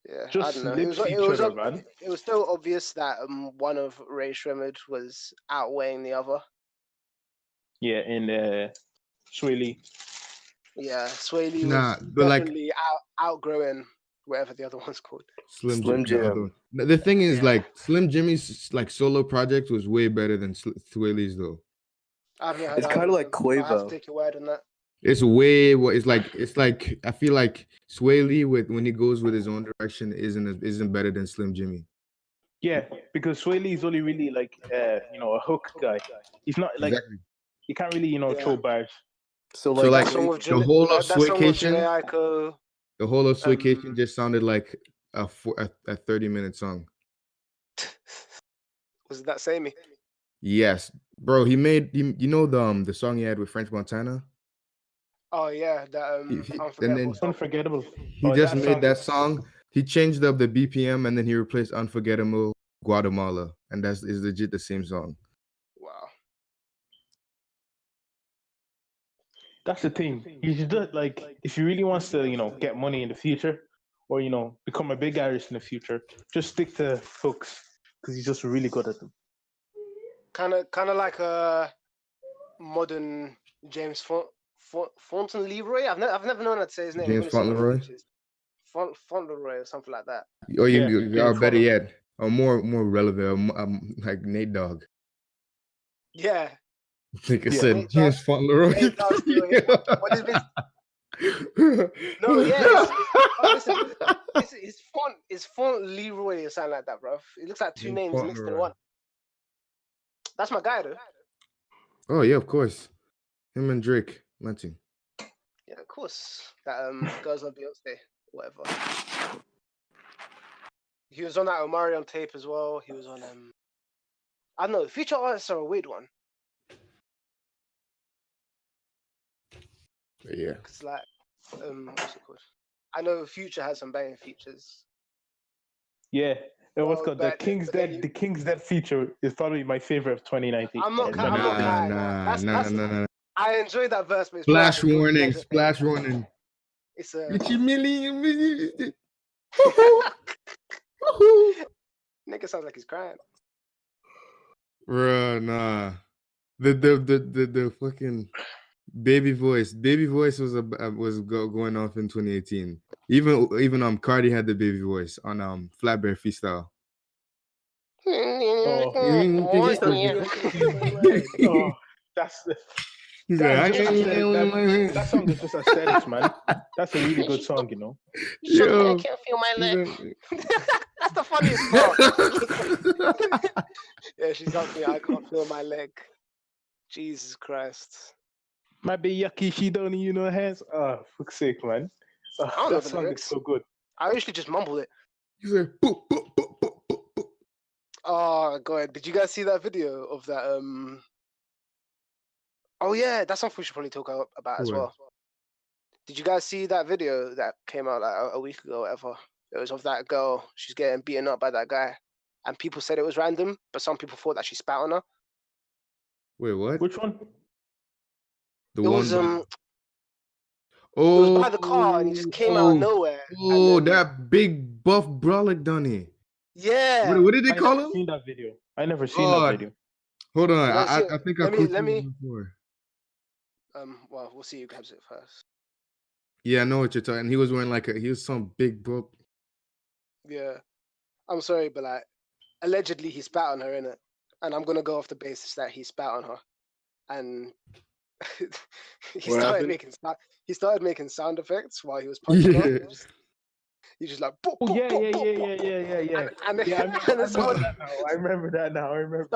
Yeah, Just I don't know. lips each other, man. It was still obvious that one of Ray Shremmerd was outweighing the other. Yeah, in Sway Lee. Yeah, Sway Lee Nah, was but like definitely outgrowing whatever the other one's called. Slim Jim. The thing is, like, Slim Jimmy's like solo project was way better than Sway Lee's though. It's kind of like I have to Quavo. take your word on that. It's way what it's like. I feel like Sway Lee when he goes with his own direction isn't better than Slim Jimmy. Yeah, because Sway Lee is only really like a hook guy. He's not like he can't really throw bars. So like the whole of Swaycation, The whole of Swaycation just sounded like a 30-minute song. Was it that samey? Yes, bro. He made the song he had with French Montana. Oh yeah, that Unforgettable. He just made that song. He changed up the BPM and then he replaced Unforgettable Guatemala, and is legit the same song. Wow. That's the thing. You should do, like, if he really wants to, get money in the future, or become a big artist in the future, just stick to hooks because he's just really good at them. Kind of like a modern James Fontaine Leroy. I've never known how to say his name. James Fauntleroy. Fauntleroy or something like that. Or you better yet, or more relevant, like Nate Dogg. Yeah. Like I said, James Fauntleroy. What is this? No, yeah. Listen, it's Font Leroy or something like that, bro. It looks like two names mixed in one. That's my guy, though. Oh yeah, of course. Him and Drake, Martin. Yeah, of course. That Girls on Beyonce, whatever. He was on that Omarion tape as well. He was on I don't know. Feature artists are a weird one. Yeah. Cause like what's it called? I know Future has some banging features. Yeah. What's called the King's Dead? The King's Dead feature is probably my favorite of 2019. I'm not Nah. I enjoyed that verse, but Splash warning. It's a nigga sounds like he's crying. Bruh, nah. The fucking baby voice was going off in 2018. Even Cardi had the baby voice on Flatbear Freestyle. That's that song is just aesthetics, man. That's a really good song, I can't feel my leg. That's the funniest part. Yeah, she's up me. I can't feel my leg. Jesus Christ. Might be yucky. She don't even know her hands. Oh, fuck's sake, man. I don't know that the song lyrics. is so good. I usually just mumble it. He said, boop, boop, boop, boop, boop, boop. Oh god, did you guys see that video of that? Oh yeah, that's something we should probably talk about as What? well. Did you guys see that video that came out like a week ago, or whatever? It was of that girl. She's getting beaten up by that guy, and people said it was random, but some people thought that she spat on her. Wait, what? Which one? The It one. was it Oh, was by the car, and he just came out of nowhere. Oh, and then, that big buff brolic Donny. yeah. What did they call never him? seen that video. I never seen Oh, that video. Hold on, Let's see- I think I let me- cooked let me- him before. Well, we'll see who grabs it first. Yeah, I know what you're talking. He was wearing he was some big bro. Yeah, I'm sorry, but like, allegedly he spat on her in it, and I'm gonna go off the basis that he spat on her, and he What started happened? making sound effects while he was punching her. Yeah. He just like, boop, Oh boop, yeah, boop, yeah, boop, yeah, boop, yeah, yeah, yeah. and then, Yeah, and then someone, I remember that now. I remember.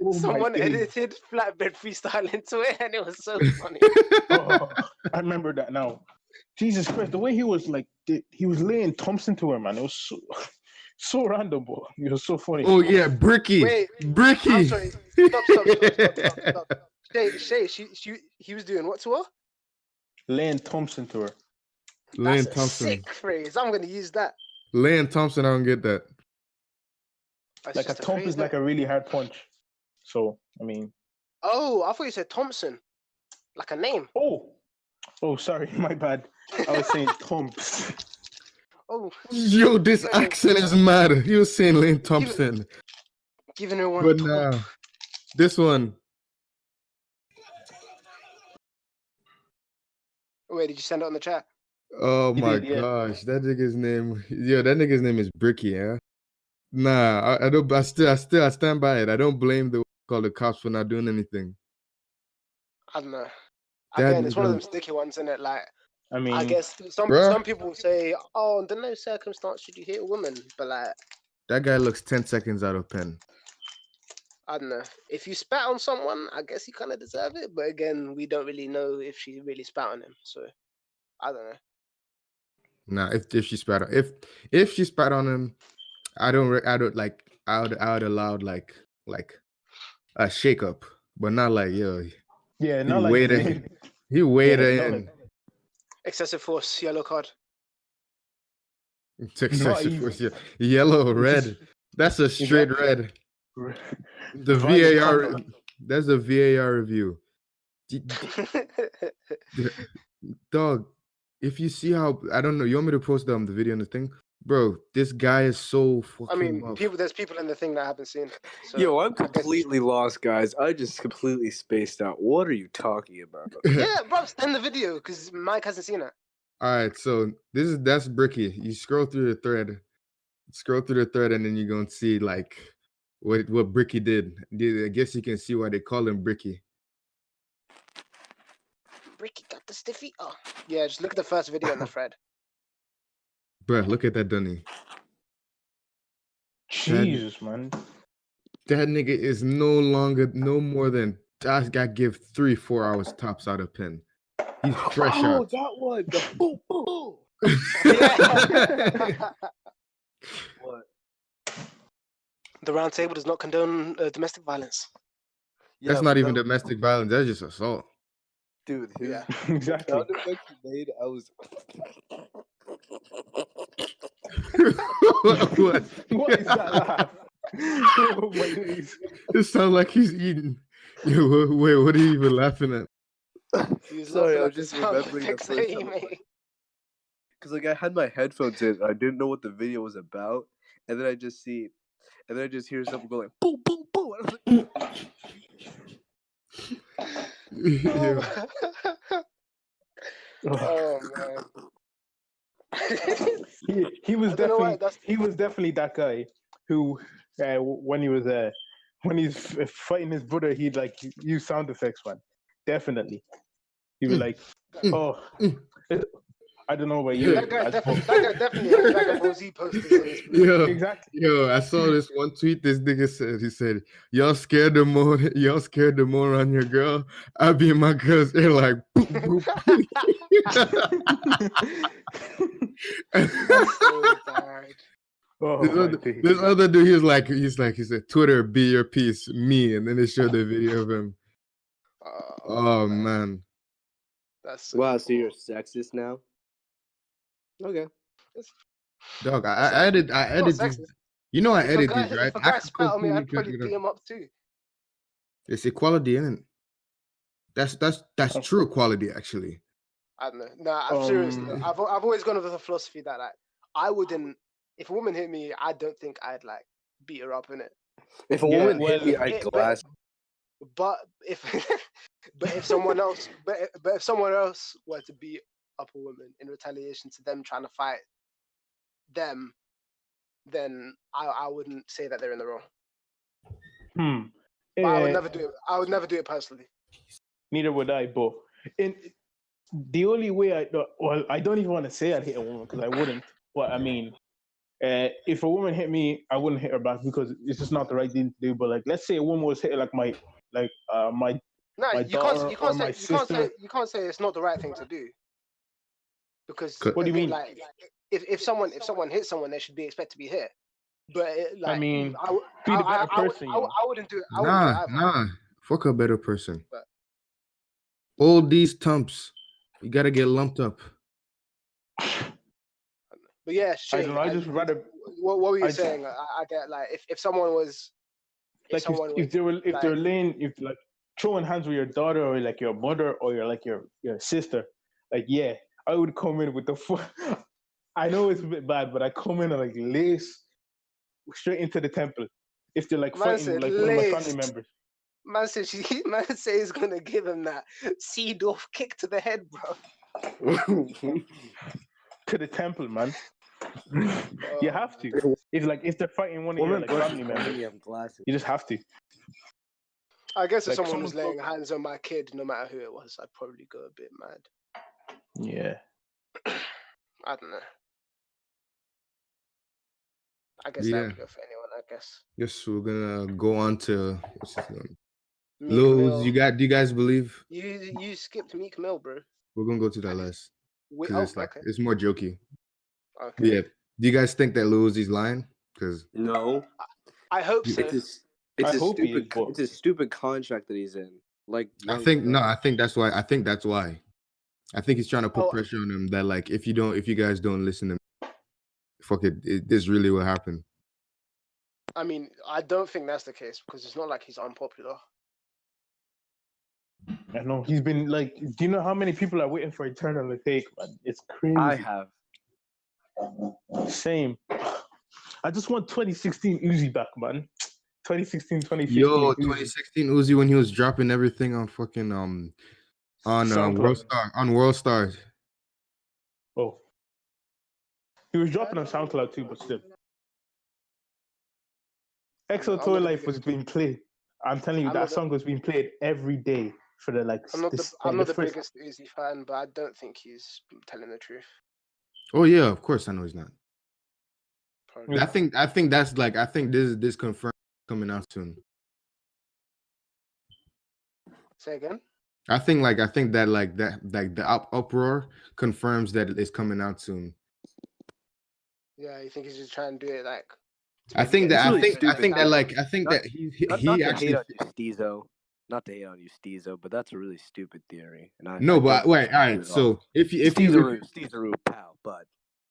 Oh my someone days. edited flatbed freestyle into it, and it was so funny. Oh, I remember that now. Jesus Christ, the way he was like, he was laying Thompson to her, man. It was so random, boy. It was so funny. Oh yeah, Bricky. Wait, Bricky. I'm sorry. Stop. Shay, he was doing what to her? Laying Thompson to her. Lane That's a Thompson. sick phrase. I'm gonna use that. Lane Thompson, I don't get that. That's Like a just thump phrase, is like a really hard punch. So I mean. Oh, I thought you said Thompson, like a name. Oh, sorry, my bad. I was saying thumps. Oh, Yo, this Okay. accent is mad. He was saying Lane Thompson. giving her one. But thump. now, this one. Wait, did you send it on the chat? Oh He my did, yeah. gosh, that nigga's name. Yeah, that nigga's name is Bricky, yeah. Nah, I don't. I stand by it. I don't blame the call the cops for not doing anything. I don't know. That Again, it's one of them nigga- sticky ones, isn't it? Like, I mean, I guess Bruh. some people say, "Oh, under no circumstance should you hit a woman," but like, That guy looks 10 seconds out of 10. I don't know. If you spat on someone, I guess you kind of deserve it. But again, we don't really know if she really spat on him, so I don't know. Nah, if she spat on if she spat on him, I would allowed like a shake up, but not like yo. yeah, He not like waited. He waited not in. like- Excessive force, yellow card. Excessive even. force, yellow, red. That's a straight Exactly. red. The Violent VAR. conduct. That's the VAR review. Dog, if you see how I don't know, you want me to post the video and the thing, bro? This guy is so fucking. I mean, buff. there's people in the thing that I haven't seen. So Yo, I'm I guess- completely lost, guys. I just completely spaced out. What are you talking about? Yeah, bro, send the video because Mike hasn't seen it. All right, so that's Bricky. You scroll through the thread, and then you're gonna see like what Bricky did. I guess you can see why they call him Bricky. Ricky got the stiffy. Oh, yeah, just look at the first video on the thread. Bruh, look at that Dunny. Jesus, man. That nigga is no more than I give 3-4 hours tops out of pen. He's fresh Oh, out. that one. The boom, boom. Yeah. What? The round table does not condone domestic violence. That's not even domestic violence. That's just assault. Dude, his Yeah. Exactly. sound effects he made, I was. What? What is that laugh? Oh my days. It sounds like he's eating. Yo, wait, what are you even laughing at? He was Sorry, laughing I at was the just sound remembering the effects that first he time. made. Because like I had my headphones in, I didn't know what the video was about, and then I just hear something going boom, boom, boom. And I was like, Yo, Oh man. He was I don't know why, definitely that guy who when he's fighting his brother, he'd like use sound effects, man. Definitely. He'd be like, oh, I don't know about you. that guy definitely has Dragon Ball Z posters in his yo, Exactly. yo, I saw this one tweet. This nigga said, he said, y'all scared the more on your girl. I be in my girl's ear like, boop, boop. so bad. Oh This my other, days. this other dude, he said, Twitter, be your peace, me. And then they showed the video of him. Oh, man. That's so Wow, so cool. you're sexist now? Okay. Dog, I That's edit not these. sexist. You know I If a edit guy, these, right? if a I guy could spat on me, completely I'd probably pick it beat up. him up too. It's equality, isn't it? That's true equality, actually. I don't know. Nah, I'm serious though. I've always gone with the philosophy that like I wouldn't. If a woman hit me, I don't think I'd like beat her up in it. If a woman hit me, I'd glass. But if but if someone else if someone else were to beat up a woman in retaliation to them trying to fight them, then I wouldn't say that they're in the wrong. But I would never do it. I would never do it personally. Neither would I. But the only way I don't even want to say I'd hit a woman because I wouldn't. But I mean, if a woman hit me, I wouldn't hit her back because it's just not the right thing to do. But like, let's say a woman was hitting like my No, my you daughter or my can't sister. say it's not the right thing to do. Because What do you mean? Like, if someone hits someone, they should be expected to be hit. But like, I mean, I be the better person. wouldn't do it. I wouldn't do it either. Nah. Fuck a better person. But- All these tumps, you gotta get lumped up. But yeah, I Shay, don't know. I just rather what were you saying? I get like if someone was like if they're laying like throwing hands with your daughter or like your mother or your sister, like yeah, I would come in with the I know it's a bit bad, but I come in and like lace straight into the temple if they're like fighting like one of my family members. Man says he's gonna give him that seed off kick to the head, bro. To the temple, man. You have to. If they're fighting one of your like family members, you just have to. I guess if Like, someone was laying hands on my kid, no matter who it was, I'd probably go a bit mad. Yeah. I don't know. I guess that would go for anyone, I guess. Yes, we're gonna go on to what's his name? Lils, do you guys believe? You skipped Meek Mill, bro. We're gonna go to that last. It's like okay. it's more jokey. Okay. Yeah. Do you guys think that Lil Uzi's lying? Because no. I hope so. It's a stupid contract that he's in. Like I think that's why. I think he's trying to put pressure on him that like if you guys don't listen to me, fuck it, this really will happen. I mean, I don't think that's the case because it's not like he's unpopular. I know he's been like. Do you know how many people are waiting for Eternal to take? Man? It's crazy. I have. Same. I just want 2016 Uzi back, man. 2016, 2015. Yo, 2016 Uzi when he was dropping everything on fucking on World Stars. Oh, he was dropping on SoundCloud too, but still. EXO Toy Life was being played. I'm telling you, that song was being played every day for the like. I'm not the biggest Uzi fan, but I don't think he's telling the truth. Oh yeah, of course I know he's not. Probably. I think this confirmed coming out soon. Say again? I think that the uproar confirms that it's coming out soon. Yeah, you think he's just trying to do it like? I think that he actually. Not to hate on you, Steezo, but that's a really stupid theory. And all right. So if you Steezeroo, pal, bud.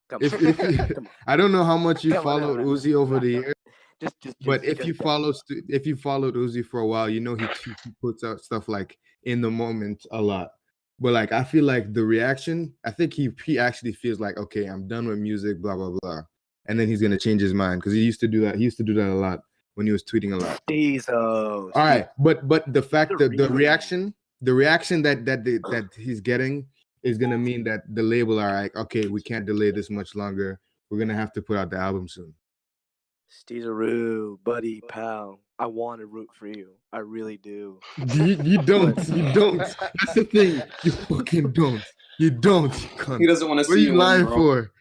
Come on. I don't know how much you followed Uzi over the years. But if you followed Uzi for a while, you know he puts out stuff like in the moment a lot. But like I feel like the reaction, I think he actually feels like, okay, I'm done with music, blah blah blah, and then he's gonna change his mind because he used to do that. He used to do that a lot when he was tweeting a lot. Bezos. All right, but the fact that the reaction that he's getting is gonna mean that the label are like, okay, we can't delay this much longer. We're gonna have to put out the album soon. Steezeroo, buddy, pal. I want to root for you. I really do. You don't. That's the thing. You fucking don't. You don't. He doesn't want to see you. What are you lying bro. for?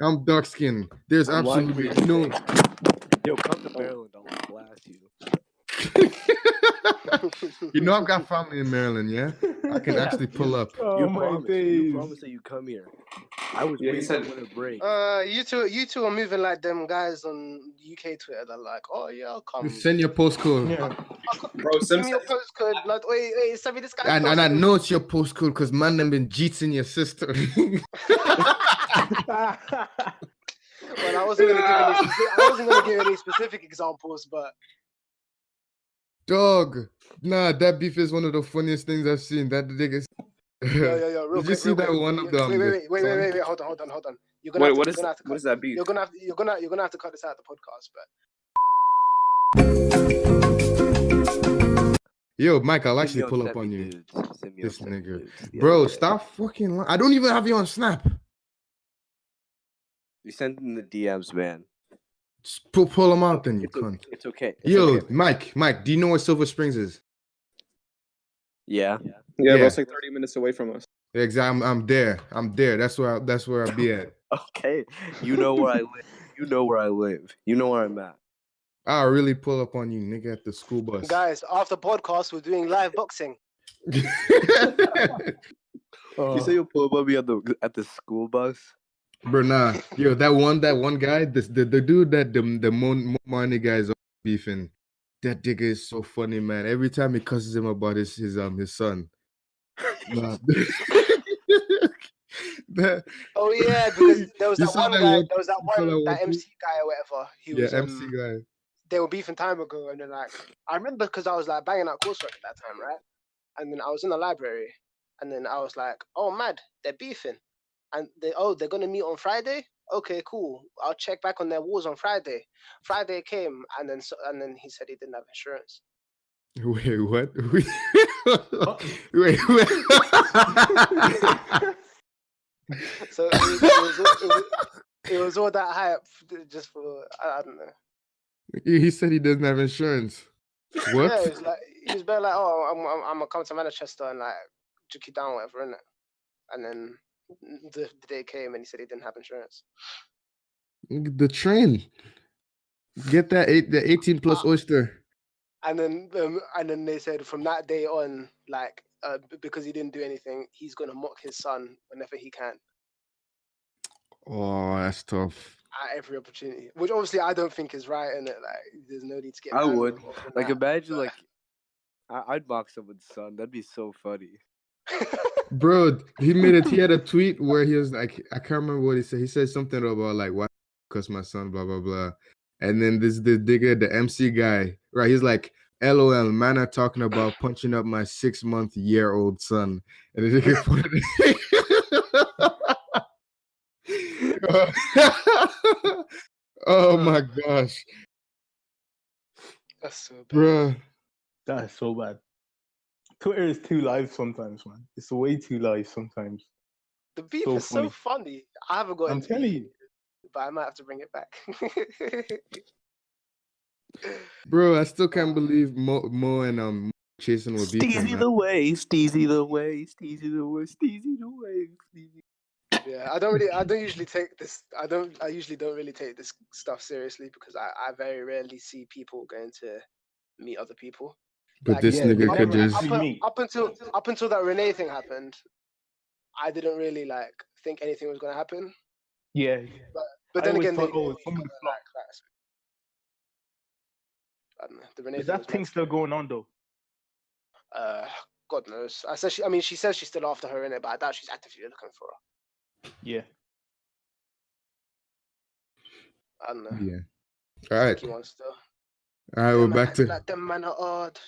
I'm dark skinned. There's absolutely no. Yo, come to Maryland. I'll blast you. You know I've got family in Maryland, yeah? I can actually pull up. Oh You my promised. You days. promised that you come here. I was Yeah, he waiting said- for a break. You two are moving like them guys on UK Twitter. They're like, oh yeah, I'll come. Send your postcode. Yeah. Bro, Give Sim me your postcode, blood. Wait, send me this guy's And I postcode. know it's your postcode because man them been cheating your sister. Well, I wasn't gonna give any specific examples, but Dog. Nah, that beef is one of the funniest things I've seen. That nigga. yo, real Did you quick, see real that quick. one of them? Wait, hold on. You're gonna Wait, have to, what is that beef? You're gonna have to cut this out of the podcast, but Yo, Mike, I'll Send actually me pull send up on me you. nudes. Send me This send me nigga. nudes. Yeah, Bro, yeah. stop fucking lying. I don't even have you on Snap. You send in the DMs, man. Just pull them out then, you It's cunt. okay. It's okay. It's Yo, okay. Mike, do you know where Silver Springs is? Yeah. Yeah, bro, Yeah. it's like 30 minutes away from us. Exactly. I'm there. That's where I'll be at. Okay. You know where I live. You know where I live. You know where I'm at. I'll really pull up on you, nigga, at the school bus. guys, after podcast, we're doing live boxing. You say you'll pull up on me at the school bus? Bro, nah. Yo, that one guy, the dude that the money guys are beefing. That nigga is so funny, man. Every time he cusses him about his son. Nah. Oh yeah, because there was You that saw one that guy. one- There was that you saw one that that one MC guy or whatever. He Yeah, was MC guy. they were beefing time ago, and then like I remember because I was like banging out coursework at that time, right? And then I was in the library, and then I was like, oh mad, they're beefing, and they're gonna meet on Friday. Okay, cool. I'll check back on their walls on Friday. Friday came, and then he said he didn't have insurance. Wait, what? Wait. So it was all that hype just for I don't know. He said he doesn't have insurance. What? Yeah, he was better like, oh, I'm gonna come to Manchester and like took you down, whatever, innit? And then the day came and he said he didn't have insurance. The train. Get the 18 plus oyster. And then they said from that day on, like, because he didn't do anything, he's gonna mock his son whenever he can Oh, that's tough. at every opportunity. Which obviously I don't think is right, and like there's no need to get. I mad would. or Like, that, imagine, but- like, I'd mock someone's son. That'd be so funny. Bro, he had a tweet where he was like, I can't remember what he said. He said something about like, why cuss my son, blah blah blah. And then the digger, the MC guy, right? He's like, LOL, man, are talking about punching up my 6-month-year-old son. And the digger oh my gosh, That's so bad. bro. That is so bad. Twitter is too live sometimes, man. It's way too live sometimes. The beef so is so funny. I haven't got I'm into telling beef, you. but I might have to bring it back. Bro, I still can't believe Mo and Jason were beefing. Steezy Man. the way, Steezy the way, Steezy the way, Steezy the way, Steezy. Yeah, I usually don't really take this stuff seriously because I very rarely see people going to meet other people. But Like, this yeah, nigga never could just. actually- Up until that Renee thing happened, I didn't really like think anything was gonna happen. Yeah. But I then always again, thought, they oh, someone like flopped. that. I don't know. The Renee Is thing that was thing still going on though? God knows. She says she's still after her in it, but I doubt she's actively looking for her. Yeah. I don't know. Yeah. All right. Tricky one still. All right, we're Them man- back to. like, them man are odd.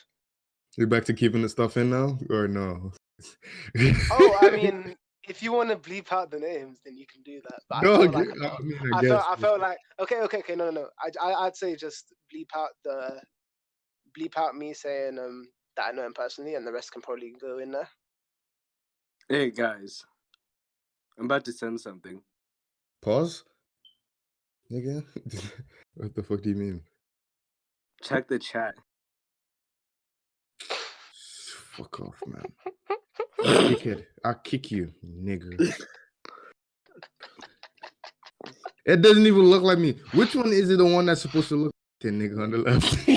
You're back to keeping the stuff in now, or no? Oh, I mean, if you want to bleep out the names, then you can do that. But no, I felt like I guess. I felt like okay, no. I'd say just bleep out me saying that I know him personally, and the rest can probably go in there. Hey guys, I'm about to send something. Pause. Nigga, what the fuck do you mean? Check the chat. Fuck off, man. Dickhead, I'll kick you, nigga. It doesn't even look like me. Which one is it? The one that's supposed to look like the nigga on the left?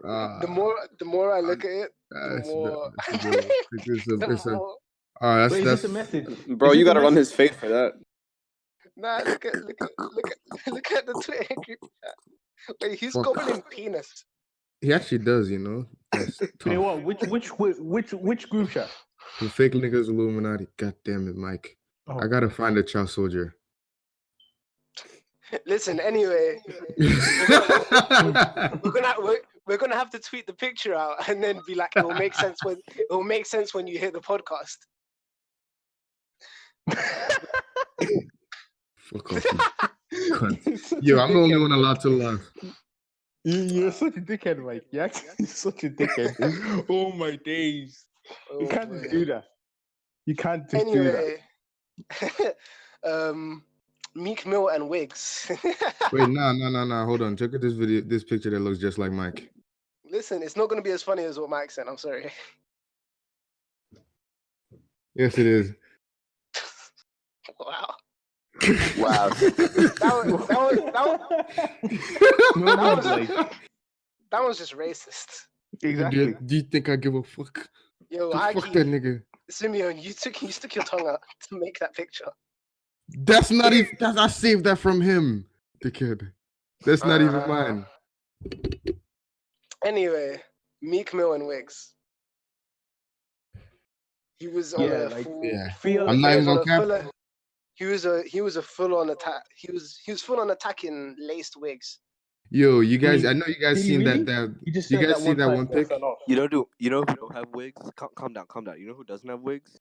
The more I look at it, the more. That's Wait, is this a message? Bro, you gotta run his fate for that. Nah, look at the Twitter group chat. Wait, he's gobbling penis. He actually does, you know. That's You know what? Which group chat? The fake niggas Illuminati. God damn it, Mike. Oh. I gotta find a child soldier. Listen, anyway, we're gonna have to tweet the picture out and then be like, it will make sense when you hear the podcast. Fuck off. Yo, I'm the only one allowed to laugh. You're such a dickhead, Mike. You're actually such a dickhead. Oh my days. You can't just do that. You can't just do that. Meek Mill and wigs. Wait, nah. Hold on. Check out this picture that looks just like Mike. Listen, it's not gonna be as funny as what Mike said. I'm sorry. Yes, it is. Wow. Wow. That was just racist. Exactly. Do you think I give a fuck? Yo, fuck that nigga. Simeon, you stuck your tongue out to make that picture. That's not even. I saved that from him, the kid. That's not even mine. Anyway, Meek Mill and wigs. He was on a full. I'm not even gonna cap. He was a full on attack. He was full on attacking laced wigs. Yo, you guys, I know you guys seen really? that. You just You said guys that seen that time one and I pic? fell off. You know who don't have wigs? Calm down. You know who doesn't have wigs?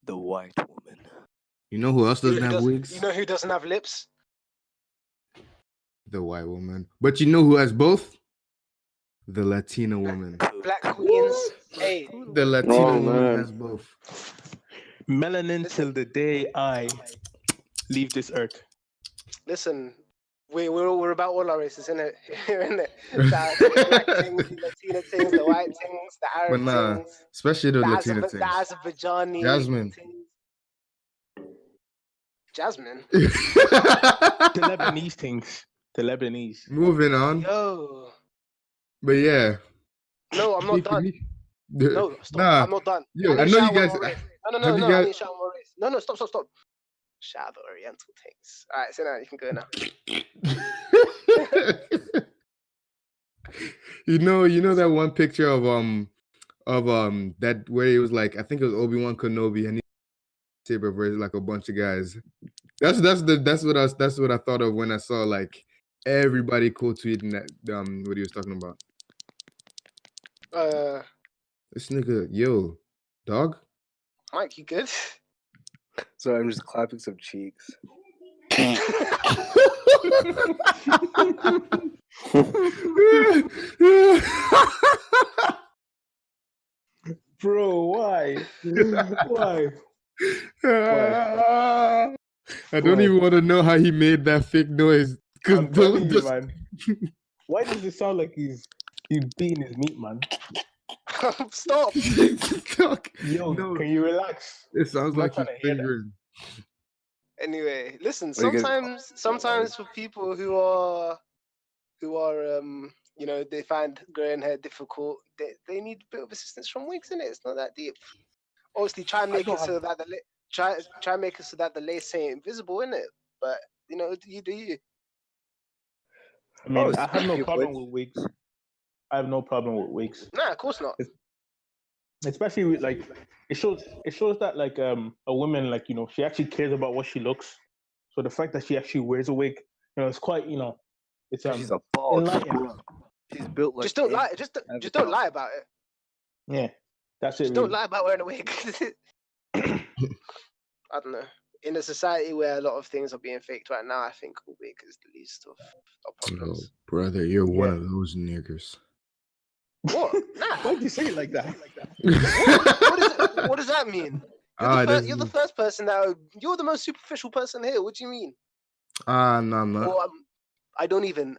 The white woman. You know who else doesn't have wigs? You know who doesn't have lips? The white woman. But you know who has both? The Latina woman. Black queens. Hey. The Latina woman has both. Melanin till the day I leave this earth. Listen, we're about all our races, innit? Innit? The black things, the Latina things, the white things, the Arab things. Especially the Latina things. The Azerbaijani Jasmine. things. Jasmine? The Lebanese things. The Lebanese. Moving on. Yo. But yeah. No, I'm not done. No, stop. Nah. I'm not done. Yo, I know you guys. No, I didn't shout more race. No, stop. Shout out the Oriental things. All right, so now you can go now. You know that one picture of that where he was like, I think it was Obi-Wan Kenobi and he saber versus like a bunch of guys. That's what I thought of when I saw like everybody quote tweeting that what he was talking about. This nigga, yo, dog. Mike, you good? So I'm just clapping some cheeks. Bro, why? Why? I don't even want to know how he made that fake noise. Man. Why does it sound like he's beating his meat, man? Stop. Yo, no. Can you relax? It sounds like he's fingering. Anyway, listen. Sometimes for people who are they find growing hair difficult, they need a bit of assistance from wigs, innit? It's not that deep. Obviously, try and make it so that the lace ain't visible, innit? But you do you. I mean, I have no problem with wigs. I have no problem with wigs. Nah, of course not. Especially with like it shows that like a woman, like, she actually cares about what she looks. So the fact that she actually wears a wig, it's quite, it's she's a bald. She's built like just don't lie about it. Yeah, that's it. Just don't lie about wearing a wig. I don't know. In a society where a lot of things are being faked right now, I think a wig is the least of problems. Oh, brother, you're one of those niggers. What? Nah. Why'd you say it like that? What does that mean? You're the first person you're the most superficial person here. What do you mean? No, I'm not. Well, I don't even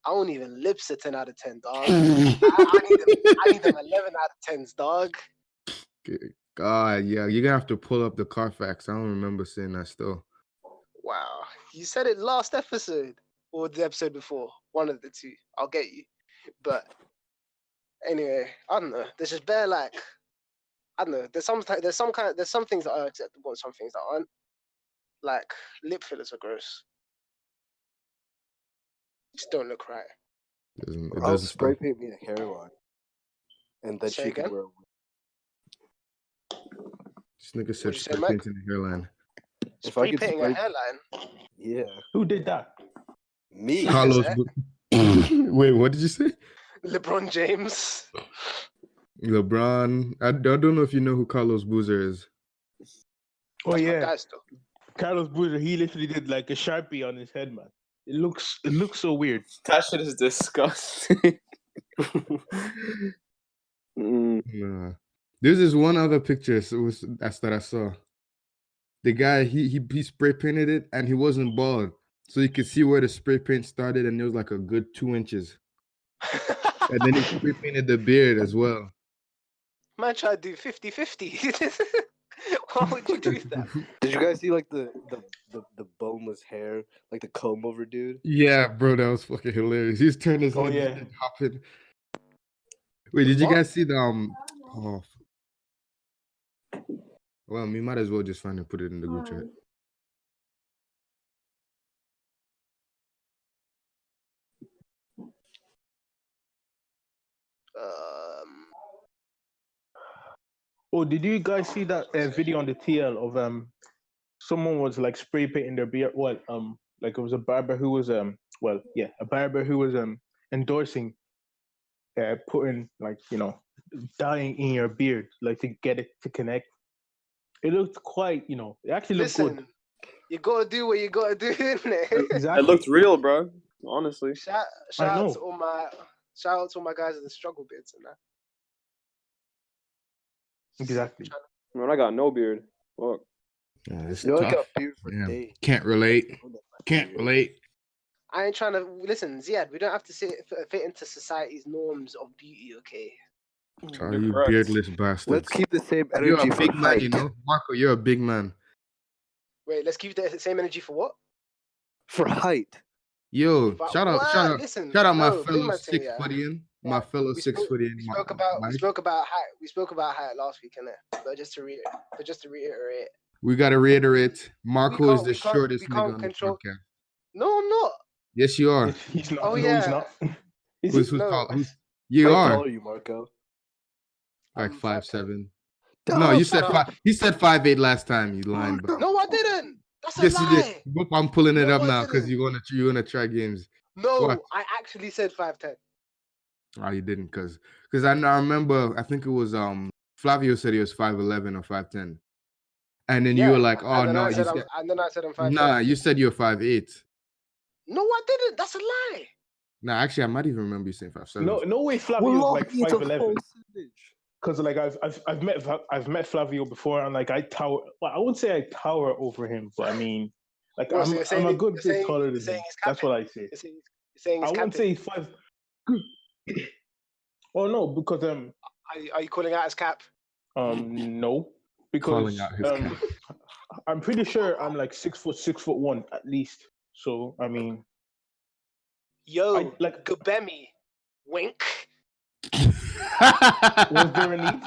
I don't even lips a 10 out of 10, dog. I need them 11 out of 10s, dog. God, yeah, you're gonna have to pull up the Carfax. I don't remember saying that still. Wow. You said it last episode or the episode before. One of the two. I'll get you. But anyway, I don't know. There's just bare like I don't know. There's some things that are acceptable and some things that aren't. Like lip fillers are gross. Just don't look right. It I'll doesn't spray stop. paint me a hairline, and then Say she can again? wear a This nigga What'd said you say, spray Mike? paint in the hairline. If I Spray could painting spray, a hairline. yeah, Who did that? me. Carlos. Is Wait, what did you say? LeBron James. LeBron. I don't know if you know who Carlos Boozer is. Oh That's my yeah, guy still. Carlos Boozer. He literally did like a Sharpie on his head, man. It looks so weird. That shit is disgusting. Nah. There's this one other picture that I saw. The guy he spray painted it and he wasn't bald, so you could see where the spray paint started, and it was like a good 2 inches. And then he spray painted the beard as well. Man tried to do 50-50. Why would you do that? Did you guys see like the boneless hair, like the comb over dude? Yeah, bro, that was fucking hilarious. He's turned his Oh, head yeah. and hopping. Wait, did you What? guys see the Oh, well, we might as well just find and put it in the group chat. Oh, did you guys see that video on the TL of someone was like spray painting their beard? Well, like it was a barber who was a barber who was endorsing putting like dyeing in your beard like to get it to connect. It looked quite, it actually looked Listen, good. you gotta do what you gotta do, innit? Exactly. It looked real, bro. Honestly. Shout I out know. to all my guys with the struggle beards and that. Exactly. Man, I got no beard. Fuck. Yeah, it's You know, I tough. got beard for Yeah. days. Can't relate. Can't relate. I ain't trying to listen, Ziad. We don't have to fit into society's norms of beauty, okay? Sorry, you correct. beardless bastards. Let's keep the same You're energy a for big man, you height. know, Marco. You're a big man. Wait, let's keep the same energy for what? For height. Yo, But shout out, what? Listen, shout out my no, big fellow man thing, 6-footian, yeah. my fellow We 6-footian. spoke about height. We spoke about height last week, innit? But just to reiterate, We gotta reiterate, Marco is can't- the we can't- shortest we nigga can't on control- the podcast. no, I'm not. Yes, you are. He's not. Oh, no, yeah. he's not. Is Who's he? No. tall? You How are tall are you, Marco? like I'm 5'7". Oh, No, you said shut five. He said 5'8" last time. You lying, bro. No, I didn't. That's a Yes, you lie. did. Whoop, I'm pulling it No, up I now because didn't. you're gonna try games. No, What? I actually said 5'10". Oh, you didn't, because I remember. I think it was Flavio said he was 5'11" or 5'10", and then you were like, "Oh and then no, I you said said I'm 5'10". nah." You said you're 5'8". No, I didn't. That's a lie. Nah, actually, I might even remember you saying 5'7". No way. Flavio's like it's a 5'11". false image. Because like I've met Flavio before, and like I tower. Well, I wouldn't say I tower over him, but I mean, like What, so I'm a good bit taller than you're saying him. he's That's capping? what I say. You're saying I he's wouldn't capping. say he's 5. Oh no, because Are you calling out his cap? no, because Calling out his cap. I'm pretty sure I'm like 6'1" at least. So I mean, Yo, like Gabemi, wink. was there a need?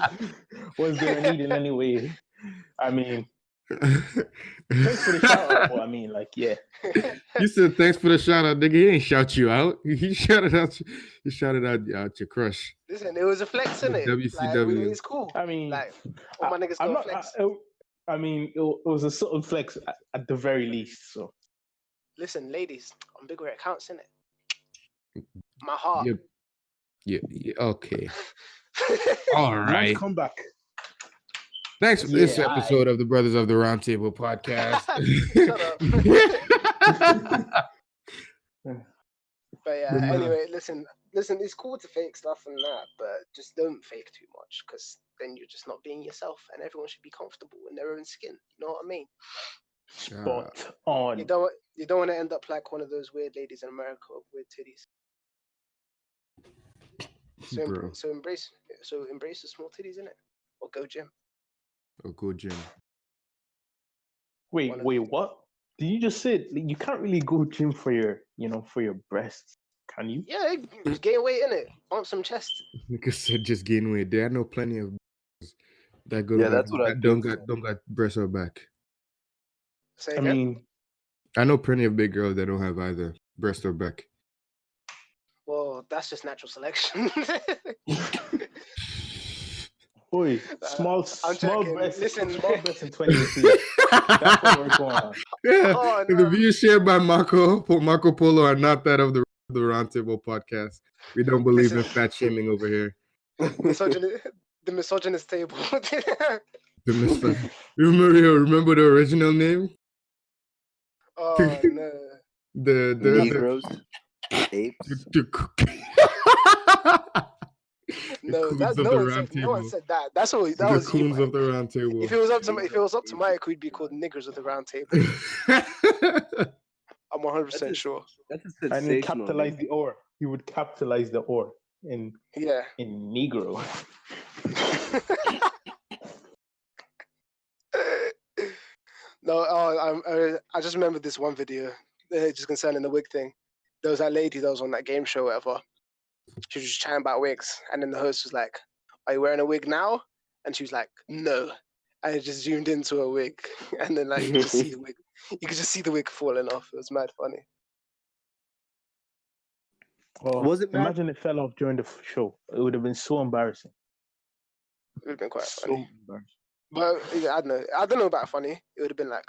Was there a need in any way? I mean, thanks for the shout out. But I mean, like, yeah. You said thanks for the shout out, nigga. He ain't shout you out. He shouted out. He shouted out your crush. Listen, it was a flex, innit? WCW. Like, it's cool. I mean, Like, all my niggas I'm got not. flex. I mean, it was a subtle flex at the very least. So Listen, ladies, I'm big where it counts, innit? My heart. Yeah, okay. All right. nice comeback. Thanks for this Yeah, episode of the Brothers of the Roundtable podcast. Shut up. But yeah, But, anyway, listen, it's cool to fake stuff and that, but just don't fake too much, because then you're just not being yourself, and everyone should be comfortable in their own skin. You know what I mean? Spot on. You don't want to end up like one of those weird ladies in America with weird titties. Bro. So embrace the small titties, innit? Or go gym. Or go gym. Wait, One of wait, the- what? Did you just say you can't really go gym for your, for your breasts? Can you? Yeah, gain weight, innit? Bump some chest. Like I said, just gain weight. There are no plenty of that good. Yeah, that's what I don't think. got breast or back. Say I again? mean, I know plenty of big girls that don't have either breast or back. Well, that's just natural selection. boy, small joking. breasts, Listen. small breasts in 2018. That's what we're going on. Yeah, Oh, the no. views shared by Marco Polo are not that of the Roundtable podcast. We don't believe in fat shaming over here. The misogynist table. Remember the original name? Oh no. The Negroes, apes. No, coons that of no the one round said. No one table. said that. That The was you, coons Mike. of the round table. If it was up to Mike, we'd be called niggers of the round table. I'm 100% sure. That's a And sensational. he capitalize the or. He would capitalize the or in Negro. No, I just remember this one video, just concerning the wig thing. There was that lady that was on that game show, whatever. She was just chatting about wigs, and then the host was like, "Are you wearing a wig now?" And she was like, "No." And it just zoomed into a wig, and then you could just see the wig. You could just see the wig falling off. It was mad funny. Oh, Was it imagine it fell off during the show. It would have been so embarrassing. It would have been quite So funny. embarrassing. But I don't know about funny. It would have been like,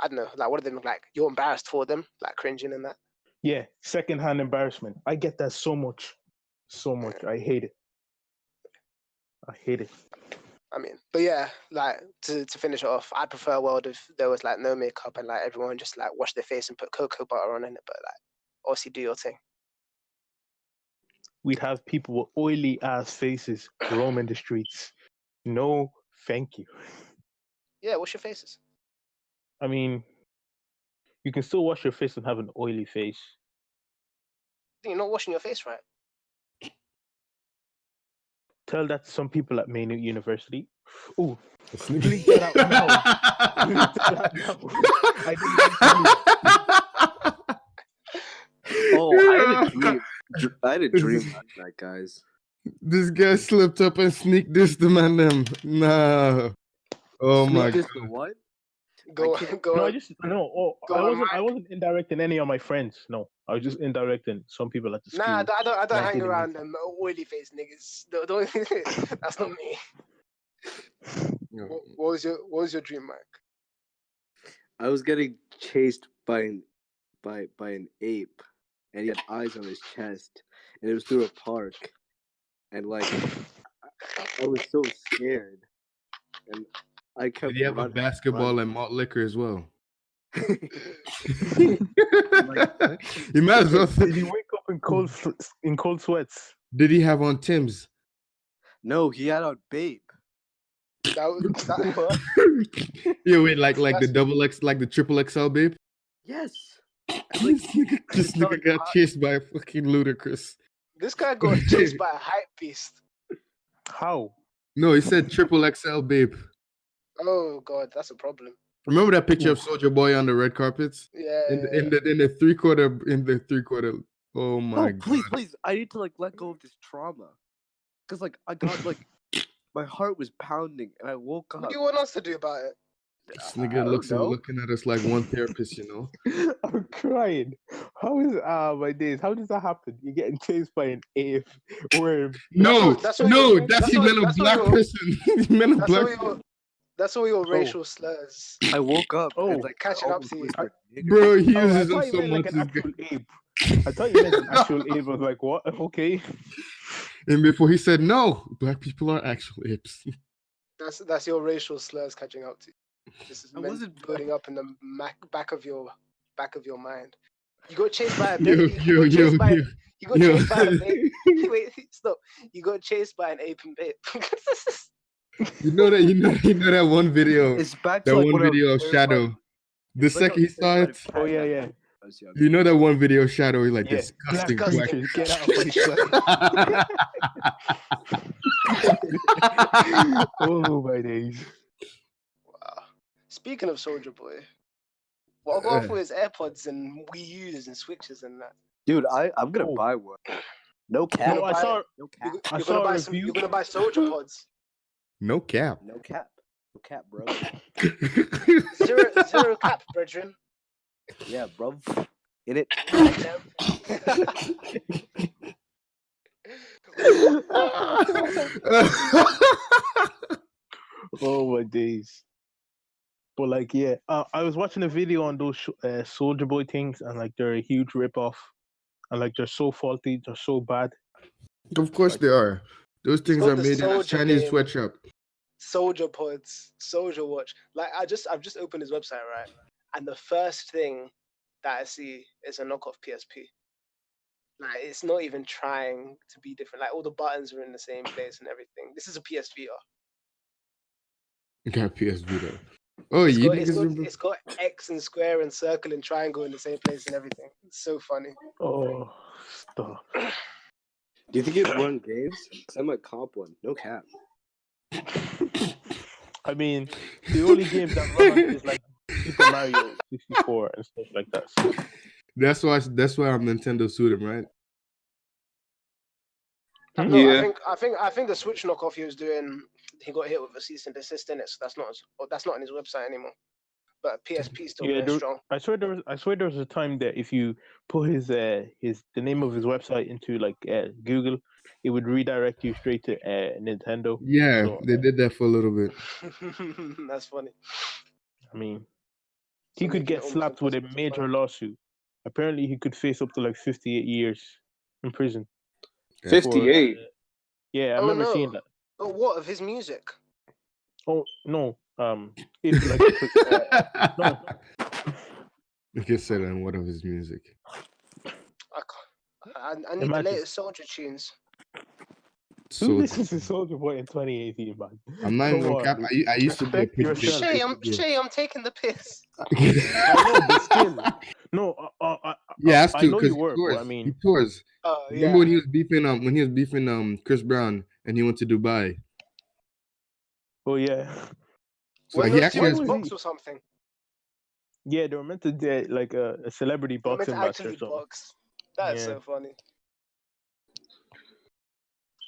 I don't know, like what would they look like? You're embarrassed for them, like cringing and that. Yeah, secondhand embarrassment. I get that so much. So much. I hate it. I hate it. I mean, but yeah, like to finish it off, I'd prefer a world if there was like no makeup and like everyone just like wash their face and put cocoa butter on it, but like obviously do your thing. We'd have people with oily ass faces roaming the streets. No, thank you. Yeah, wash your faces. I mean, you can still wash your face and have an oily face. You're not washing your face right. Tell that to some people at Maynard University. Ooh, bleep that out now. Bleep that out now. I didn't Oh, I had a dream last night, guys. This guy slipped up and sneaked this to man them. Nah. Oh my Sneak this god. to what? Go. No, I on, wasn't indirecting any of my friends. No, I was just indirecting some people at the school. Nah, I don't not hang dealing around them oily face niggas. Don't that's not me. What was your dream, Mike? I was getting chased by an ape, and he had eyes on his chest, and it was through a park, and like I was so scared, and I kept. Did you have a basketball and malt liquor as well? You might as well. Did he wake up in cold sweats? Did he have on Tim's? No, he had on Babe. Yeah, wait, like the double X, like the triple XL, babe. Yes. This nigga got chased by a fucking Ludacris. This guy got chased by a hype beast. How? No, he said triple XL, babe. Oh god, that's a problem. Remember that picture of Soulja Boy on the red carpets? Yeah. In the three quarter. Oh my god. Please! I need to let go of this trauma, because I got my heart was pounding, and I woke up. What do you want us to do about it? This nigga looking at us like one therapist, you know. I'm crying. How is my days? How does that happen? You're getting chased by an ape worm. He meant a black person. He meant a black person. That's all your racial slurs. I woke up. and catching up to you. Bro, he I uses thought them you so meant much. like an actual ape. I thought you meant an actual ape. I was like, what? Okay. And before he said no, black people are actual apes. That's your racial slurs catching up to you. This is building up in the back of your mind. You got chased by a baby. You got chased by an ape. Wait, stop. You got chased by an ape and babe. You know that one video. It's back that to one video of Shadow. The second he saw it. Oh yeah. was young. You know that one video Shadow is like Yeah, disgusting. black Black. creatures, get out of my sight. Oh my days. Wow. Speaking of Soldier Boy, what I got for his AirPods and Wii U's and Switches and that. Dude, I'm gonna Oh. buy one. No cap. No, I saw. No cap. You're gonna buy some. review. You're gonna buy Soldier Pods. No cap. No cap. No cap, bro. Zero cap, brethren. Yeah, bro. In it. Oh my days. But like, yeah, I was watching a video on those Soldier Boy things, and like they're a huge ripoff, and like they're so faulty, they're so bad. Of course they are. Those things got are the made in a Soldier Chinese game. sweatshop. Soldier Pods, Soldier Watch. Like I've just opened his website, right? And the first thing that I see is a knockoff PSP. Like it's not even trying to be different. Like all the buttons are in the same place and everything. This is a PSVR. Got PSV though. Oh, It's you got, niggas it's got X and square and circle and triangle in the same place and everything. It's so funny. Oh, stop. Do you think it run games? 'Cause I might comp one. No cap. I mean, the only games that run is like Super Mario 64 and stuff like that. So. That's why I'm Nintendo suited, right? No, Yeah. I think the Switch knockoff he was doing, he got hit with a cease and desist in it, so that's not on his website anymore. But PSP still going strong. I swear there was a time that if you put the name of his website into like Google, it would redirect you straight to Nintendo. Yeah, So, they did that for a little bit. That's funny. I mean, he could get slapped with a major lawsuit. Apparently, he could face up to like 58 years in prison. 58. Yeah, I remember seeing that. Oh, what of his music? Oh no, it's like no. You can say that in one of his music. I need the latest Soldier tunes. Who listens to Soldier Boy in 2018, man? I'm not even gonna cap. I used to be a pretty Shay, I'm taking the piss. I know, but still. No, yeah, that's I true. know Because you were, but I mean, he tours. Yeah. Remember when he was beefing Chris Brown and he went to Dubai. oh yeah. So Well, he no, actually Timmons has, box or something. Yeah, they were meant to do like a celebrity They were meant boxing to match or actually something. box. That's Yeah. so funny.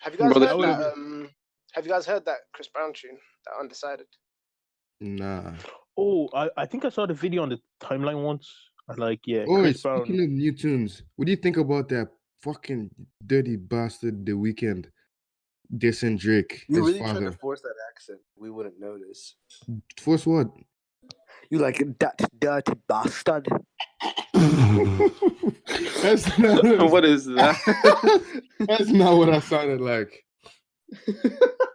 Have you guys Brother, heard that? Have you guys heard that Chris Brown tune? That Undecided. nah. Oh, I think I saw the video on the timeline once. I like, yeah, Oh, Chris speaking Brown. of new tunes, what do you think about that fucking dirty bastard The Weeknd dissing Drake, You his really tried father? to force that accent. We wouldn't notice. Force what? You like that dirty bastard. That's not, What is that? that's not what I sounded like.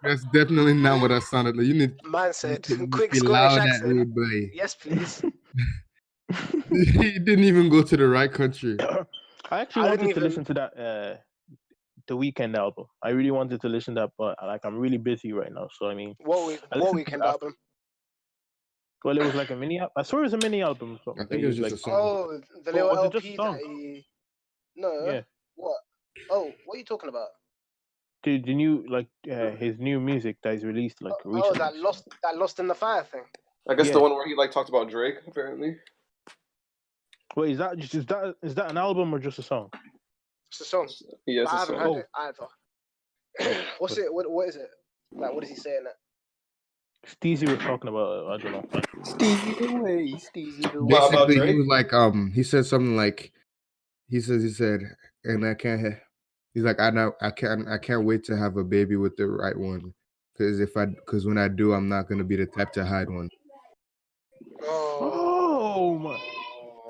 That's definitely not what I sounded like. You need Man said, to quick be Scottish loud at accent. me, boy. Yes, please. He didn't even go to the right country. I actually I wanted didn't to even- listen to that the Weeknd album. I really wanted to listen to that, but like I'm really busy right now. So I mean, What listened to weekend it after. album? Well, it was like a mini. I swear it was a mini album. I think it was just a song. Oh, the Oh, little was it just LP a song? that he. No. Yeah, What? Oh, what are you talking about? the new like his new music that he's released like Oh, recently. that lost in the fire thing. I guess Yeah. the one where he like talked about Drake, apparently. Wait, is that an album or just a song? It's a song. Yes, I it's haven't so. heard it either. What's it? What is it? Like, what is he saying? That Steezy was talking about. I don't know. Steezy the way, Steezy the way. About Basically, he Drake? was like, he said something like, he said, and I can't. He's like, I can't wait to have a baby with the right one, because when I do, I'm not gonna be the type to hide one. Oh my,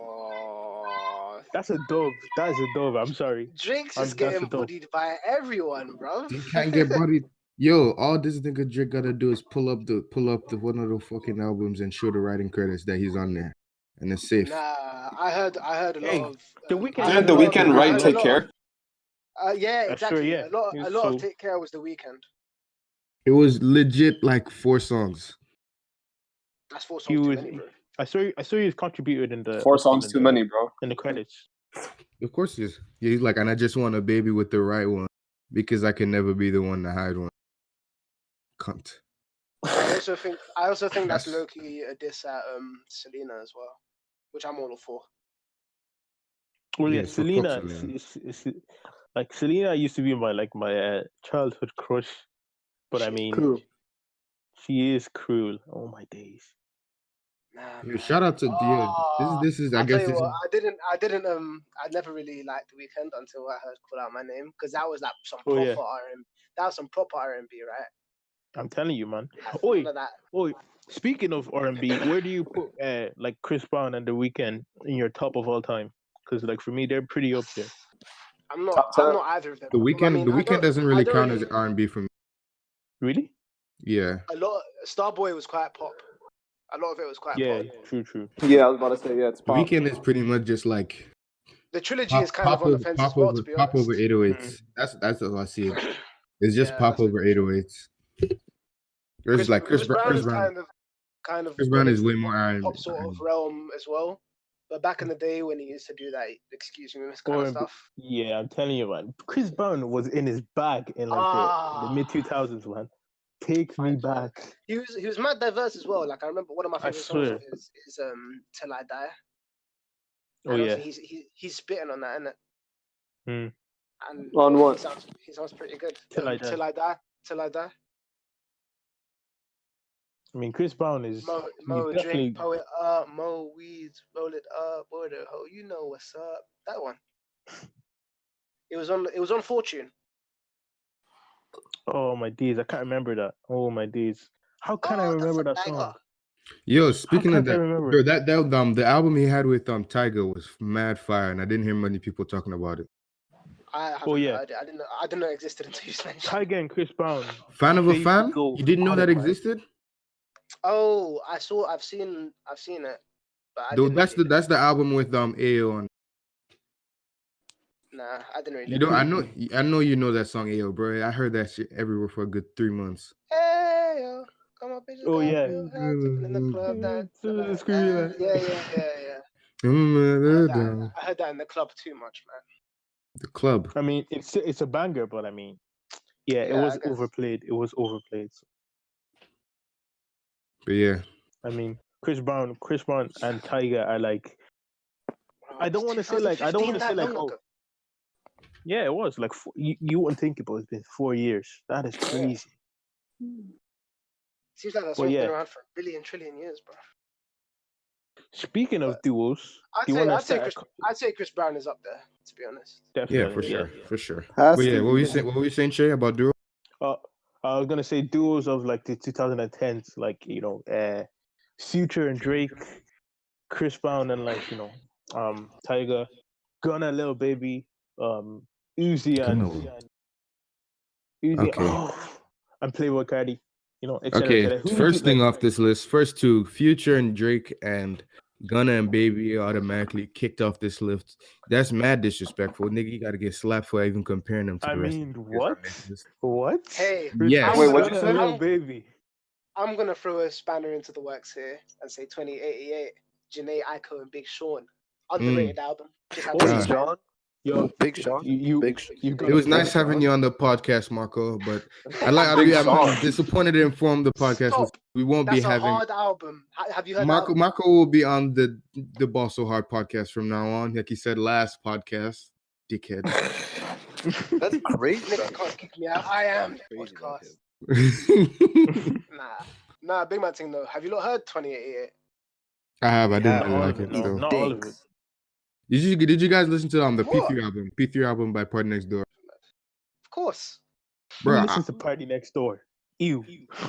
Oh, that's a dove. That is a dove. I'm sorry. Drake's That's just a getting dope. bullied by everyone, bro. He can't get bodied. Yo, all this nigga Drake gotta do is pull up the one of the fucking albums and show the writing credits that he's on there, and it's safe. Nah, I heard a Hey, lot of The Weeknd- Didn't The Weeknd write and take care? Yeah, Sure, exactly. yeah. A lot So- of Take Care was The Weeknd. It was legit like 4 songs. That's 4 He songs too was many, bro. I saw he's contributed in the 4 songs too many, bro. in the credits. Of course he is. Yeah, he's like, and I just want a baby with the right one because I can never be the one to hide one. Cunt. I also think that's low-key a diss at Selena as well, which I'm all for. Well, yeah, Yeah, Selena, Selena. like Selena used to be my childhood crush, but I mean, True. she is cruel. Oh my days. Nah, Yeah, shout out to this is I I'll guess tell you this what, I never really liked The Weeknd until I heard Call Out My Name, because that was like some Oh, yeah. proper R&B. That was some proper R&B, right? I'm telling you, man. Like, Oi, none of that. oi. Speaking of R&B, where do you put like Chris Brown and The Weeknd in your top of all time? Because like for me, they're pretty up there. I'm not Top 10. either of them. The Weeknd. I mean, The Weeknd doesn't really count as really- R&B for me. Really? Yeah. a lot. Starboy was quite pop. A lot of it was quite Yeah, pop. true. Yeah, I was about to say, yeah, it's The pop. Weeknd is pretty much just like The trilogy is kind of on the fence as well, to be pop honest. over 808s. That's how I see it. It's just Yeah, pop that's over 808s. There's like Chris Brown. is kind of Chris gone Brown is into way the more R&B. pop sort of realm as well. But back in the day when he used to do that, excuse me, this kind of R&B. stuff. Yeah, I'm telling you, man. Chris Brown was in his bag in like the mid 2000s, man. Take me back. He was mad diverse as well. Like I remember one of my favorite songs swear. of his is Till I Die. Oh And yeah. obviously he's spitting on that, innit? Hmm. And On what? he sounds pretty good. Till I Die. Till I Die. Till I Die. I mean, Chris Brown is Mo definitely drink, poet up, Mo weeds, roll it up, order ho, you know what's up. That one. It was on Fortune. Oh my days, I can't remember that. Oh my days. How can I remember that song? Yo, speaking of can't I that, remember? bro, that the album he had with Tiger was mad fire, and I didn't hear many people talking about it. I haven't heard it. I didn't know it existed until you mentioned. Tiger and Chris Brown. Fan of a They fan? go You didn't know hard, that man. existed? Oh, I've seen it. But I Dude, didn't that's the album with AO on. Nah, I didn't really. You don't. I know you know that song AO, bro. I heard that shit everywhere for a good 3 months. Hey yo, come on, bitch. Oh yeah. In the club, yeah. I heard that in the club too much, man. The club. I mean, it's a banger, but I mean, yeah, it was overplayed. It was overplayed. But yeah. I mean, Chris Brown and Tiger are like. I don't want to say like. Oh. Yeah, it was like you wouldn't think it, but it's been 4 years. That is crazy. Seems like that song's been around for a billion trillion years, bro. Speaking of duos, I'd say Chris Brown is up there, to be honest. Definitely, yeah, for sure. Has But yeah, to what were you saying, Shay, about duo? I was gonna say duos of like the 2010s, like Future and Drake, Chris Brown and like Tiger, Gunna, Lil Baby, Uzi and and Playboy Cardi, Okay, first thing off this list, first two, Future and Drake and Gunna and Baby automatically kicked off this list. That's mad disrespectful. Nigga, you gotta get slapped for even comparing them to the rest. What? Hey, yes. Wait, what'd you say? Lil Baby. I'm gonna throw a spanner into the works here and say 2088, Janae Aiko and Big Sean. Underrated album. Big Sean? Yo, Big Sean? It was nice having you on the podcast, Marco, but I'm disappointed to inform the podcast we won't be having. That's a hard album. Have you heard Marco will be on the Ball So Hard podcast from now on, like he said last podcast. Dickhead. That's crazy. Nigga can't kick me out. I am the podcast. Nah, big man thing though. Have you not heard 2088? I have. I didn't really like it. No, not all of it. Did you guys listen to the P3 album? P3 album by Party Next Door. Of course. Bro, listen to Party Next Door. Ew.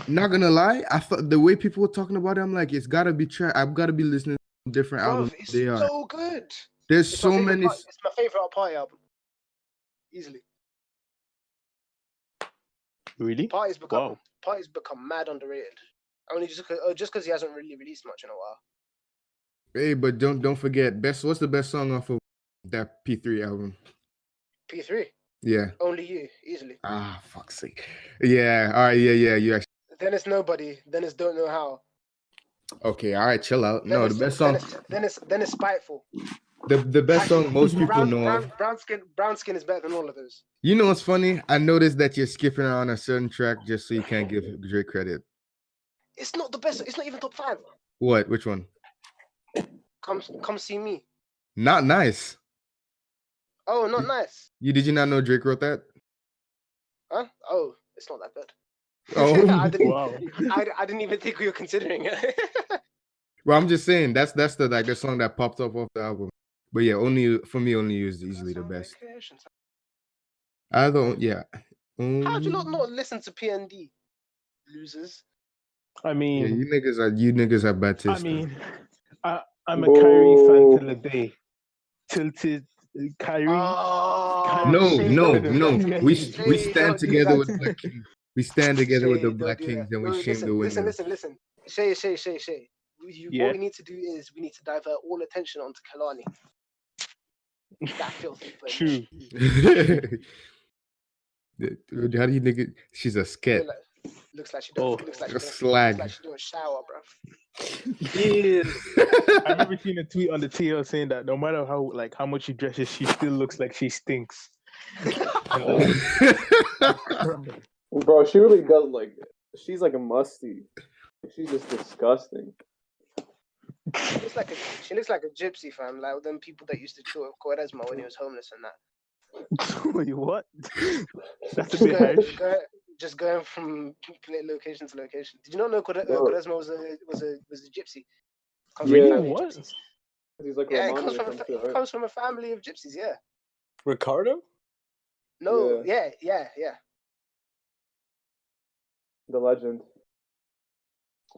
Not gonna lie, I thought the way people were talking about it, I'm like, it's gotta be I've gotta be listening to different albums. It's so good. There's so many. It's my favorite Party album. Easily. Really? Party's become mad underrated. Only just because he hasn't really released much in a while. Hey, but don't forget, what's the best song off of that P3 album? P3? Yeah. Only You, easily. Ah, fuck's sake. Yeah, all right, yeah, you actually. Then it's Nobody, then it's Don't Know How. Okay, all right, chill out. Then No, it's, the best song, then it's spiteful. the best song most people brown, know of. brown skin is better than all of those. You know what's funny? I noticed that you're skipping on a certain track just so you can't give Drake credit. It's not the best. It's not even top 5. What? Which one? Come see me. Not nice. Oh, not nice. Did you not know Drake wrote that? Huh? Oh, it's not that bad. Oh, Wow. I didn't even think we were considering it. well, I'm just saying that's the like the song that popped up off the album. But yeah, only for me, only is easily the best. I don't. Yeah. How do you not listen to PND? Losers. I Yeah, mean, you niggas are bad taste. I mean, I'm a Kyrie fan till the day. Till Kyrie. Oh, No. Shade, We Shade, stand don't do together that. with Black Kings. We stand together with the Shay, Black don't do Kings that. and we No, shame the winners. listen. Shay. Yeah. What we need to do is we need to divert all attention onto Kalani. That filthy bitch. True. How do you think it? She's a sket. Looks like she Oh, doing. Looks like a she slag. doing a shower, bro. Yeah. I remember seeing a tweet on the TL saying that no matter how much she dresses, she still looks like she stinks. Bro, she really does like. She's like a musty. She's just disgusting. She looks like a gypsy, fam. Like them people that used to chill with Quaresma when he was homeless and that. Wait, what? That's a bit harsh. Just going from location to location. Did you not know Quaresma was a gypsy? Comes Yeah. from a family of What? gypsies. He's like Yeah, Romano or some shit, right? comes from a family of gypsies. Yeah. Ricardo? No. Yeah. The legend.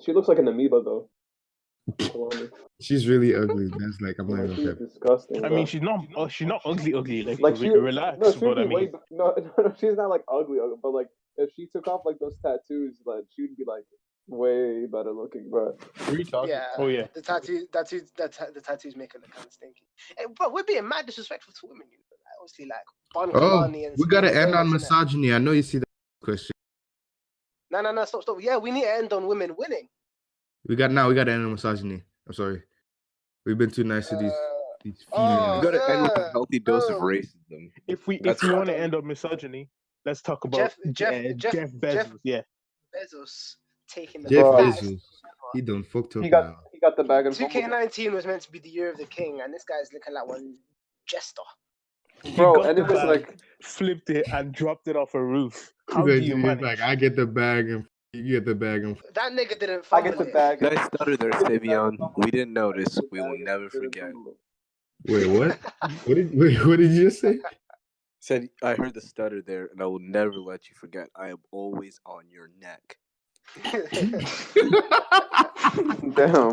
She looks like an amoeba though. She's really ugly. That's like I'm not She's even disgusting. I bro. mean, she's not ugly. like she Relax. No, she'd But be I mean, no, she's not like ugly, but like if she took off like those tattoos, like she'd be like way better looking, bro. What are you talking Yeah. oh yeah. The tattoos make her look kind of stinky. Hey, bro, we're being mad disrespectful to women. You know? Like, obviously, like Bon Kalani and we gotta end on Venus, innit? misogyny. I know you see that question. No, stop. Yeah, we need to end on women winning. We gotta end on misogyny. I'm sorry. We've been too nice to these females. You gotta end with a healthy dose of racism. If we That's want to end on misogyny, let's talk about Jeff Bezos. Yeah. Bezos taking the Jeff fattest- Bezos. He done fucked up He now. got the bag and 2K19 was meant to be the year of the king, and this guy's looking like one jester. bro, got and the it was bag, like flipped it and dropped it off a roof. How do you manage? Like I get the bag and you get the bag and That nigga didn't. I get the bag. Nice stutter there, Savion. We didn't notice. We will never forget. wait, what? What did you just say? Said I heard the stutter there, and I will never let you forget. I am always on your neck. Damn.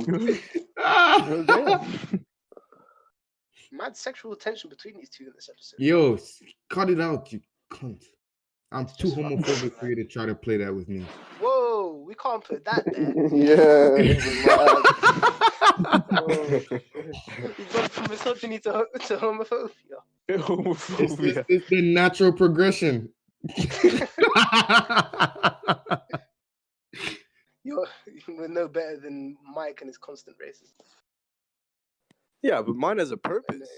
Well, damn. Mad sexual tension between these two in this episode. Yo, cut it out, you cunt. I'm too homophobic for you to try to play that with me. Whoa, we can't put that there. We've gone from misogyny to homophobia. Homophobia. It's the natural progression. We're no better than Mike and his constant racism. Yeah, but mine has a purpose.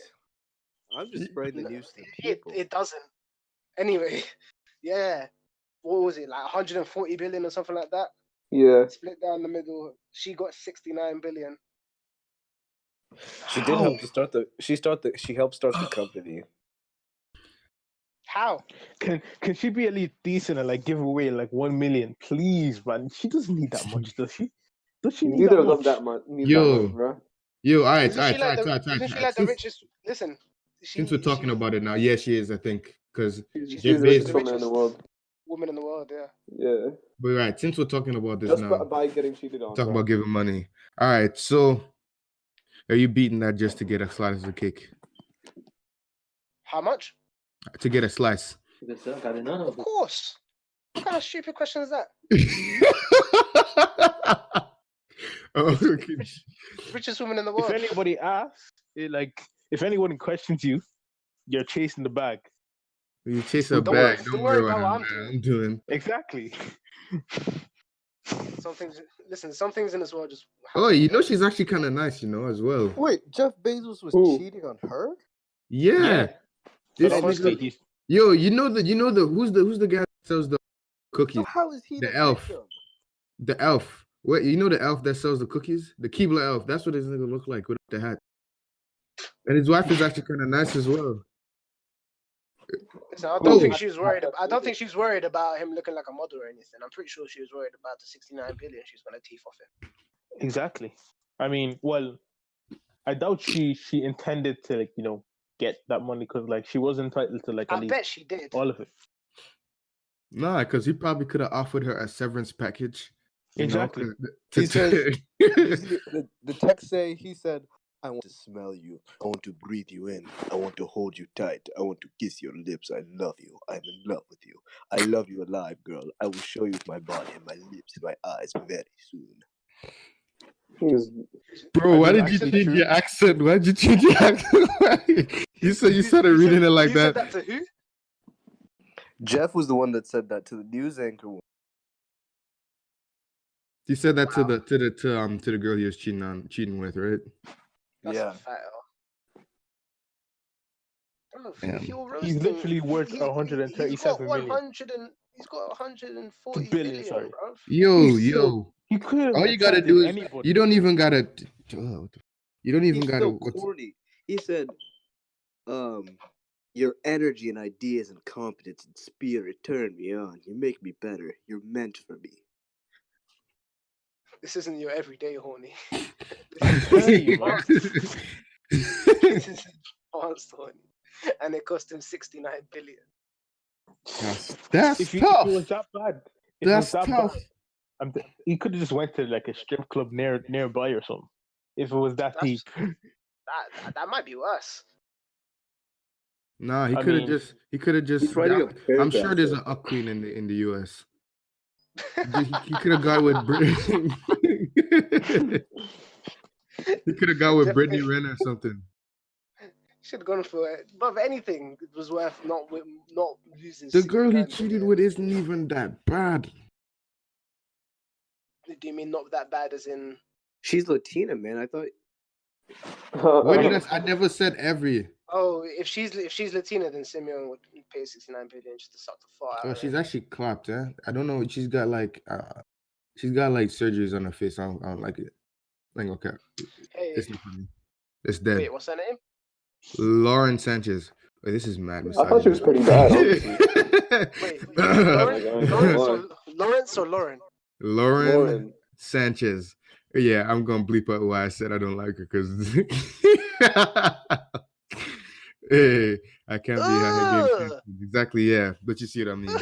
I'm just spreading the news to the people. It doesn't. Anyway, yeah. What was it, like 140 billion or something like that? Yeah. Split down the middle. She got 69 billion. She did help to start the. She helped start the company. How? Can she be at least decent and like give away like 1 million, please, man? She doesn't need that much, does she? Does she need Neither that of them much? that much. Yo. Bro. Yo, all right. Isn't she like the richest? Listen. Since we're talking about it now, yeah, she is, I think, because She's Jeff the richest Bezos. woman in the world. Woman in the world, yeah. Yeah. But right, since we're talking about this Just now, by getting cheated on. talk bro. about giving money. All right, so are you beating that just to get a slice of the cake? How much? To get a slice. Of course. What kind of stupid question is that? Oh, okay. Richest woman in the If world. anybody asks, if anyone questions you, you're chasing the bag. You chase a Don't bag. worry- Don't don't worry worry about about what what I'm doing. Exactly. Some things. Listen, some things in this world just. Oh, you know she's actually kind of nice, as well. Wait, Jeff Bezos was Who? cheating on her? Yeah. This Honestly, nigga, yo, who's the guy that sells the cookies? So how is he The the elf. victim? The elf. What, the elf that sells the cookies? The Keebler elf. That's what this nigga look like with the hat. And his wife is actually kind of nice as well. Listen, I don't think she was worried. I don't think she was worried about him looking like a model or anything. I'm pretty sure she was worried about the 69 billion she's gonna teeth off him. exactly. I mean, well, I doubt she intended to get that money because she was entitled to at I least bet she did. all of it. Nah, because he probably could have offered her a severance package. Exactly. He says, the text say, he said, I want to smell you. I want to breathe you in. I want to hold you tight. I want to kiss your lips. I love you. I'm in love with you. I love you alive, girl. I will show you my body and my lips and my eyes very soon. Bro, why did you change your accent? Why did you change your accent? You started reading it like that. Said that to who? Jeff was the one that said that to the news anchor. He said that to the girl he was cheating with, right? That's Yeah. a fact. Bro, He's literally worth 137 million. He's got 140 Billion, billion, sorry. bro. Yo. You could. All you gotta do is you don't even gotta. You don't even He's gotta. so corny. He said, your energy and ideas and competence and spirit turn me on. You make me better. You're meant for me. This isn't your everyday horny. This is advanced horny. And it cost him 69 billion. That's if tough. it was that bad, That's tough. He could have just went to a strip club nearby or something. If it was that deep. That might be worse. Nah, he could have just. I'm sure there's an up queen in the US. He could have got with Brittany. He could have got with Brittany Renner or something. Should have gone for it. But if anything, it was worth not losing. The girl he cheated with isn't even that bad. Do you mean not that bad as in? She's Latina, man. I thought. I never said every. Oh, if she's Latina, then Simeon would pay 69 billion just to suck the fart out. Oh, she's actually clapped, eh? I don't know. She's got surgeries on her face. I don't like it. I ain't okay. Hey, It's not for me. It's dead. wait, what's her name? Lauren Sanchez. Wait, this is mad. I thought she was pretty bad. Wait, Lawrence or Lauren? Lauren Sanchez. Yeah, I'm gonna bleep out why I said I don't like her because hey, I can't be her. Exactly, yeah. But you see what I mean.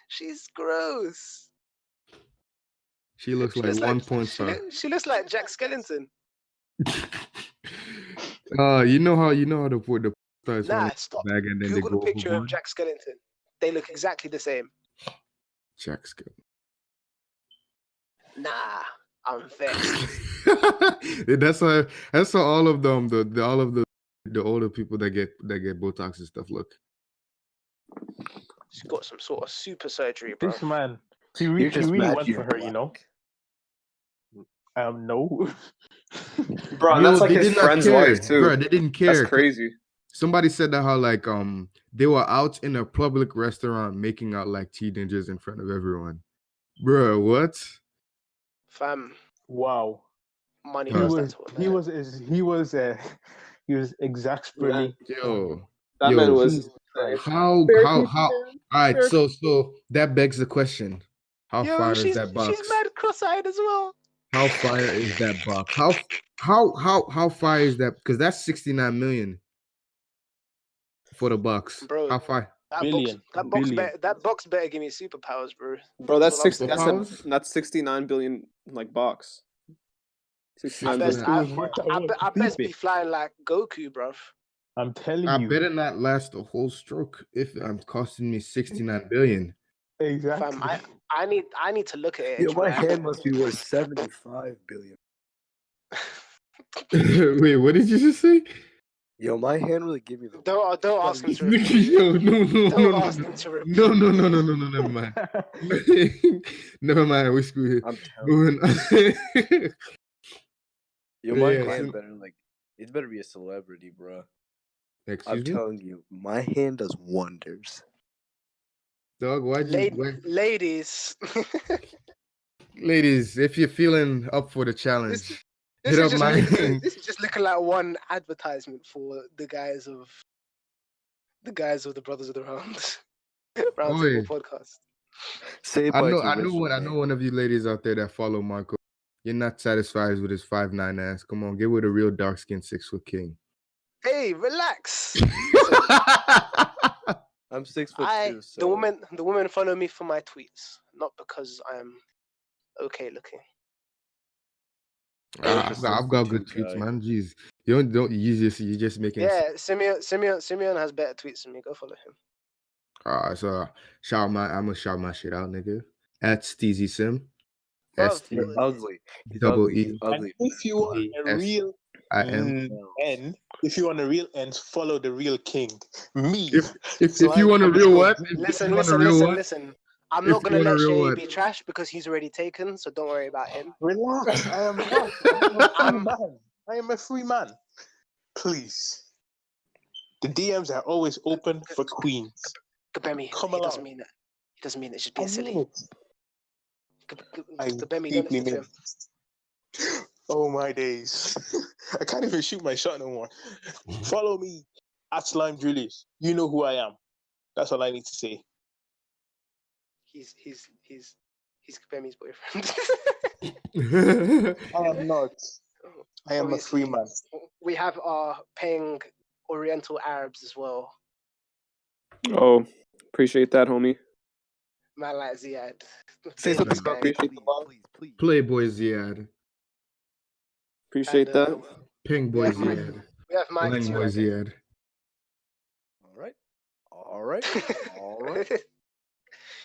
She's gross. She looks like one porn star. She looks like Jack Skellington. You know how the stars Stop. bag and then Google they a go picture overboard? of Jack Skellington. They look exactly the same. Jack Skellington. Nah, I'm vexed. That's how all of them, all of the older people that get Botox and stuff look. She's got some sort of super surgery, bro. This man, he really went for her, No. Bro, that's like his friend's wife too. Bro, they didn't care. That's crazy. Somebody said that how they were out in a public restaurant making out like teenagers in front of everyone. Bro, what? Fam. Wow. Money. He was exasperated. Yo, that man was. How? All right, so that begs the question: how fire is that box? She's mad cross-eyed as well. How fire is that box? How fire is that? Because that's 69 million for the box. Bro, how fire? That box better give me superpowers, bro. Bro, that's 69 billion box. 69 I best be flying like Goku, bro. I'm telling you. I better not last a whole stroke if I'm costing me 69 billion. Exactly. Fam, I need to look at it. Yo, my hand must be worth 75 billion. Wait, what did you just say? Yo, my hand really gave me the. Don't ask him to repeat. Yo, no, Don't ask him to repeat. no, never mind. Never mind. We screw it. I'm telling Moving on. Yo, my Yeah, hand better it better be a celebrity, bro. I'm Excuse me, telling you, my hand does wonders. dog. Why'd you, Ladies. ladies? If you're feeling up for the challenge, This hit is up my. this is just looking like one advertisement for the guys of the Brothers of the Round Roundtable podcast. Say it I by know, its original I know name. one of you ladies out there that follow Marco. You're not satisfied with his 5'9" ass. Come on, get with a real dark skinned 6 foot king. Hey, relax. I'm 6'2", so the women follow me for my tweets, not because I'm okay looking. I've got good tweets, man. Jeez, you just making. Yeah, Simeon has better tweets than me. Go follow him. So I'm gonna shout my shit out, nigga. At Steezy Sim. Bruv, He's ugly. He's Double ugly. E. He's ugly. If you want a real end, if you want a real end, follow the real king, me. If you want a real what? Listen. I'm not gonna let Shay be trash because he's already taken, so don't worry about him. Relax. I am a free man. Please. The DMs are always open for queens. Kabemi, Come he along. doesn't mean it. He doesn't mean it. It's just being silly. I Kabemi, don't deeply listen to mean. him. Oh my days. I can't even shoot my shot no more. Follow me at Slime Julius. You know who I am. That's all I need to say. He's Kabemi's boyfriend. I am not. I am a free man. We have our paying Oriental Arabs as well. Oh, appreciate that, homie. Man like Ziad. Say something Bang. appreciate the love. Please. Playboy Ziad. Appreciate And, that. Ping boy Ziad. We have Mike Lang too. boy Ziad. All right.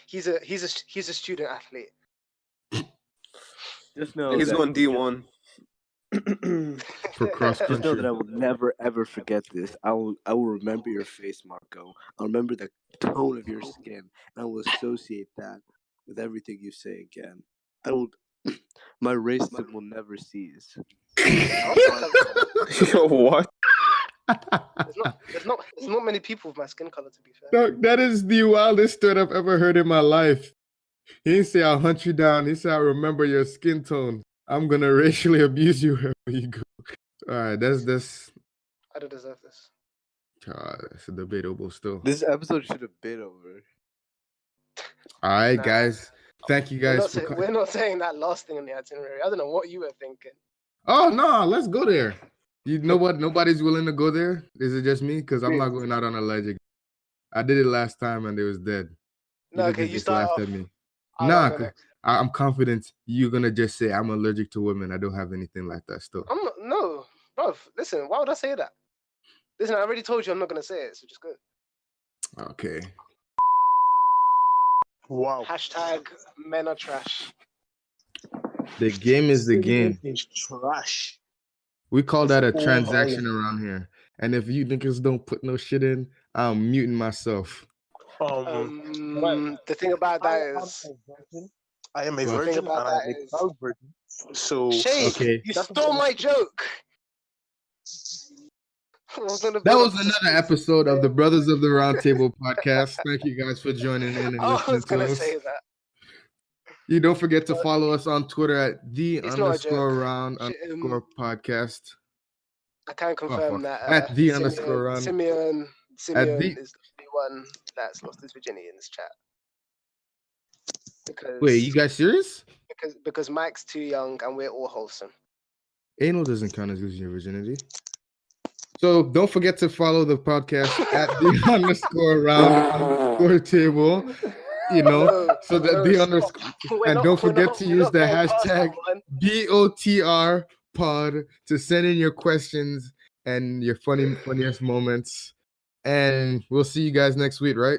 He's a student athlete. Just know He's that, going D1. For cross Just know country. that I will never ever forget this. I will remember your face, Marco. I'll remember the tone of your skin, and I will associate that with everything you say again. My racism will never cease. Yo, what? There's not many people with my skin color, to be fair. Dog, that is the wildest threat I've ever heard in my life. He didn't say I'll hunt you down. He said I'll remember your skin tone. I'm gonna racially abuse you wherever you go. All right, that's. I don't deserve this. It's debatable still. This episode should have been over. All right, Nah. guys. Thank you guys for We're not saying that last thing on the itinerary. I don't know what you were thinking. Oh no, let's go there. You know what? Nobody's willing to go there. Is it just me? Because I'm not going out on a ledge again. I did it last time and it was dead. No, okay, you start laughed off. at me. I'll Nah, go next. I'm confident you're gonna just say I'm allergic to women. I don't have anything like that still. I'm not. No, bro. Listen, why would I say that? Listen, I already told you I'm not gonna say it, so just go. Okay. Wow. Hashtag men are trash. The game is the game. It's trash. We call that a transaction around here. And if you niggas don't put no shit in, I'm muting myself. The thing about that is, I am a Well, virgin and about I'm that a is- proud virgin. So Shay, Okay. you stole my joke. That was another episode of the Brothers of the Roundtable podcast. Thank you guys for joining in and I listening was gonna to us. say that. You don't forget to follow us on Twitter at It's not a joke. _round_ podcast. I can confirm that At _round. Simeon is the only one that's lost his virginity in this chat. Because Wait, you guys serious? because Mike's too young and we're all wholesome. Anal doesn't count as losing your virginity. So don't forget to follow the podcast at _round_table. You know, so that the underscore, and don't forget to use the hashtag BOTR pod to send in your questions and your funniest moments. And we'll see you guys next week, right?